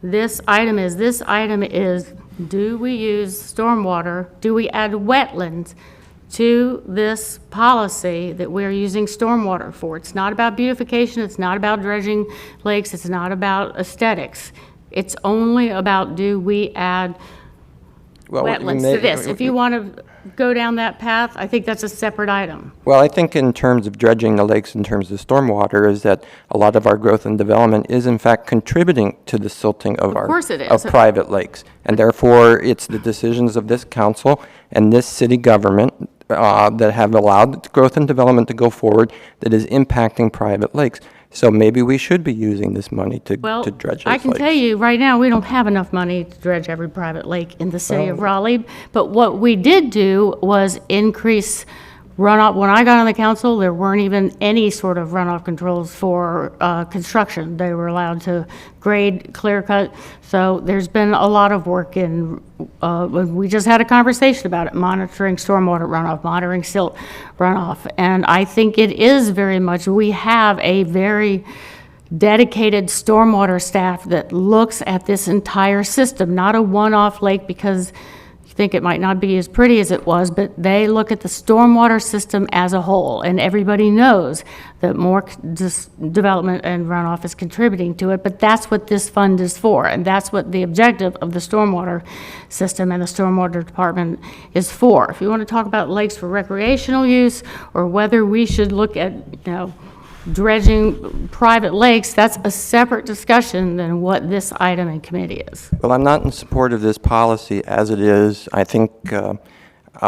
this item is. This item is, do we use stormwater? Do we add wetlands to this policy that we're using stormwater for? It's not about beautification. It's not about dredging lakes. It's not about aesthetics. It's only about, do we add wetlands to this? If you want to go down that path, I think that's a separate item. Well, I think in terms of dredging the lakes, in terms of stormwater, is that a lot of our growth and development is in fact contributing to the silting of private lakes. And therefore, it's the decisions of this council and this city government that have allowed growth and development to go forward that is impacting private lakes. So maybe we should be using this money to dredge those lakes. I can tell you right now, we don't have enough money to dredge every private lake in the city of Raleigh. But what we did do was increase runoff. When I got on the council, there weren't even any sort of runoff controls for construction. They were allowed to grade, clear cut. So there's been a lot of work in, we just had a conversation about it, monitoring stormwater runoff, monitoring silt runoff. And I think it is very much, we have a very dedicated stormwater staff that looks at this entire system, not a one-off lake, because think it might not be as pretty as it was, but they look at the stormwater system as a whole, and everybody knows that more development and runoff is contributing to it, but that's what this fund is for, and that's what the objective of the stormwater system and the stormwater department is for. If you want to talk about lakes for recreational use, or whether we should look at, dredging private lakes, that's a separate discussion than what this item in committee is. Well, I'm not in support of this policy as it is. I think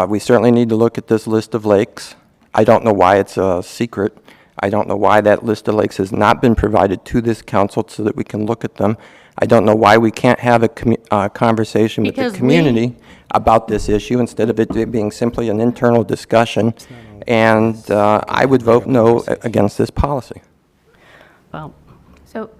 we certainly need to look at this list of lakes. I don't know why it's a secret. I don't know why that list of lakes has not been provided to this council so that we can look at them. I don't know why we can't have a conversation with the community about this issue instead of it being simply an internal discussion. And I would vote no against this policy. Well, So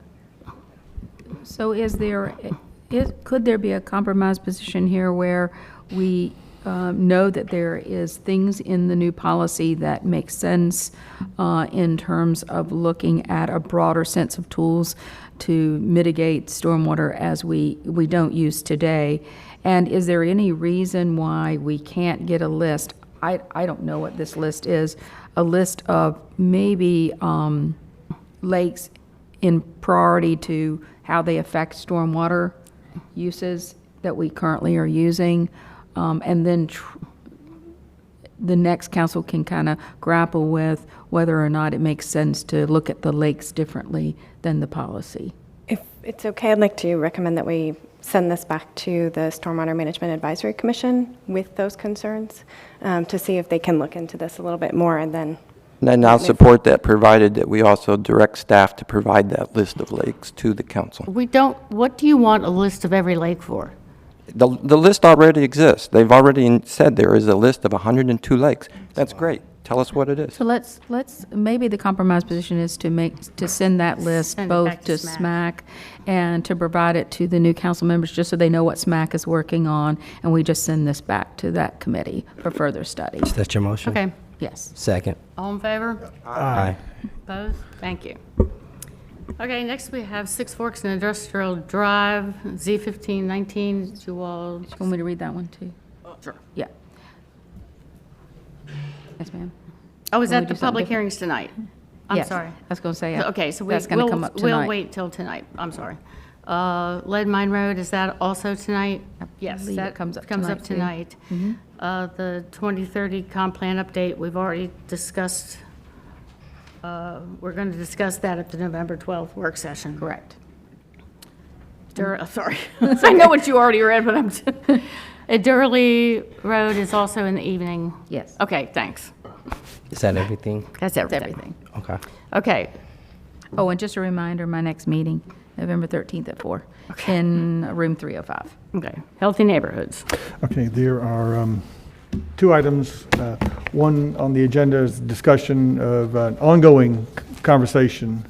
could there be a compromise position here where we know that there is things in the new policy that make sense in terms of looking at a broader sense of tools to mitigate stormwater as we don't use today? And is there any reason why we can't get a list? I don't know what this list is, a list of maybe lakes in priority to how they affect stormwater uses that we currently are using, and then the next council can kind of grapple with whether or not it makes sense to look at the lakes differently than the policy. If it's okay, I'd like to recommend that we send this back to the Stormwater Management Advisory Commission with those concerns to see if they can look into this a little bit more, and then. And I'll support that, provided that we also direct staff to provide that list of lakes to the council. What do you want a list of every lake for? The list already exists. They've already said there is a list of 102 lakes. That's great. Tell us what it is. So let's maybe the compromise position is to send that list Send it both back to to SMAC and to provide it to the new council members, just so they know what SMAC is working on, and we just send this back to that committee for further study. Is that your motion? Okay. Yes. Second. All in favor? Aye. Opposed? Thank you. Okay, next we have Six Forks and Industrial Drive, Z1519, You want me to read that one too? Sure. Yeah. Yes, ma'am. Oh, is Can we that do the something public different? hearings tonight? I'm Yes, sorry. I was going to say, Okay, so that's going to come up we'll tonight. wait till tonight. I'm sorry. Lead Mine Road, is that also tonight? Yes, believe it that comes up comes up tonight, too. tonight. The 2030 comp plan update, we've already discussed. We're going to discuss that at the November 12th work session. Correct. Sorry. I know what you already read, but I'm. Durley Road is also in the evening? Yes. Okay, thanks. Is that everything? That's everything. Okay. Okay. Oh, and just a reminder, my next meeting, November 13th at 4, in room 305. Okay. Healthy neighborhoods. Okay, there are two items. One on the agenda is discussion of an ongoing conversation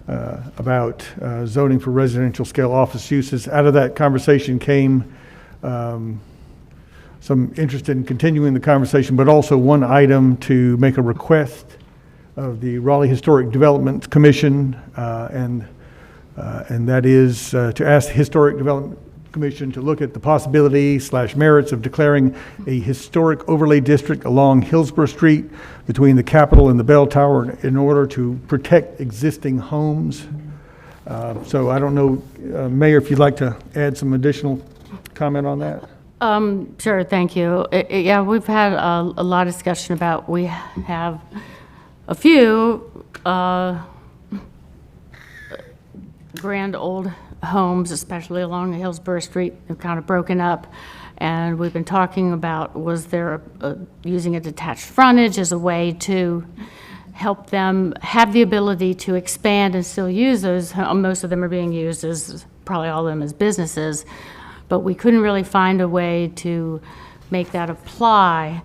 about zoning for residential scale office uses. Out of that conversation came some interest in continuing the conversation, but also one item to make a request of the Raleigh Historic Development Commission, and that is to ask the Historic Development Commission to look at the possibility / merits of declaring a historic overlay district along Hillsborough Street between the Capitol and the Bell Tower in order to protect existing homes. So I don't know, Mayor, if you'd like to add some additional comment on that? Sure, thank you. Yeah, we've had a lot of discussion about, we have a few grand old homes, especially along Hillsborough Street, have kind of broken up. And we've been talking about, was there using a detached frontage as a way to help them have the ability to expand and still use those. Most of them are being used as, probably all of them as businesses. But we couldn't really find a way to make that apply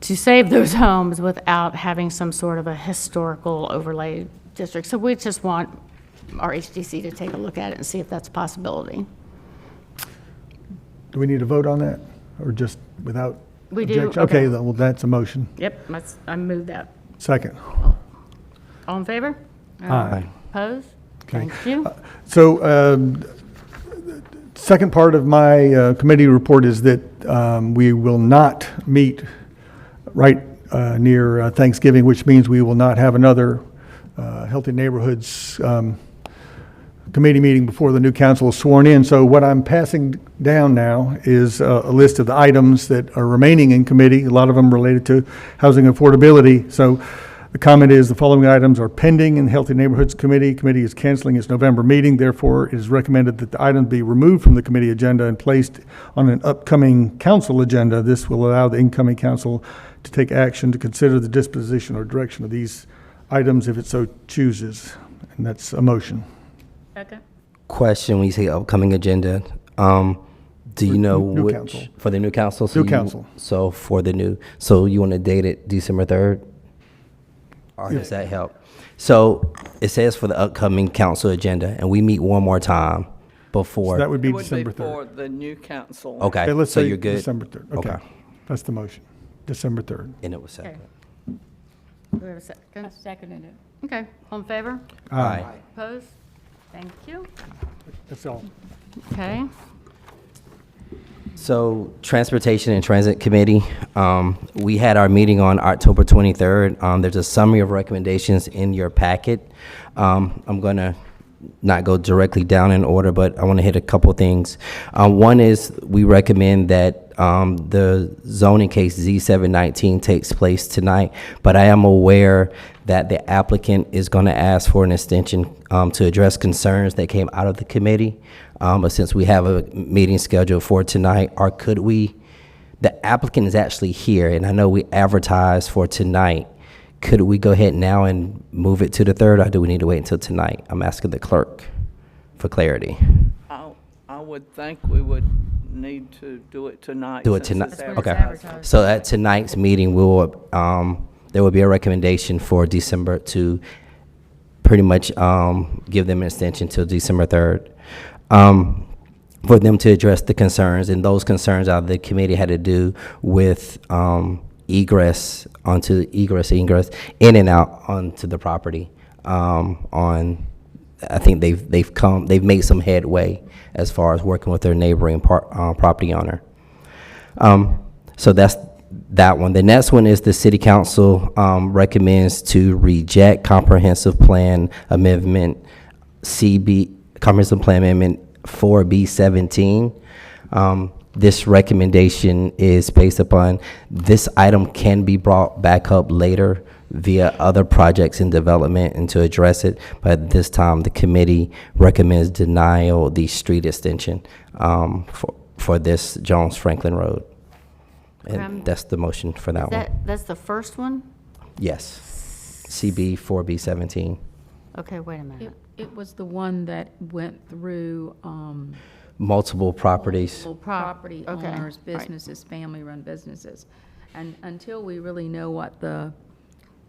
to save those homes without having some sort of a historical overlay district. So we just want our HDC to take a look at it and see if that's a possibility. Do we need a vote on that, or just without We do, objection? okay. Okay, well, that's a motion. Yep, I move that. Second. All in favor? Aye. Opposed? Okay. Thank you. So, second part of my committee report is that we will not meet right near Thanksgiving, which means we will not have another Healthy Neighborhoods committee meeting before the new council is sworn in. So what I'm passing down now is a list of the items that are remaining in committee, a lot of them related to housing affordability. So the comment is the following items are pending in the Healthy Neighborhoods Committee. Committee is canceling its November meeting. Therefore, it is recommended that the items be removed from the committee agenda and placed on an upcoming council agenda. This will allow the incoming council to take action to consider the disposition or direction of these items if it so chooses. And that's a motion. Second. Question, when you say upcoming agenda, do you know new which, council. for the new council? New council. So for the new, so you want to date it December 3rd? Or does that help? So it says for the upcoming council agenda, and we meet one more time before. So that would be It would December be for 3rd. the new council. Okay, Okay, let's so say you're good? December 3rd. Okay. That's the motion. December 3rd. And it was second. Do we have a second? I seconded it. Okay, all in favor? Aye. Opposed? Thank you. That's all. Okay. So Transportation and Transit Committee, we had our meeting on October 23rd. There's a summary of recommendations in your packet. I'm going to not go directly down in order, but I want to hit a couple things. One is we recommend that the zoning case Z719 takes place tonight, but I am aware that the applicant is going to ask for an extension to address concerns that came out of the committee. But since we have a meeting scheduled for tonight, or could we, the applicant is actually here, and I know we advertised for tonight. Could we go ahead now and move it to the 3rd, or do we need to wait until tonight? I'm asking the clerk for clarity. I would think we would need to do it tonight. Do it since tonight, it's okay. advertised. So at tonight's meeting, we will, there will be a recommendation for December to pretty much give them an extension till December 3rd. For them to address the concerns, and those concerns out of the committee had to do with egress in and out onto the property. I think they've made some headway as far as working with their neighboring property owner. So that's that one. The next one is the city council recommends to reject comprehensive plan amendment comprehensive plan amendment 4B17. This recommendation is based upon this item can be brought back up later via other projects in development and to address it, but at this time the committee recommends denial of the street extension for this Jones Franklin Road. And that's the motion for that one. That's the first one? Yes. CB 4B17. Okay, wait a minute. It was the one that went through, Multiple properties. multiple property Okay, owners, all right. businesses, family-run businesses. And until we really know what the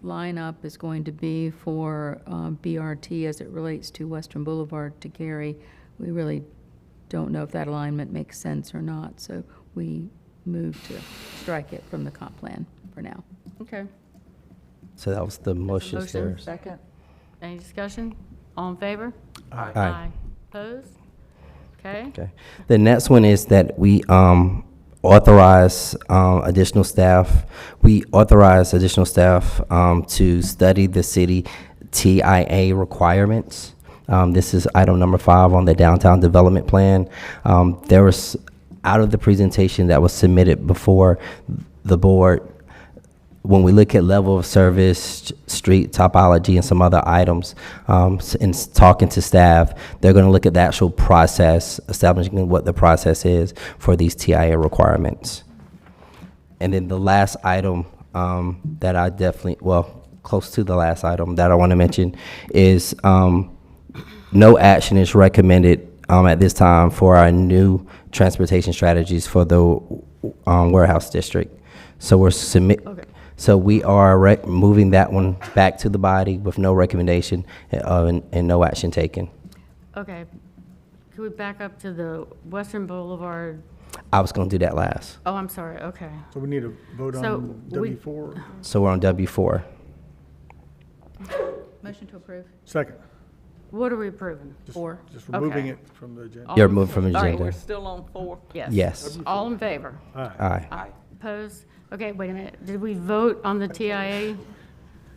lineup is going to be for BRT as it relates to Western Boulevard to Cary, we really don't know if that alignment makes sense or not. So we moved to strike it from the comp plan for now. Okay. So that was the motion motion. there. Second. Any discussion? All in favor? Aye. Opposed? Okay. Okay. The next one is that we authorize additional staff. We authorize additional staff to study the city TIA requirements. This is item number 5 on the downtown development plan. There was, out of the presentation that was submitted before the board, when we look at level of service, street topology, and some other items, in talking to staff, they're going to look at the actual process, establishing what the process is for these TIA requirements. And then the last item that I definitely, well, close to the last item that I want to mention is no action is recommended at this time for our new transportation strategies for the warehouse district. So we're So we are moving that one back to the body with no recommendation and no action taken. Okay. Can we back up to the Western Boulevard? I was going to do that last. Oh, I'm sorry. Okay. So we need to vote So on we- W4. So we're on W4. Motion to approve. Second. What are we approving? Four. Just removing Okay. it from the agenda. You're removed from the All right, agenda. We're still on 4. Yes. Yes. All in favor? Aye. Opposed? Okay, wait a minute. Did we vote on the TIA?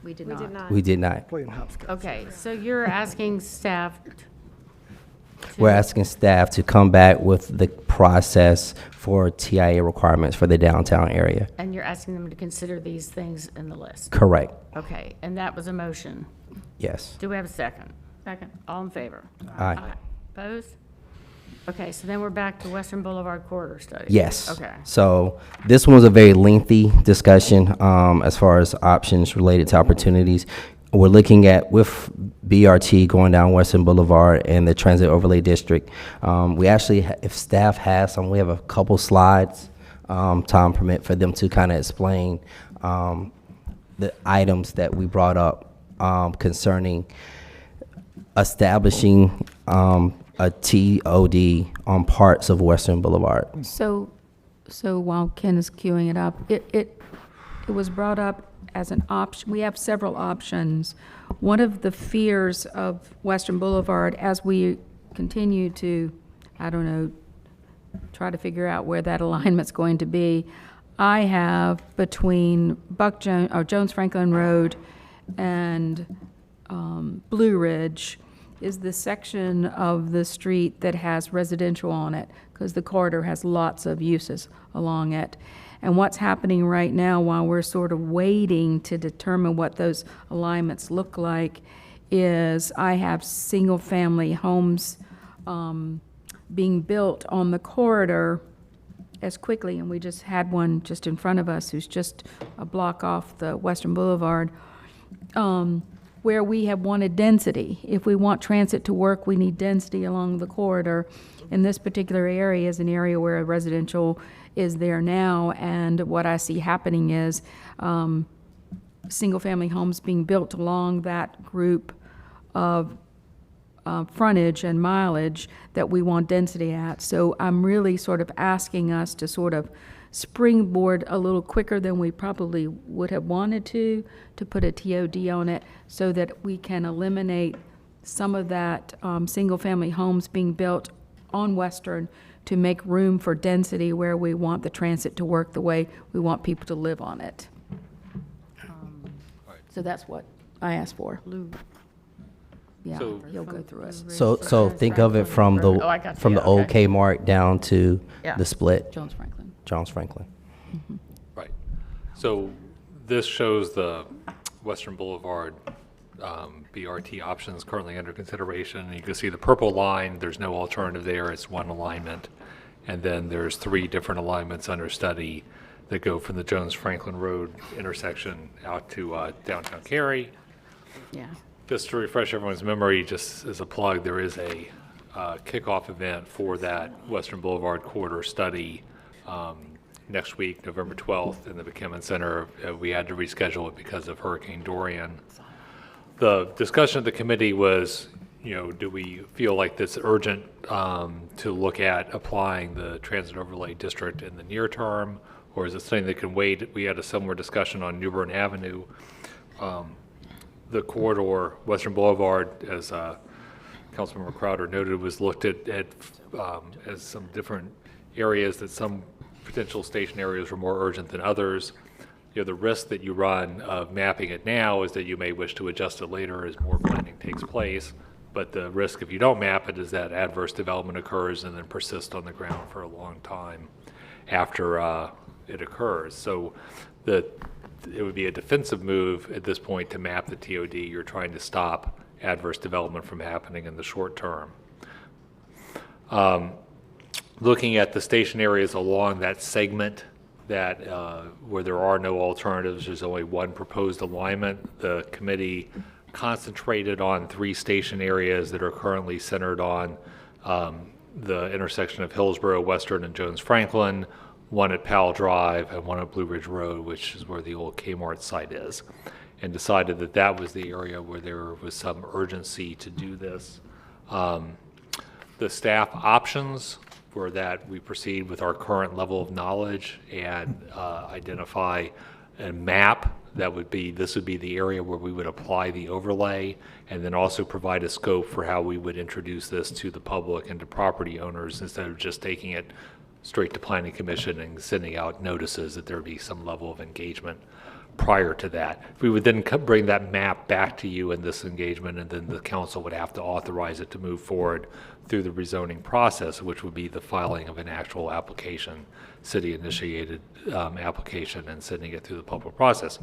We did We not. did not. We did not. Playing hopscotch. Okay, so you're asking staff We're asking staff to come back with the process for TIA requirements for the downtown area. and you're asking them to consider these things in the list? Correct. Okay, and that was a motion. Yes. Do we have a second? Second. All in favor? Aye. Opposed? Okay, so then we're back to Western Boulevard corridor study. Yes. Okay. So this one was a very lengthy discussion as far as options related to opportunities. We're looking at with BRT going down Western Boulevard and the Transit Overlay District. We actually, if staff has some, we have a couple slides, time permit for them to kind of explain the items that we brought up concerning establishing a TOD on parts of Western Boulevard. So while Ken is queuing it up, it was brought up as an option. We have several options. One of the fears of Western Boulevard as we continue to, I don't know, try to figure out where that alignment's going to be, I have between Jones Franklin Road and Blue Ridge is the section of the street that has residential on it, because the corridor has lots of uses along it. And what's happening right now while we're sort of waiting to determine what those alignments look like is I have single-family homes being built on the corridor as quickly, and we just had one just in front of us who's just a block off the Western Boulevard, where we have wanted density. If we want transit to work, we need density along the corridor. And this particular area is an area where a residential is there now, and what I see happening is single-family homes being built along that group of frontage and mileage that we want density at. So I'm really sort of asking us to sort of springboard a little quicker than we probably would have wanted to put a TOD on it so that we can eliminate some of that single-family homes being built on Western to make room for density where we want the transit to work the way we want people to live on it. So that's what I asked for. Yeah, So- he'll go through it. So think of it from Oh, I got the you, old okay. Kmart down to Yeah. the split, Jones Franklin. Jones Franklin. Right. So this shows the Western Boulevard BRT options currently under consideration. You can see the purple line, there's no alternative there, it's one alignment. And then there's 3 different alignments under study that go from the Jones Franklin Road intersection out to downtown Cary. Yeah. Just to refresh everyone's memory, just as a plug, there is a kickoff event for that Western Boulevard corridor study next week, November 12th, in the McKimmon Center. We had to reschedule it because of Hurricane Dorian. The discussion of the committee was, do we feel like it's urgent to look at applying the transit overlay district in the near term, or is it something that can wait? We had a similar discussion on New Bern Avenue. The corridor, Western Boulevard, as Councilmember Crowder noted, was looked at as some different areas, that some potential station areas were more urgent than others. The risk that you run of mapping it now is that you may wish to adjust it later as more planning takes place. But the risk, if you don't map it, is that adverse development occurs and then persists on the ground for a long time after it occurs. So it would be a defensive move at this point to map the TOD. You're trying to stop adverse development from happening in the short term. Looking at the station areas along that segment that where there are no alternatives, there's only one proposed alignment. The committee concentrated on 3 station areas that are currently centered on the intersection of Hillsborough, Western, and Jones Franklin, one at Powell Drive and one at Blue Ridge Road, which is where the old Kmart site is, and decided that that was the area where there was some urgency to do this. The staff options were that we proceed with our current level of knowledge and identify a map that would be, this would be the area where we would apply the overlay, and then also provide a scope for how we would introduce this to the public and to property owners instead of just taking it straight to planning commission and sending out notices that there would be some level of engagement prior to that. We would then bring that map back to you in this engagement, and then the council would have to authorize it to move forward through the rezoning process, which would be the filing of an actual application, city-initiated application, and sending it through the public process.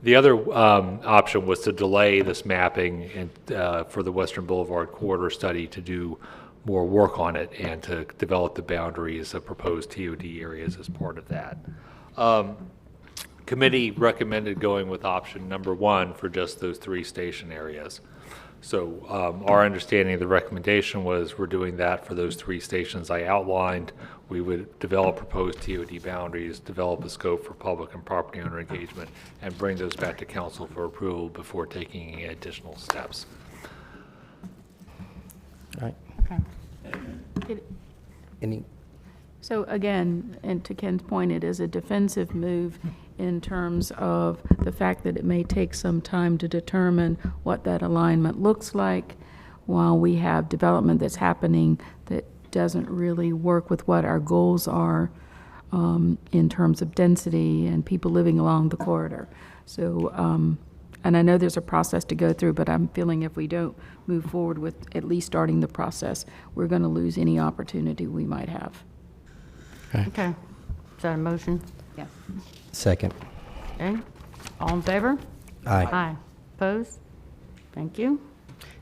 The other option was to delay this mapping and, for the Western Boulevard corridor study to do more work on it and to develop the boundaries of proposed TOD areas as part of that. Committee recommended going with option number 1 for just those 3 station areas. So our understanding of the recommendation was we're doing that for those 3 stations I outlined. We would develop proposed TOD boundaries, develop a scope for public and property owner engagement, and bring those back to council for approval before taking any additional steps. All right. Okay. Any? So again, and to Ken's point, it is a defensive move in terms of the fact that it may take some time to determine what that alignment looks like while we have development that's happening that doesn't really work with what our goals are in terms of density and people living along the corridor. So, and I know there's a process to go through, but I'm feeling if we don't move forward with at least starting the process, we're going to lose any opportunity we might have. Okay. Is that a motion? Yeah. Second. Okay. All in favor? Aye. Aye. Opposed? Thank you.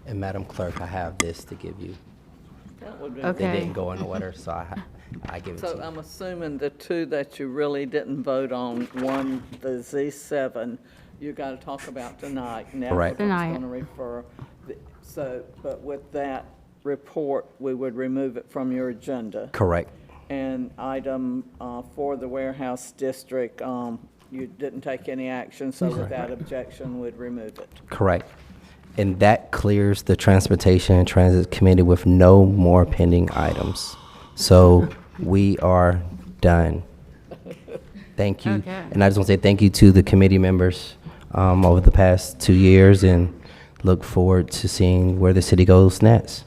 And Madam Clerk, I have this to give you. That would be Okay. It didn't go in order, so I give it to So you. I'm assuming the 2 that you really didn't vote on, one, the Z7, you got to talk about tonight. Now Correct. we're Tonight. going to refer. So, but with that report, we would remove it from your agenda. Correct. And item for the warehouse district, you didn't take any action, so without objection, we'd remove it. Correct. And that clears the Transportation and Transit Committee with no more pending items. So we are done. Thank you. Okay. And I just want to say thank you to the committee members over the past 2 years, and look forward to seeing where the city goes next.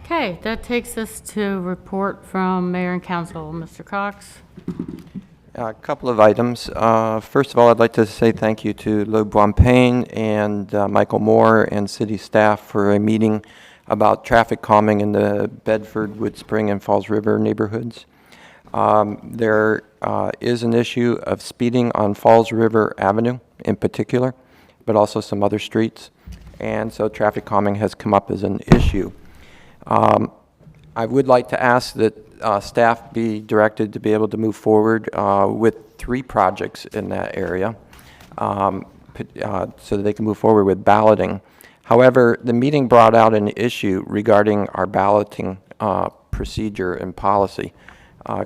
Okay, that takes us to report from Mayor and Council. Mr. Cox? A couple of items. First of all, I'd like to say thank you to Lou Blancpain and Michael Moore and city staff for a meeting about traffic calming in the Bedford, Wood Spring, and Falls River neighborhoods. There is an issue of speeding on Falls River Avenue in particular, but also some other streets. And so traffic calming has come up as an issue. I would like to ask that staff be directed to be able to move forward with 3 projects in that area so that they can move forward with balloting. However, the meeting brought out an issue regarding our balloting procedure and policy.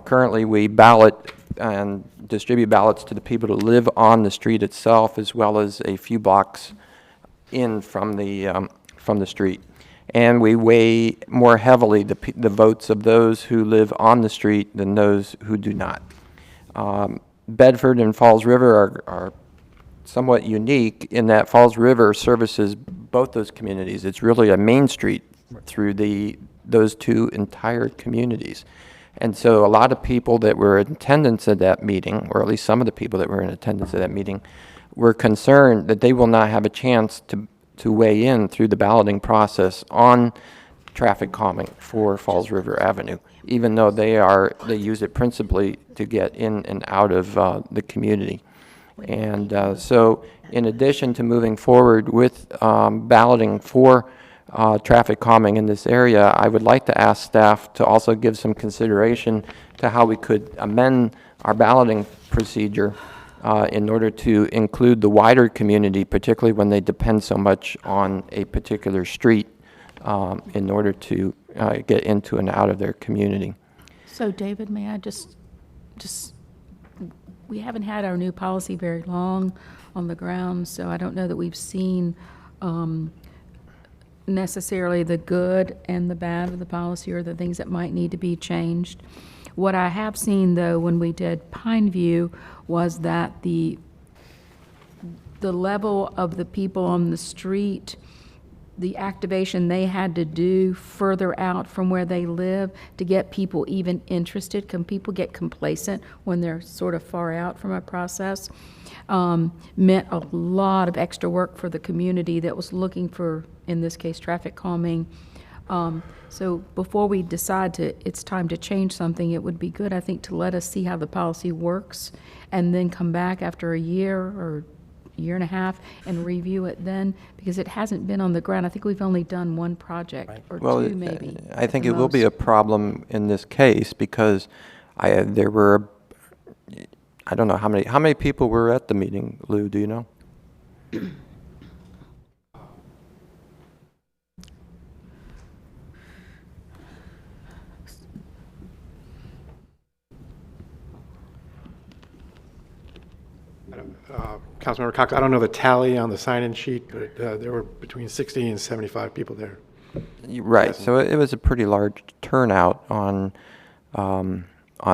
Currently, we ballot and distribute ballots to the people who live on the street itself, as well as a few blocks in from the street. And we weigh more heavily the votes of those who live on the street than those who do not. Bedford and Falls River are somewhat unique in that Falls River services both those communities. It's really a main street through those 2 entire communities. And so a lot of people that were in attendance at that meeting, or at least some of the people that were in attendance at that meeting, were concerned that they will not have a chance to weigh in through the balloting process on traffic calming for Falls River Avenue, even though they use it principally to get in and out of the community. And so in addition to moving forward with balloting for traffic calming in this area, I would like to ask staff to also give some consideration to how we could amend our balloting procedure in order to include the wider community, particularly when they depend so much on a particular street in order to get into and out of their community. So David, may I just, we haven't had our new policy very long on the ground, so I don't know that we've seen necessarily the good and the bad of the policy or the things that might need to be changed. What I have seen, though, when we did Pine View was that the level of the people on the street, the activation they had to do further out from where they live to get people even interested. Can people get complacent when they're sort of far out from a process? Meant a lot of extra work for the community that was looking for, in this case, traffic calming. So before we decide it's time to change something, it would be good, I think, to let us see how the policy works and then come back after a year or year and a half and review it then, because it hasn't been on the ground. I think we've only done one project or two maybe. I think it will be a problem in this case because there were, I don't know how many people were at the meeting, Lou, do you know? Councilmember Cox, I don't know the tally on the sign-in sheet, but there were between 60 and 75 people there. Right. So it was a pretty large turnout on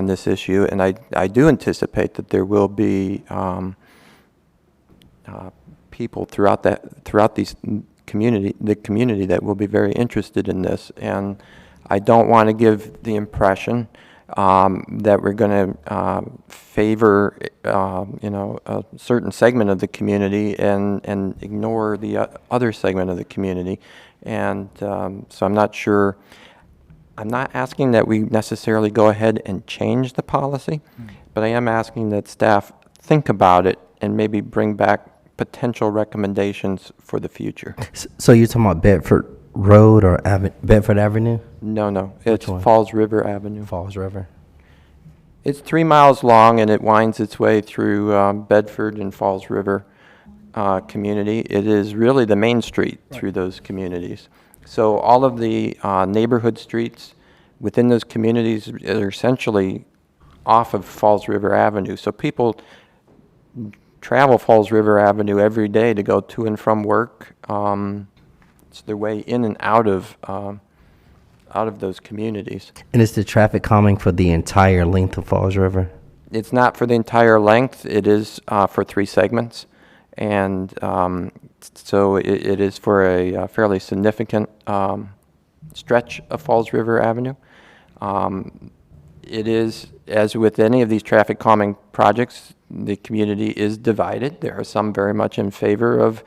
this issue, and I do anticipate that there will be people throughout the community that will be very interested in this, and I don't want to give the impression that we're going to favor, a certain segment of the community and ignore the other segment of the community. And so I'm not sure. I'm not asking that we necessarily go ahead and change the policy, but I am asking that staff think about it and maybe bring back potential recommendations for the future. So you're talking about Bedford Road or Bedford Avenue? No. It's Falls River Avenue. Falls River. It's 3 miles long, and it winds its way through Bedford and Falls River community. It is really the main street through those communities. So all of the neighborhood streets within those communities are essentially off of Falls River Avenue. So people travel Falls River Avenue every day to go to and from work. It's their way in and out of those communities. And is the traffic calming for the entire length of Falls River? It's not for the entire length. It is for 3 segments. And so it is for a fairly significant stretch of Falls River Avenue. It is, as with any of these traffic calming projects, the community is divided. There are some very much in favor of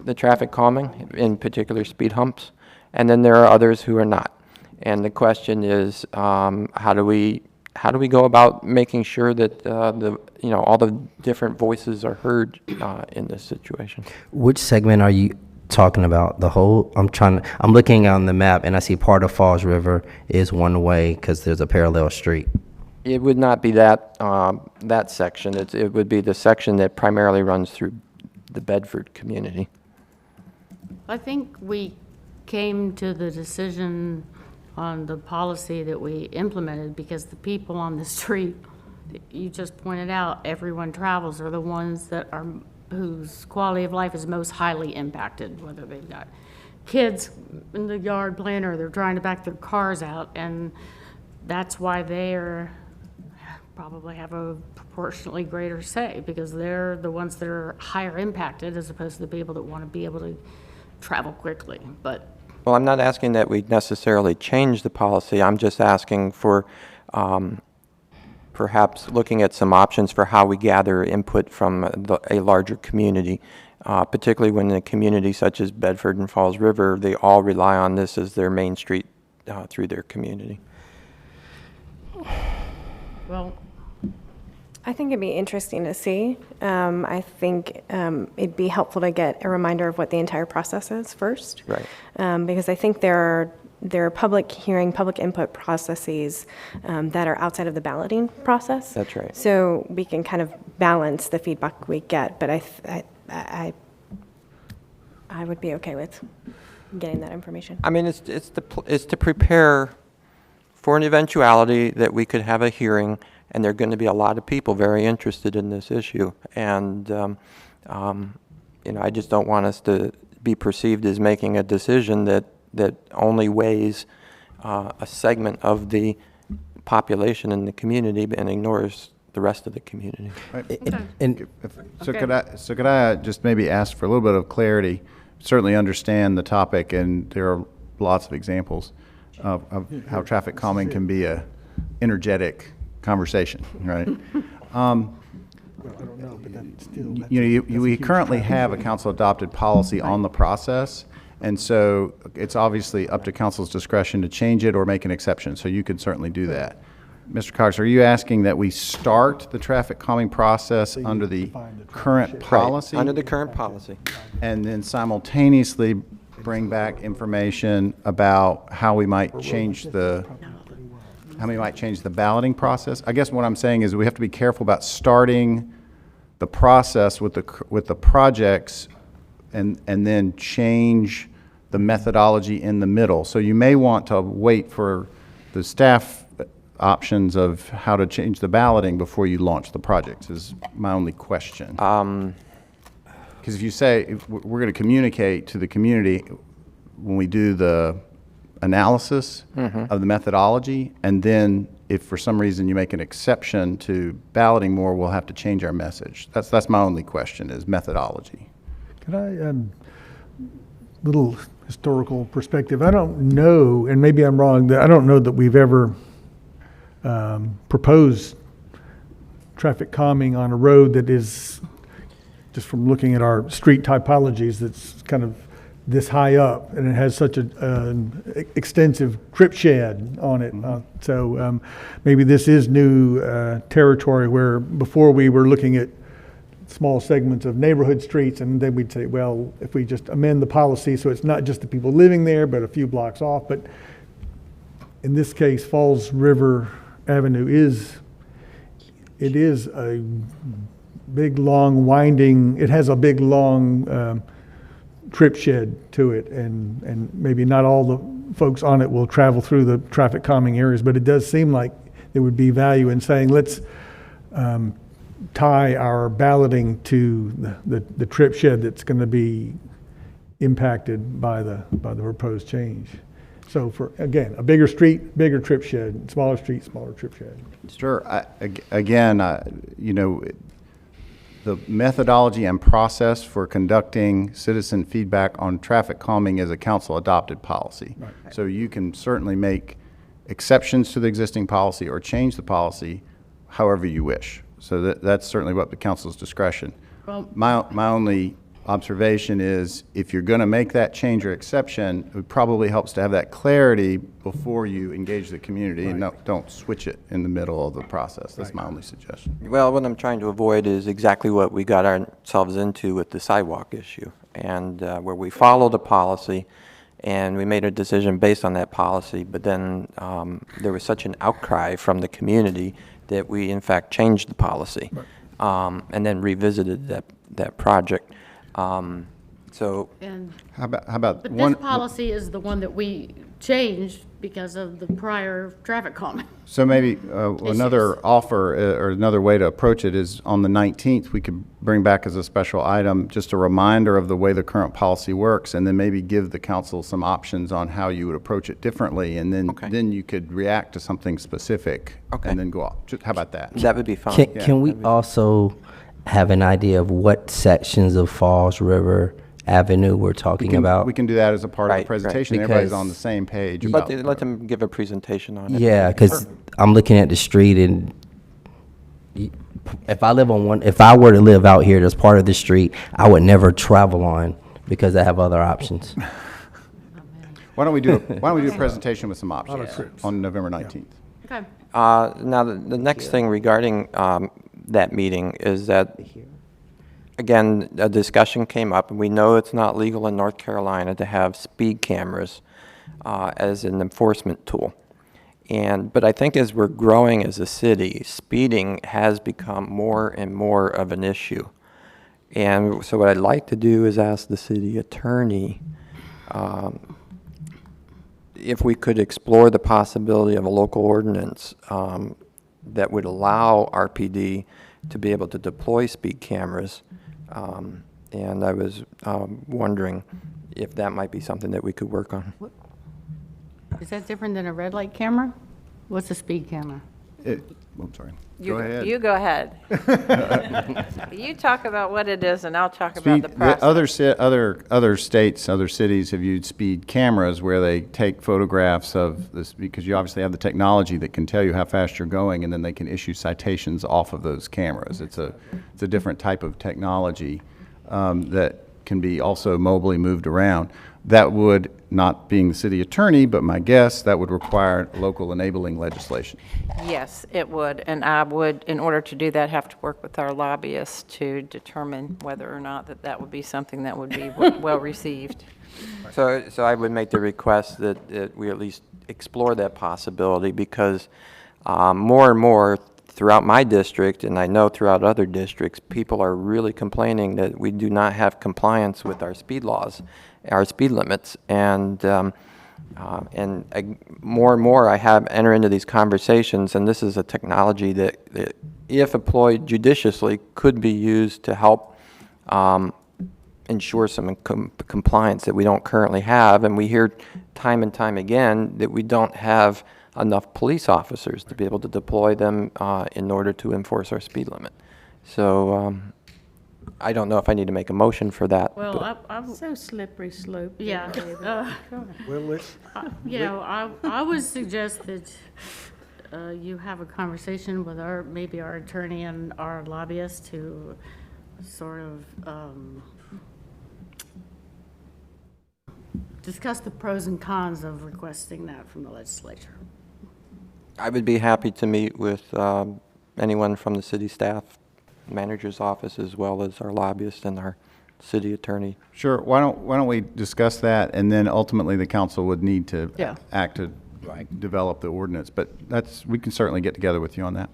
the traffic calming, in particular speed humps, and then there are others who are not. And the question is, how do we go about making sure that all the different voices are heard in this situation? Which segment are you talking about? The whole? I'm looking on the map and I see part of Falls River is one way because there's a parallel street. It would not be that section. It would be the section that primarily runs through the Bedford community. I think we came to the decision on the policy that we implemented because the people on the street, you just pointed out, everyone travels, are the ones that are whose quality of life is most highly impacted, whether they've got kids in the yard playing or they're trying to back their cars out, and that's why they're probably have a proportionately greater say because they're the ones that are higher impacted as opposed to the people that want to be able to travel quickly. But well, I'm not asking that we necessarily change the policy. I'm just asking for perhaps looking at some options for how we gather input from a larger community, particularly when a community such as Bedford and Falls River, they all rely on this as their main street through their community. well, I think it'd be interesting to see. I think it'd be helpful to get a reminder of what the entire process is first. Right. Because I think there are public hearing, public input processes that are outside of the balloting process. That's right. So we can kind of balance the feedback we get, but I would be okay with getting that information. I mean, it's to prepare for an eventuality that we could have a hearing, and there are going to be a lot of people very interested in this issue. And I just don't want us to be perceived as making a decision that only weighs a segment of the population in the community and ignores the rest of the community. And So could I just maybe ask for a little bit of clarity? Certainly understand the topic, and there are lots of examples of how traffic calming can be a energetic conversation, right? We currently have a council-adopted policy on the process, and so it's obviously up to council's discretion to change it or make an exception, so you could certainly do that. Mr. Cox, are you asking that we start the traffic calming process under the current policy? Right, under the current policy. And then simultaneously bring back information about how we might change the balloting process? I guess what I'm saying is we have to be careful about starting the process with the projects and then change the methodology in the middle. So you may want to wait for the staff options of how to change the balloting before you launch the projects is my only question. Because if you say we're going to communicate to the community when we do the analysis of the methodology, and then if for some reason you make an exception to balloting more, we'll have to change our message. That's my only question is methodology. Can I, little historical perspective, I don't know, and maybe I'm wrong, I don't know that we've ever proposed traffic calming on a road that is, just from looking at our street typologies, that's kind of this high up, and it has such an extensive trip shed on it. So maybe this is new territory where before we were looking at small segments of neighborhood streets, and then we'd say, well, if we just amend the policy so it's not just the people living there, but a few blocks off. But in this case, Falls River Avenue is a big, long, winding, it has a big, long trip shed to it, and maybe not all the folks on it will travel through the traffic calming areas, but it does seem like there would be value in saying, let's tie our balloting to the trip shed that's going to be impacted by the proposed change. So for, again, a bigger street, bigger trip shed, smaller street, smaller trip shed. Sure. The methodology and process for conducting citizen feedback on traffic calming is a council-adopted policy. Right. So you can certainly make exceptions to the existing policy or change the policy however you wish. So that's certainly what the council's discretion. Well, my only observation is if you're going to make that change or exception, it probably helps to have that clarity before you engage the community, and don't switch it in the middle of the process. That's my only suggestion. Well, what I'm trying to avoid is exactly what we got ourselves into with the sidewalk issue, and where we followed a policy and we made a decision based on that policy, but then there was such an outcry from the community that we in fact changed the policy, and then revisited that project. So And how about but this policy is the one that we changed because of the prior traffic calming. So maybe another offer or another way to approach it is on the 19th, we could bring back as a special item just a reminder of the way the current policy works, and then maybe give the council some options on how you would approach it differently, and then you could react to something specific and then go off. How about that? That would be fine. Can we also have an idea of what sections of Falls River Avenue we're talking about? We can do that as a part of the presentation. Everybody's on the same page. Let them give a presentation on it. Yeah, because I'm looking at the street, and if I were to live out here as part of the street, I would never travel on because I have other options. Why don't we do a presentation with some options on November 19th? Okay. Now, the next thing regarding that meeting is that, again, a discussion came up, and we know it's not legal in North Carolina to have speed cameras as an enforcement tool. But I think as we're growing as a city, speeding has become more and more of an issue. And so what I'd like to do is ask the city attorney if we could explore the possibility of a local ordinance that would allow RPD to be able to deploy speed cameras. And I was wondering if that might be something that we could work on. Is that different than a red light camera? What's a speed camera? I'm sorry. You Go ahead. You go ahead. You talk about what it is, and I'll talk about the process. Other states, other cities have used speed cameras where they take photographs of this, because you obviously have the technology that can tell you how fast you're going, and then they can issue citations off of those cameras. It's a different type of technology that can be also mobily moved around. That would, not being the city attorney, but my guess, that would require local enabling legislation. Yes, it would, and I would, in order to do that, have to work with our lobbyists to determine whether or not that would be something that would be well received. So I would make the request that we at least explore that possibility, because more and more throughout my district, and I know throughout other districts, people are really complaining that we do not have compliance with our speed laws, our speed limits, and more and more I have enter into these conversations, and this is a technology that if employed judiciously, could be used to help ensure some compliance that we don't currently have. And we hear time and time again that we don't have enough police officers to be able to deploy them in order to enforce our speed limit. So I don't know if I need to make a motion for that. Well, I'm So slippery slope. Yeah. I would suggest that you have a conversation with maybe our attorney and our lobbyist to sort of discuss the pros and cons of requesting that from the legislature. I would be happy to meet with anyone from the city staff, manager's office, as well as our lobbyist and our city attorney. Sure. Why don't we discuss that, and then ultimately the council would need to act to develop the ordinance. But we can certainly get together with you on that.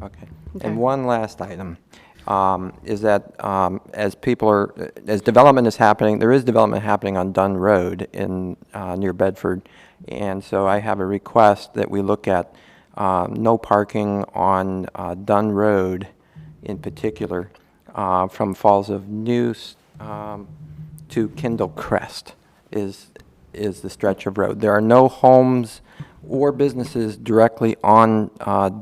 Okay. And one last item is that as development is happening, there is development happening on Dunn Road in near Bedford, and so I have a request that we look at no parking on Dunn Road in particular, from Falls of Neuse to Kendall Crest is the stretch of road. There are no homes or businesses directly on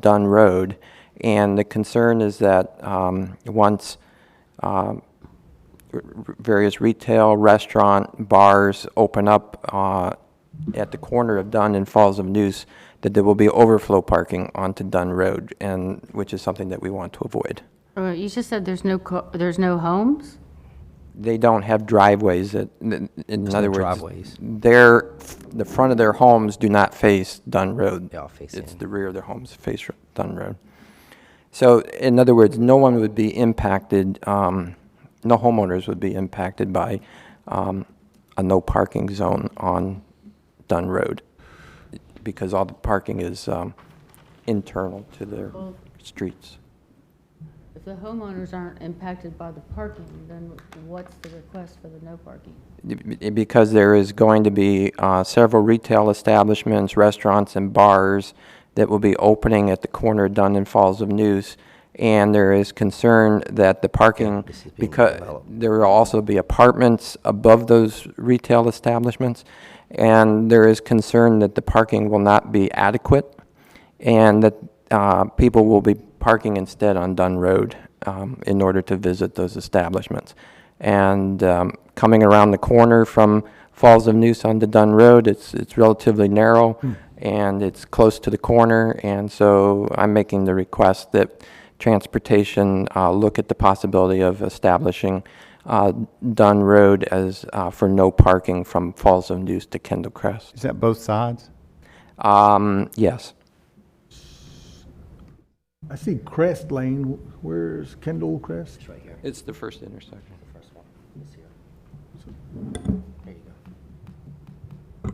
Dunn Road, and the concern is that once various retail, restaurant, bars open up at the corner of Dunn and Falls of Neuse, that there will be overflow parking onto Dunn Road, and which is something that we want to avoid. You just said there's no homes? They don't have driveways. In other words, driveways. The front of their homes do not face Dunn Road. They all face It's in. the rear of their homes face Dunn Road. So, in other words, no one would be impacted. No homeowners would be impacted by a no parking zone on Dunn Road, because all the parking is internal to their streets. If the homeowners aren't impacted by the parking, then what's the request for the no parking? Because there is going to be several retail establishments, restaurants, and bars that will be opening at the corner of Dunn and Falls of Neuse, and there is concern that the parking, because there will also be apartments above those retail establishments, and there is concern that the parking will not be adequate, and that people will be parking instead on Dunn Road in order to visit those establishments. And coming around the corner from Falls of Neuse onto Dunn Road, it's relatively narrow, and it's close to the corner, and so I'm making the request that transportation look at the possibility of establishing Dunn Road as for no parking from Falls of Neuse to Kendall Crest. Is that both sides? Yes. I see Crest Lane. Where's Kendall Crest? It's right here. It's the first intersection. The first one. It's here. There you go.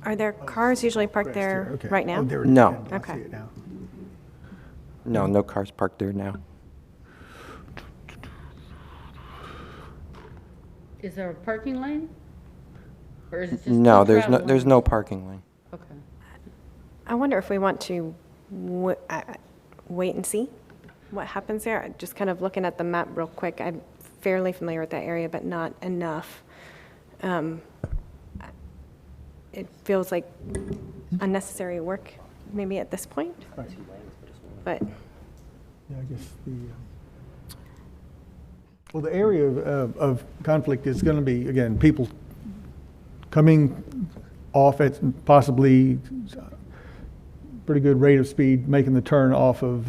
Are there cars usually parked there Okay. right now? Oh, there it No. is. I Okay. see it now. No cars parked there now. Is there a parking lane? Or is it just No, two there's travel there's lanes? no parking lane. Okay. I wonder if we want to wait and see what happens there. Just kind of looking at the map real quick, I'm fairly familiar with that area, but not enough. It feels like unnecessary work maybe at this point. but Yeah, I guess well, the area of conflict is going to be, again, people coming off at possibly pretty good rate of speed, making the turn off of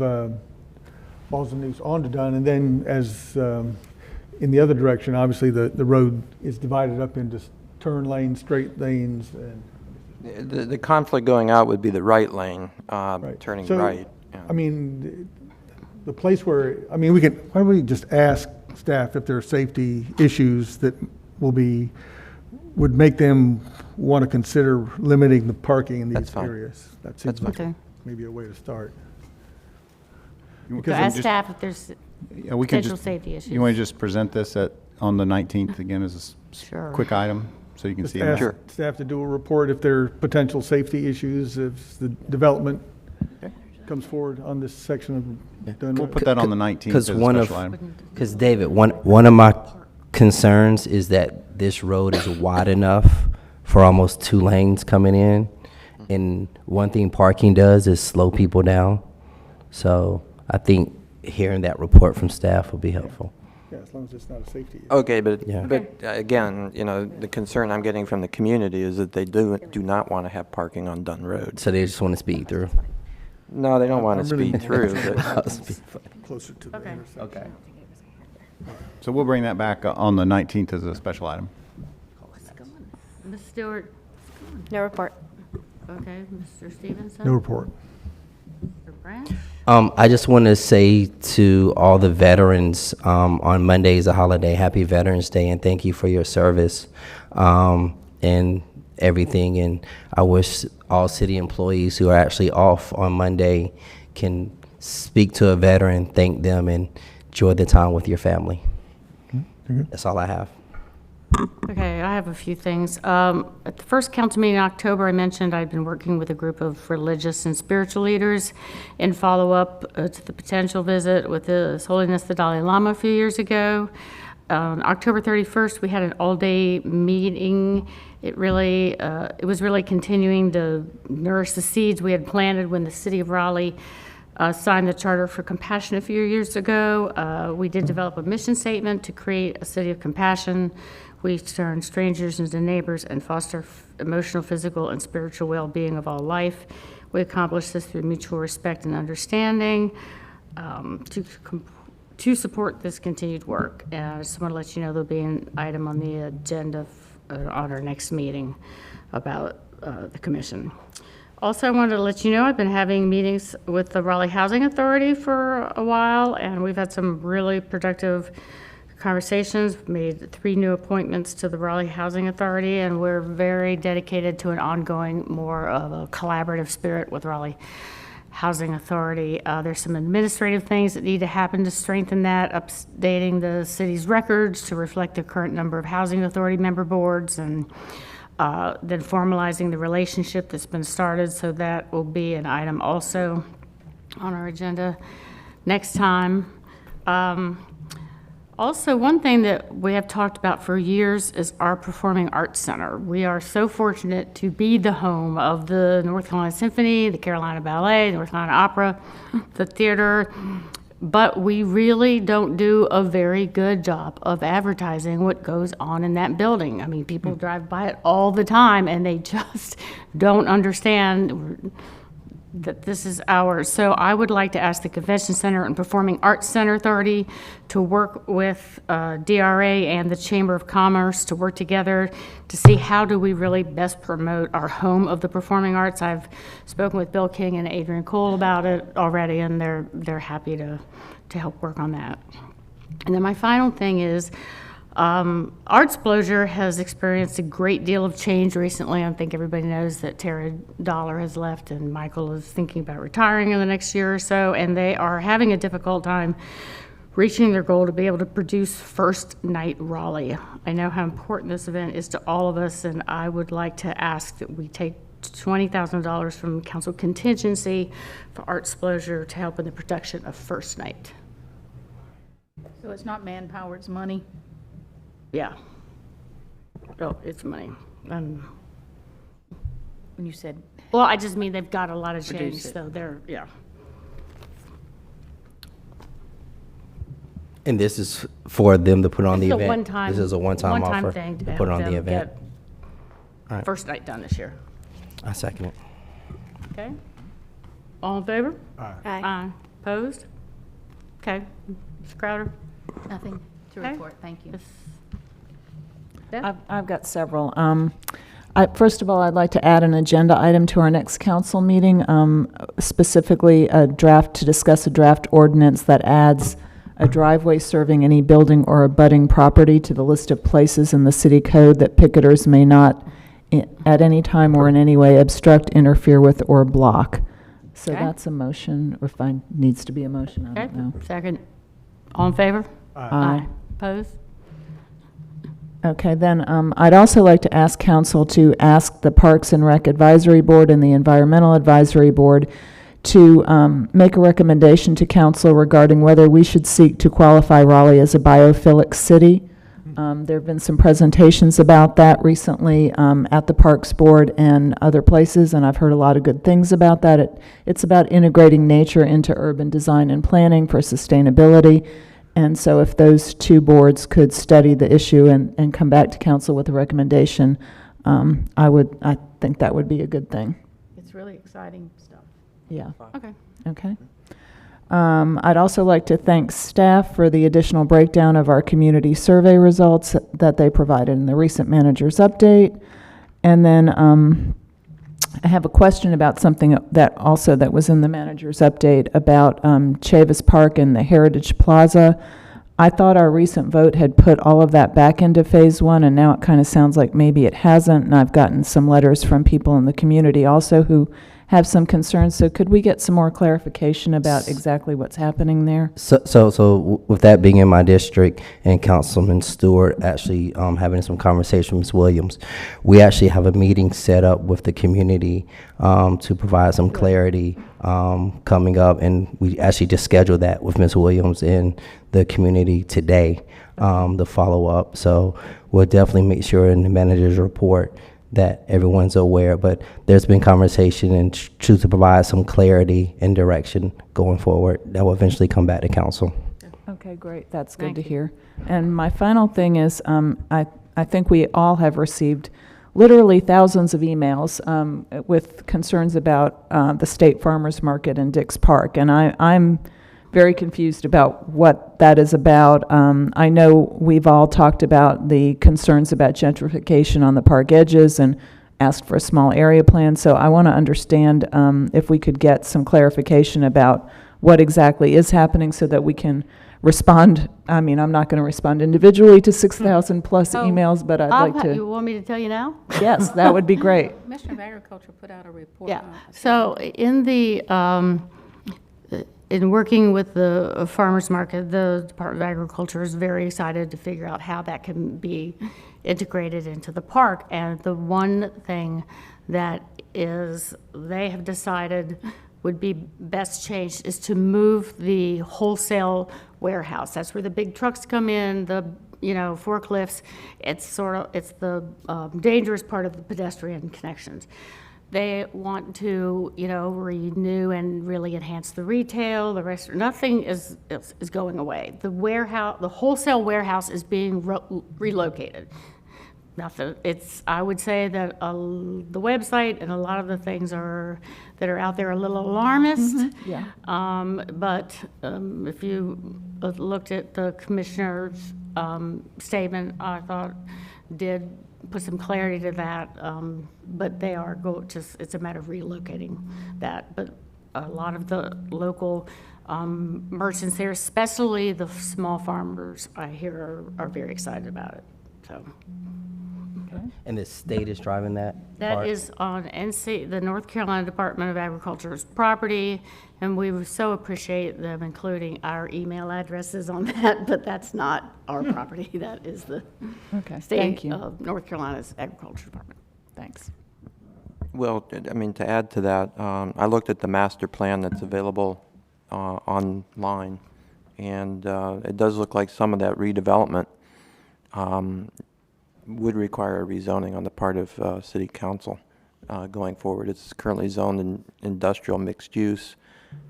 Falls and News onto Dunn, and then as in the other direction, obviously the road is divided up into turn lanes, straight lanes, and The conflict going out would be the right lane, turning So, right. I mean, the place where, I mean, why don't we just ask staff if there are safety issues that would make them want to consider limiting the parking in these areas? That seems like maybe a way to start. So ask staff if there's potential safety issues. You want to just present this on the 19th again as a quick item, so you can see it? Ask staff to do a report if there are potential safety issues, if the development comes forward on this section of Dunn. We'll put that on the 19th as a special item. Because David, one of my concerns is that this road is wide enough for almost 2 lanes coming in. And one thing parking does is slow people down. So I think hearing that report from staff will be helpful. Yeah, as long as it's not a safety issue. Okay, but again, the concern I'm getting from the community is that they do not want to have parking on Dunn Road. So they just want to speed through? No, they don't want to speed through. Closer to the intersection. Okay. So we'll bring that back on the 19th as a special item. Ms. Stewart? no report. Okay, Mr. Stevenson? No report. Mr. Branch? I just want to say to all the veterans, on Monday is a holiday, happy Veterans Day, and thank you for your service and everything. And I wish all city employees who are actually off on Monday can speak to a veteran, thank them, and enjoy the time with your family. That's all I have. Okay, I have a few things. At the first council meeting in October, I mentioned I'd been working with a group of religious and spiritual leaders in follow-up to the potential visit with His Holiness the Dalai Lama a few years ago. On October 31st, we had an all-day meeting. It was really continuing to nourish the seeds we had planted when the city of Raleigh signed the Charter for Compassion a few years ago. We did develop a mission statement to create a city of compassion. We turn strangers into neighbors and foster emotional, physical, and spiritual well-being of all life. We accomplish this through mutual respect and understanding to support this continued work. I just want to let you know there'll be an item on the agenda on our next meeting about the commission. Also, I wanted to let you know I've been having meetings with the Raleigh Housing Authority for a while, and we've had some really productive conversations. We've made 3 new appointments to the Raleigh Housing Authority, and we're very dedicated to an ongoing, more of a collaborative spirit with Raleigh Housing Authority. There's some administrative things that need to happen to strengthen that, updating the city's records to reflect the current number of Housing Authority member boards, and then formalizing the relationship that's been started, so that will be an item also on our agenda next time. Also, one thing that we have talked about for years is our Performing Arts Center. We are so fortunate to be the home of the North Carolina Symphony, the Carolina Ballet, the North Carolina Opera, the theater, but we really don't do a very good job of advertising what goes on in that building. I mean, people drive by it all the time, and they just don't understand that this is ours. So I would like to ask the Convention Center and Performing Arts Center Authority to work with DRA and the Chamber of Commerce to work together to see how do we really best promote our home of the performing arts. I've spoken with Bill King and Adrian Cole about it already, and they're happy to help work on that. And then my final thing is, Artsplosure has experienced a great deal of change recently. I think everybody knows that Tara Dollar has left and Michael is thinking about retiring in the next year or so, and they are having a difficult time reaching their goal to be able to produce First Night Raleigh. I know how important this event is to all of us, and I would like to ask that we take $20,000 from council contingency for Artsplosure to help in the production of First Night. So it's not manpower, it's money? Yeah. Oh, it's money. When you said... Well, I just mean they've got a lot of change, Produce it. so they're, yeah. And this is for them to put on the This is a event? one-time. This is a one-time offer thing to to help put on the them event? get All right. first night done this year. I second it. Okay? All in favor? Aye. Aye. Opposed? Okay. Ms. Crowder? Nothing to Okay. report, thank you. I've got several. First of all, I'd like to add an agenda item to our next council meeting, specifically to discuss a draft ordinance that adds a driveway serving any building or abutting property to the list of places in the city code that picketers may not, at any time or in any way, obstruct, interfere with, or block. So Okay. that's a motion, or if I needs to be a motion, I don't know. Second. All in favor? Aye. Opposed? Okay, then I'd also like to ask council to ask the Parks and Rec Advisory Board and the Environmental Advisory Board to make a recommendation to council regarding whether we should seek to qualify Raleigh as a biophilic city. There have been some presentations about that recently at the Parks Board and other places, and I've heard a lot of good things about that. It's about integrating nature into urban design and planning for sustainability. And so if those two boards could study the issue and come back to council with a recommendation, I think that would be a good thing. It's really exciting stuff. Yeah. Okay. Okay. I'd also like to thank staff for the additional breakdown of our community survey results that they provided in the recent manager's update. And then I have a question about something that was in the manager's update about Chavis Park and the Heritage Plaza. I thought our recent vote had put all of that back into phase one, and now it kind of sounds like maybe it hasn't. And I've gotten some letters from people in the community also who have some concerns. So could we get some more clarification about exactly what's happening there? So with that being in my district and Councilman Stewart actually having some conversation with Ms. Williams, we actually have a meeting set up with the community to provide some clarity coming up, and we actually just scheduled that with Ms. Williams in the community today to follow up. So we'll definitely make sure in the manager's report that everyone's aware, but there's been conversation and choose to provide some clarity and direction going forward that will eventually come back to council. Okay, great. That's good to hear. And my final thing is, I think we all have received literally thousands of emails with concerns about the State Farmers Market in Dix Park, and I'm very confused about what that is about. I know we've all talked about the concerns about gentrification on the park edges and asked for a small area plan, so I want to understand if we could get some clarification about what exactly is happening so that we can respond. I mean, I'm not going to respond individually to 6,000 plus emails, but I'd like to. You want me to tell you now? Yes, that would be great. Commissioner of Agriculture put out a report. Yeah. So in the in working with the farmers market, the Department of Agriculture is very excited to figure out how that can be integrated into the park. And the one thing that is they have decided would be best changed is to move the wholesale warehouse. That's where the big trucks come in, the forklifts. It's the dangerous part of the pedestrian connections. They want to, renew and really enhance the retail, the restaurant. Nothing is going away. The warehouse, the wholesale warehouse is being relocated. Nothing. I would say that the website and a lot of the things that are out there are a little alarmist. Mm-hmm. Yeah. But if you looked at the commissioner's statement, I thought did put some clarity to that, but they are it's a matter of relocating that. But a lot of the local merchants there, especially the small farmers, I hear are very excited about it. So. And the state is driving that? That is on NC, the North Carolina Department of Agriculture's property, and we would so appreciate them including our email addresses on that, but that's not our property. That is the state of North Carolina's Agriculture Department. Thanks. Well, I mean, to add to that, I looked at the master plan that's available online, and it does look like some of that redevelopment would require a rezoning on the part of City Council going forward. It's currently zoned in industrial mixed use,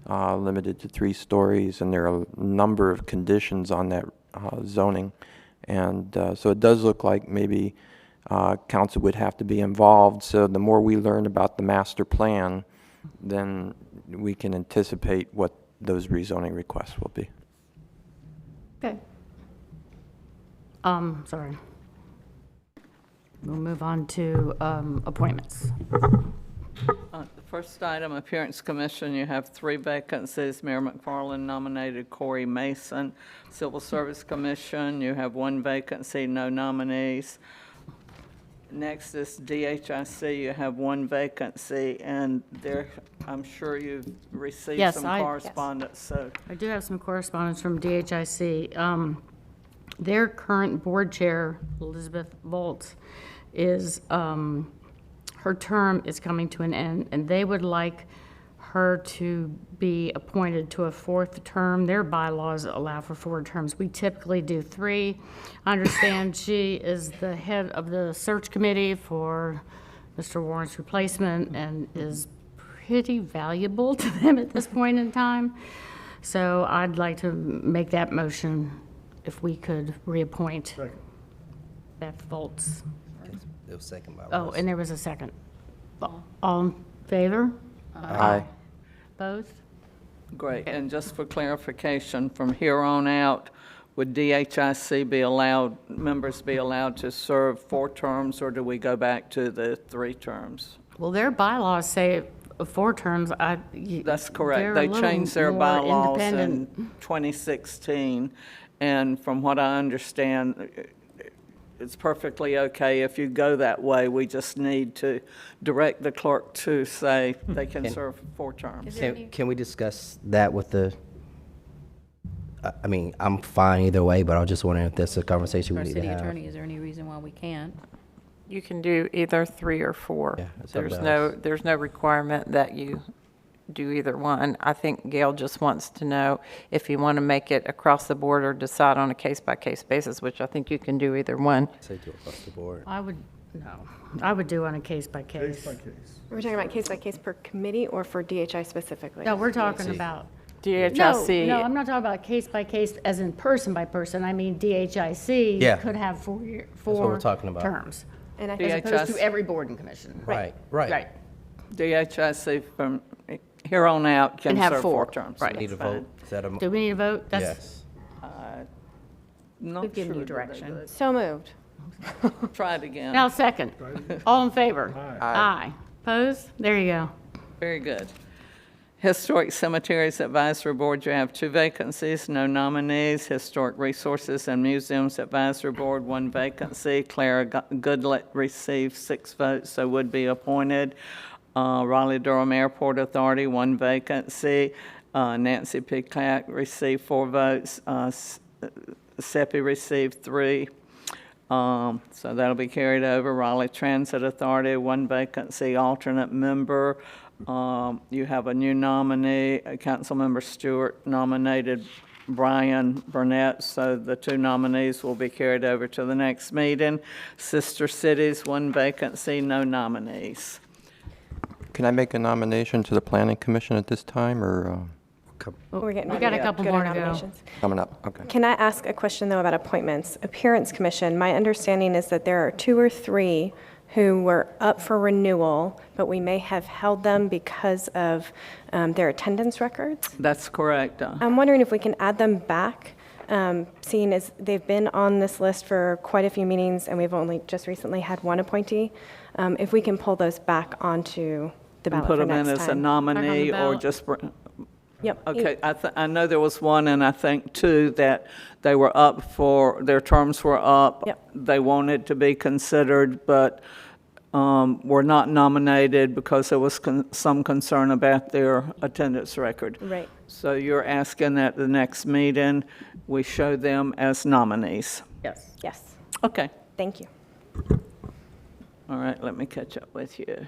limited to 3 stories, and there are a number of conditions on that zoning. And so it does look like maybe council would have to be involved. So the more we learn about the master plan, then we can anticipate what those rezoning requests will be. Okay. Sorry. We'll move on to appointments. The first item, Appearance Commission, you have 3 vacancies. Mayor McFarland nominated Corey Mason. Civil Service Commission, you have 1 vacancy, no nominees. Next is DHIC, you have 1 vacancy, and there, I'm sure you've received Yes, some correspondence, so. I do have some correspondence from DHIC. Their current board chair, Elizabeth Volz, is, her term is coming to an end, and they would like her to be appointed to a 4th term. Their bylaws allow for 4 terms. We typically do 3. I understand she is the head of the search committee for Mr. Warren's replacement and is pretty valuable to them at this point in time. So I'd like to make that motion if we could reappoint Beth Volz. It was second by Oh, and there was a second. All in favor? Aye. Both? Great, and just for clarification, from here on out, would DHIC be allowed, members be allowed to serve 4 terms, or do we go back to the 3 terms? Well, their bylaws say 4 terms. That's correct. They're They a little changed their more bylaws in independent. 2016, and from what I understand, it's perfectly okay if you go that way. We just need to direct the clerk to say they can serve 4 terms. Can we discuss that with the, I mean, I'm fine either way, but I was just wondering if that's a conversation we Our need to city have. attorney, is there any reason why we can't? You can do either 3 or 4. Yeah, it's up to There's no requirement that you do either one. I think Gail just wants to know if you want to make it across the board or decide on a case-by-case basis, which I think you can do either one. Say do across the board. I would do on a case by case. We're talking about case by case per committee or for DHI specifically? No, we're talking about. DHIC. No, I'm not talking about case by case as in person by person. I mean, DHIC Yeah. could have 4 what we're talking about. terms. And I As think opposed to every board and commission. Right. DHIC from here on out can have serve 4. 4 terms. Right. Need a vote? Is that a? Do we need a vote? Yes. Not We've given sure you that they direction. did. So moved. Try it again. Now second. All in favor? Aye. Opposed? There you go. Very good. Historic Cemeteries Advisory Board, you have 2 vacancies, no nominees. Historic Resources and Museums Advisory Board, 1 vacancy. Clara Goodlett received 6 votes, so would be appointed. Raleigh-Durham Airport Authority, 1 vacancy. Nancy Peacock received 4 votes. Seppi received 3. So that'll be carried over. Raleigh Transit Authority, 1 vacancy, alternate member. You have a new nominee, Councilmember Stewart nominated Brian Burnett, so the 2 nominees will be carried over to the next meeting. Sister Cities, 1 vacancy, no nominees. Can I make a nomination to the Planning Commission at this time, or We're getting We ready got a to couple go to more to go. nominations. coming up? Okay. Can I ask a question, though, about appointments? Appearance Commission, my understanding is that there are 2 or 3 who were up for renewal, but we may have held them because of their attendance records. That's correct. I'm wondering if we can add them back, seeing as they've been on this list for quite a few meetings, and we've only just recently had 1 appointee. If we can pull those back onto the And ballot put for them in next as a time. nominee or ballot. just, Yep. okay, I know there was 1 and I think 2 that they were up for, their terms were up. Yep. They wanted to be considered, but were not nominated because there was some concern about their attendance record. Right. So you're asking that the next meeting, we show them as nominees. Yes. Yes. Okay. Thank you. All right, let me catch up with you.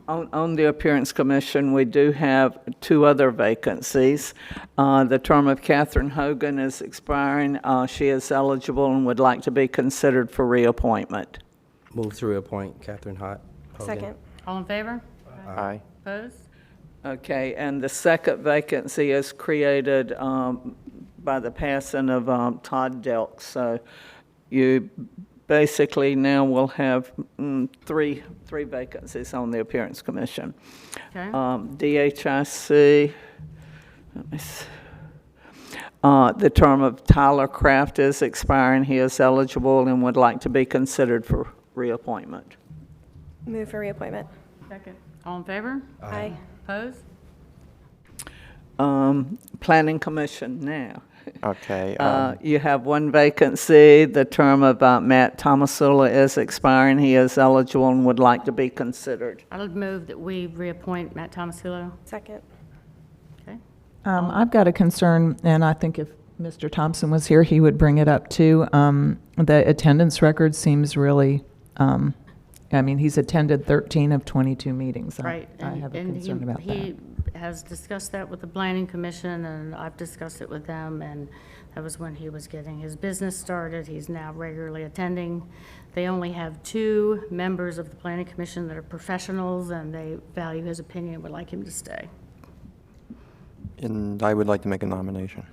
On the Appearance Commission, we do have 2 other vacancies. The term of Catherine Hogan is expiring. She is eligible and would like to be considered for reappointment. Move to reappoint Catherine Hogan. Second. All in favor? Aye. Opposed? Okay, and the second vacancy is created by the passing of Todd Delk. So you basically now will have three vacancies on the Appearance Commission. Okay. DHIC, let me see. The term of Tyler Kraft is expiring. He is eligible and would like to be considered for reappointment. Move for reappointment. Second. All in favor? Aye. Opposed? Planning Commission now. Okay. You have one vacancy. The term of Matt Tomasula is expiring. He is eligible and would like to be considered. I would move that we reappoint Matt Tomasillo. Second. Okay. I've got a concern, and I think if Mr. Thompson was here, he would bring it up too. The attendance record seems really, I mean, he's attended 13 of 22 meetings. Right. I have a and concern about that. He has discussed that with the Planning Commission, and I've discussed it with them, and that was when he was getting his business started. He's now regularly attending. They only have 2 members of the Planning Commission that are professionals, and they value his opinion and would like him to stay. And I would like to make a nomination.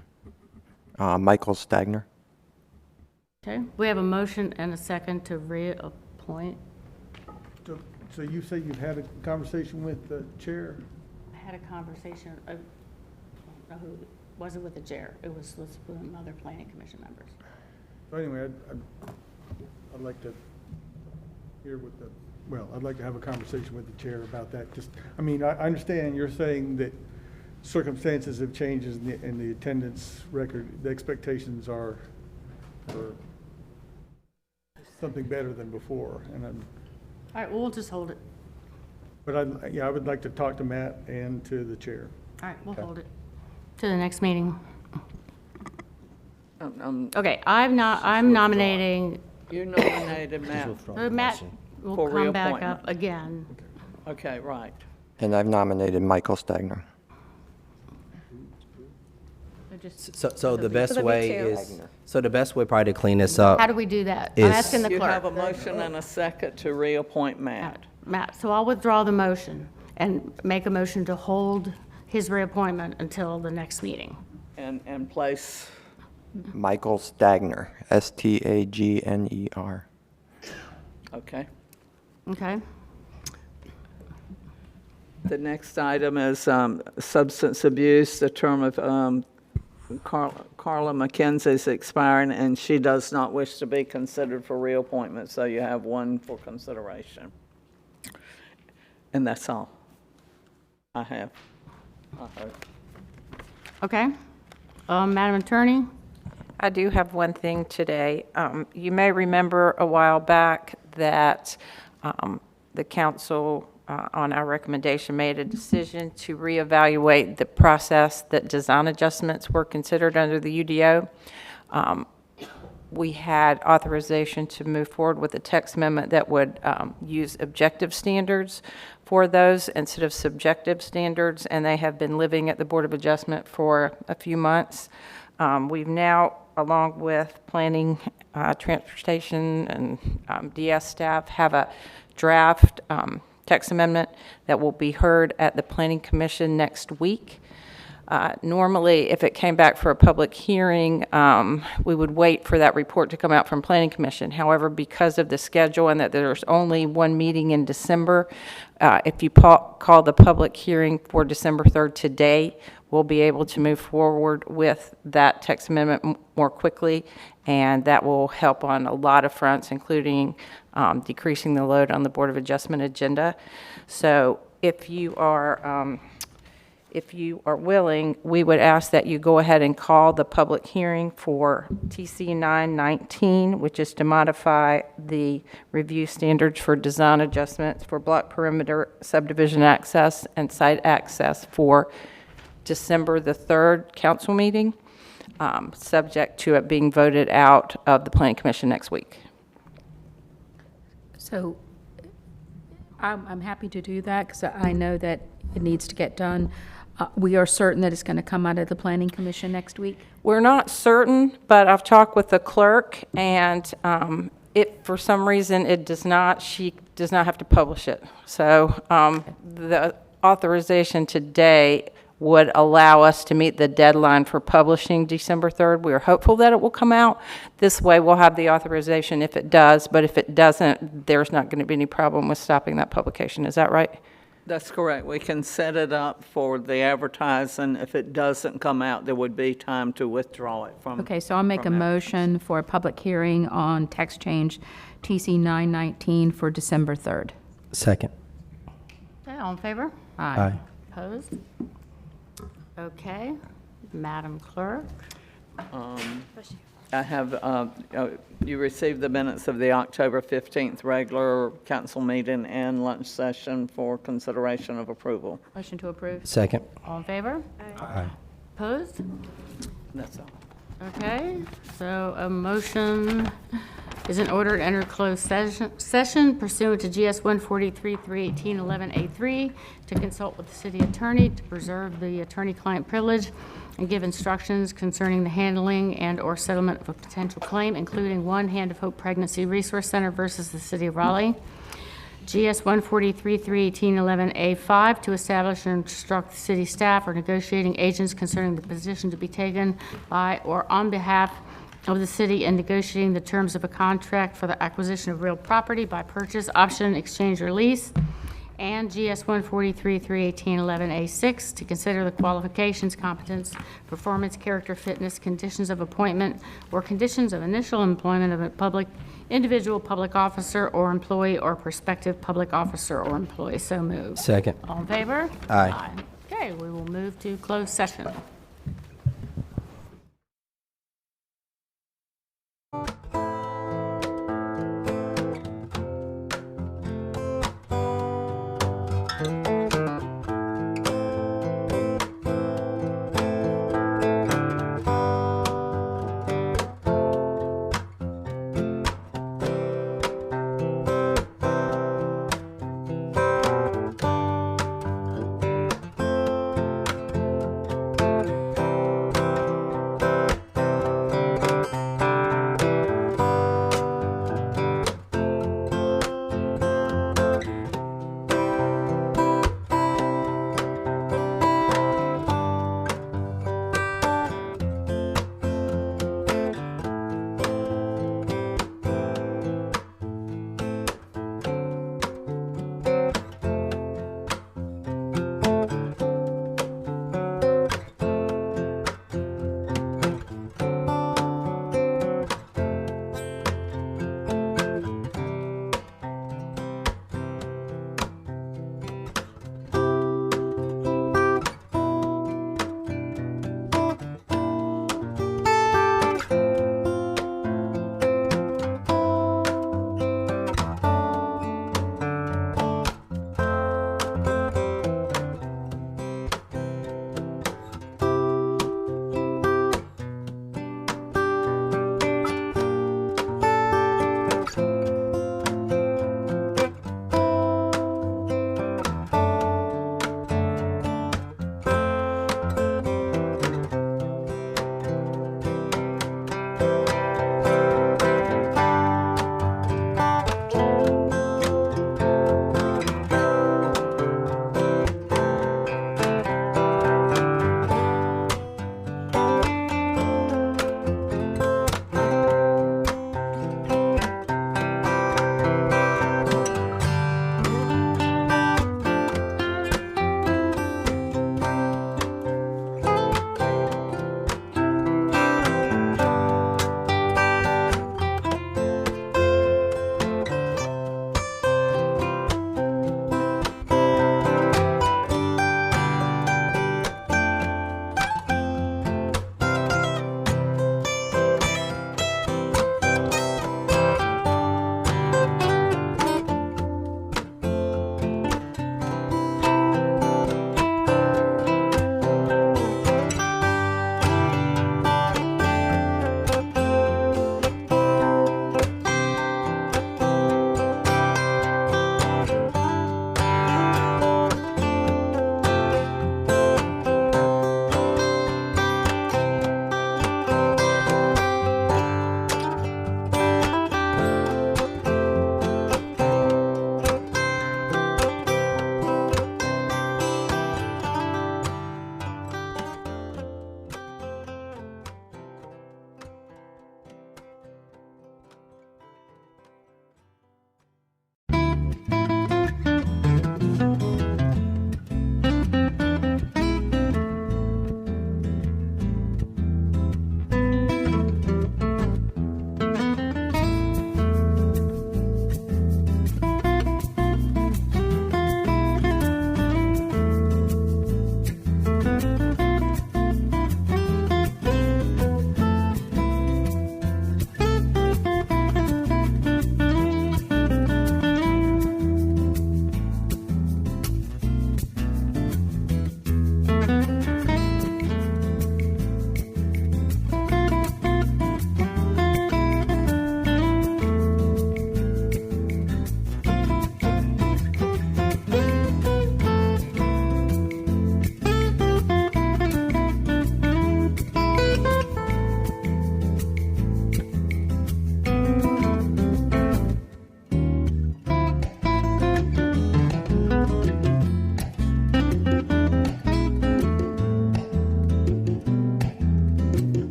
Michael Stagner. Okay. We have a motion and a second to reappoint. So you say you've had a conversation with the chair? I had a conversation, I don't know who, wasn't with the chair. It was with some other Planning Commission members. So anyway, I'd like to hear what I'd like to have a conversation with the chair about that. Just, I mean, I understand you're saying that circumstances have changed in the attendance record. The expectations are for something better than before, and All right, well, we'll just hold it. but I would like to talk to Matt and to the chair. All right, we'll hold it to the next meeting. Um, Okay, I'm nominating, You nominated Matt Matt will for come back reappointment. up again. Okay, right. And I've nominated Michael Stagner. So the best So way there'll be is, so the best way probably to clean this up. How do we do that? I'm is- asking the You have a clerk. motion and a second to reappoint Matt. Matt, so I'll withdraw the motion and make a motion to hold his reappointment until the next meeting. And place, Michael Stagner, Stagner. okay. Okay? The next item is substance abuse. The term of Carla McKenzie is expiring, and she does not wish to be considered for reappointment, so you have one for consideration. And that's all I have. Okay. Madam Attorney? I do have one thing today. You may remember a while back that the council, on our recommendation, made a decision to reevaluate the process that design adjustments were considered under the UDO. We had authorization to move forward with a text amendment that would use objective standards for those instead of subjective standards, and they have been living at the Board of Adjustment for a few months. We've now, along with planning, transportation, and DS staff, have a draft text amendment that will be heard at the Planning Commission next week. Normally, if it came back for a public hearing, we would wait for that report to come out from Planning Commission. However, because of the schedule and that there's only one meeting in December, if you call the public hearing for December 3rd today, we'll be able to move forward with that text amendment more quickly, and that will help on a lot of fronts, including decreasing the load on the Board of Adjustment agenda. So if you are willing, we would ask that you go ahead and call the public hearing for TC 919, which is to modify the review standards for design adjustments for block perimeter subdivision access and site access for December the 3rd council meeting, subject to it being voted out of the Planning Commission next week. So I'm happy to do that because I know that it needs to get done. We are certain that it's going to come out of the Planning Commission next week? We're not certain, but I've talked with the clerk, and For some reason, it does not, she does not have to publish it. So the authorization today would allow us to meet the deadline for publishing December 3rd. We are hopeful that it will come out. This way, we'll have the authorization if it does, but if it doesn't, there's not going to be any problem with stopping that publication. Is that right? That's correct. We can set it up for the advertising. If it doesn't come out, there would be time to withdraw it from. Okay, so I'll make a motion for a public hearing on text change TC 919 for December 3rd. Second. Okay, all in favor? Aye. Opposed? Okay, Madam Clerk. I have, you received the minutes of the October 15th regular council meeting and lunch session for consideration of approval. Motion to approve. Second. All in favor? Aye. Opposed? That's all. Okay, so a motion is in order to enter closed session pursuant to GS 143-318-11A3 to consult with the city attorney to preserve the attorney-client privilege and give instructions concerning the handling and/or settlement of a potential claim, including one Hand of Hope Pregnancy Resource Center versus the City of Raleigh. GS 143-318-11A5 to establish and instruct city staff or negotiating agents concerning the position to be taken by or on behalf of the city in negotiating the terms of a contract for the acquisition of real property by purchase, option, exchange, or lease. And GS 143-318-11A6 to consider the qualifications, competence, performance, character, fitness, conditions of appointment, or conditions of initial employment of a individual public officer or employee or prospective public officer or employee. So moved. Second. All in favor? Aye. Okay, we will move to closed session.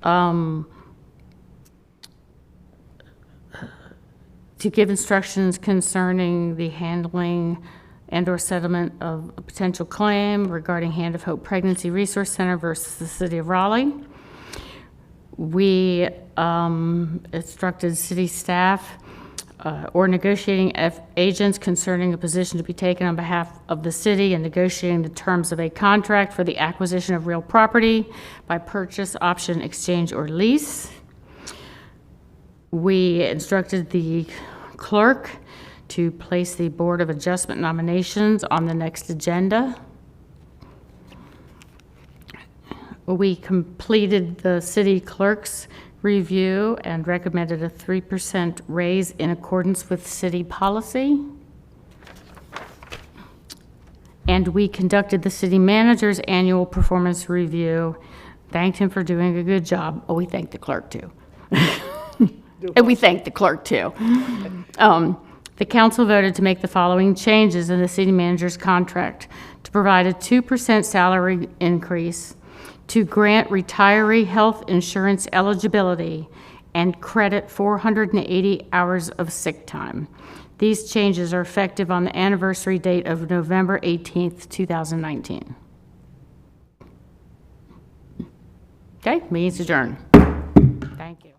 to give instructions concerning the handling and/or settlement of a potential claim regarding Hand of Hope Pregnancy Resource Center versus the City of Raleigh. We instructed city staff or negotiating agents concerning a position to be taken on behalf of the city and negotiating the terms of a contract for the acquisition of real property by purchase, option, exchange, or lease. We instructed the clerk to place the Board of Adjustment nominations on the next agenda. We completed the city clerk's review and recommended a 3% raise in accordance with city policy. And we conducted the city manager's annual performance review, thanked him for doing a good job. Oh, we thanked the clerk too. And we thanked the clerk too. The council voted to make the following changes in the city manager's contract: to provide a 2% salary increase, to grant retiree health insurance eligibility, and credit 480 hours of sick time. These changes are effective on the anniversary date of November 18th, 2019. Okay, meeting's adjourned. Thank you.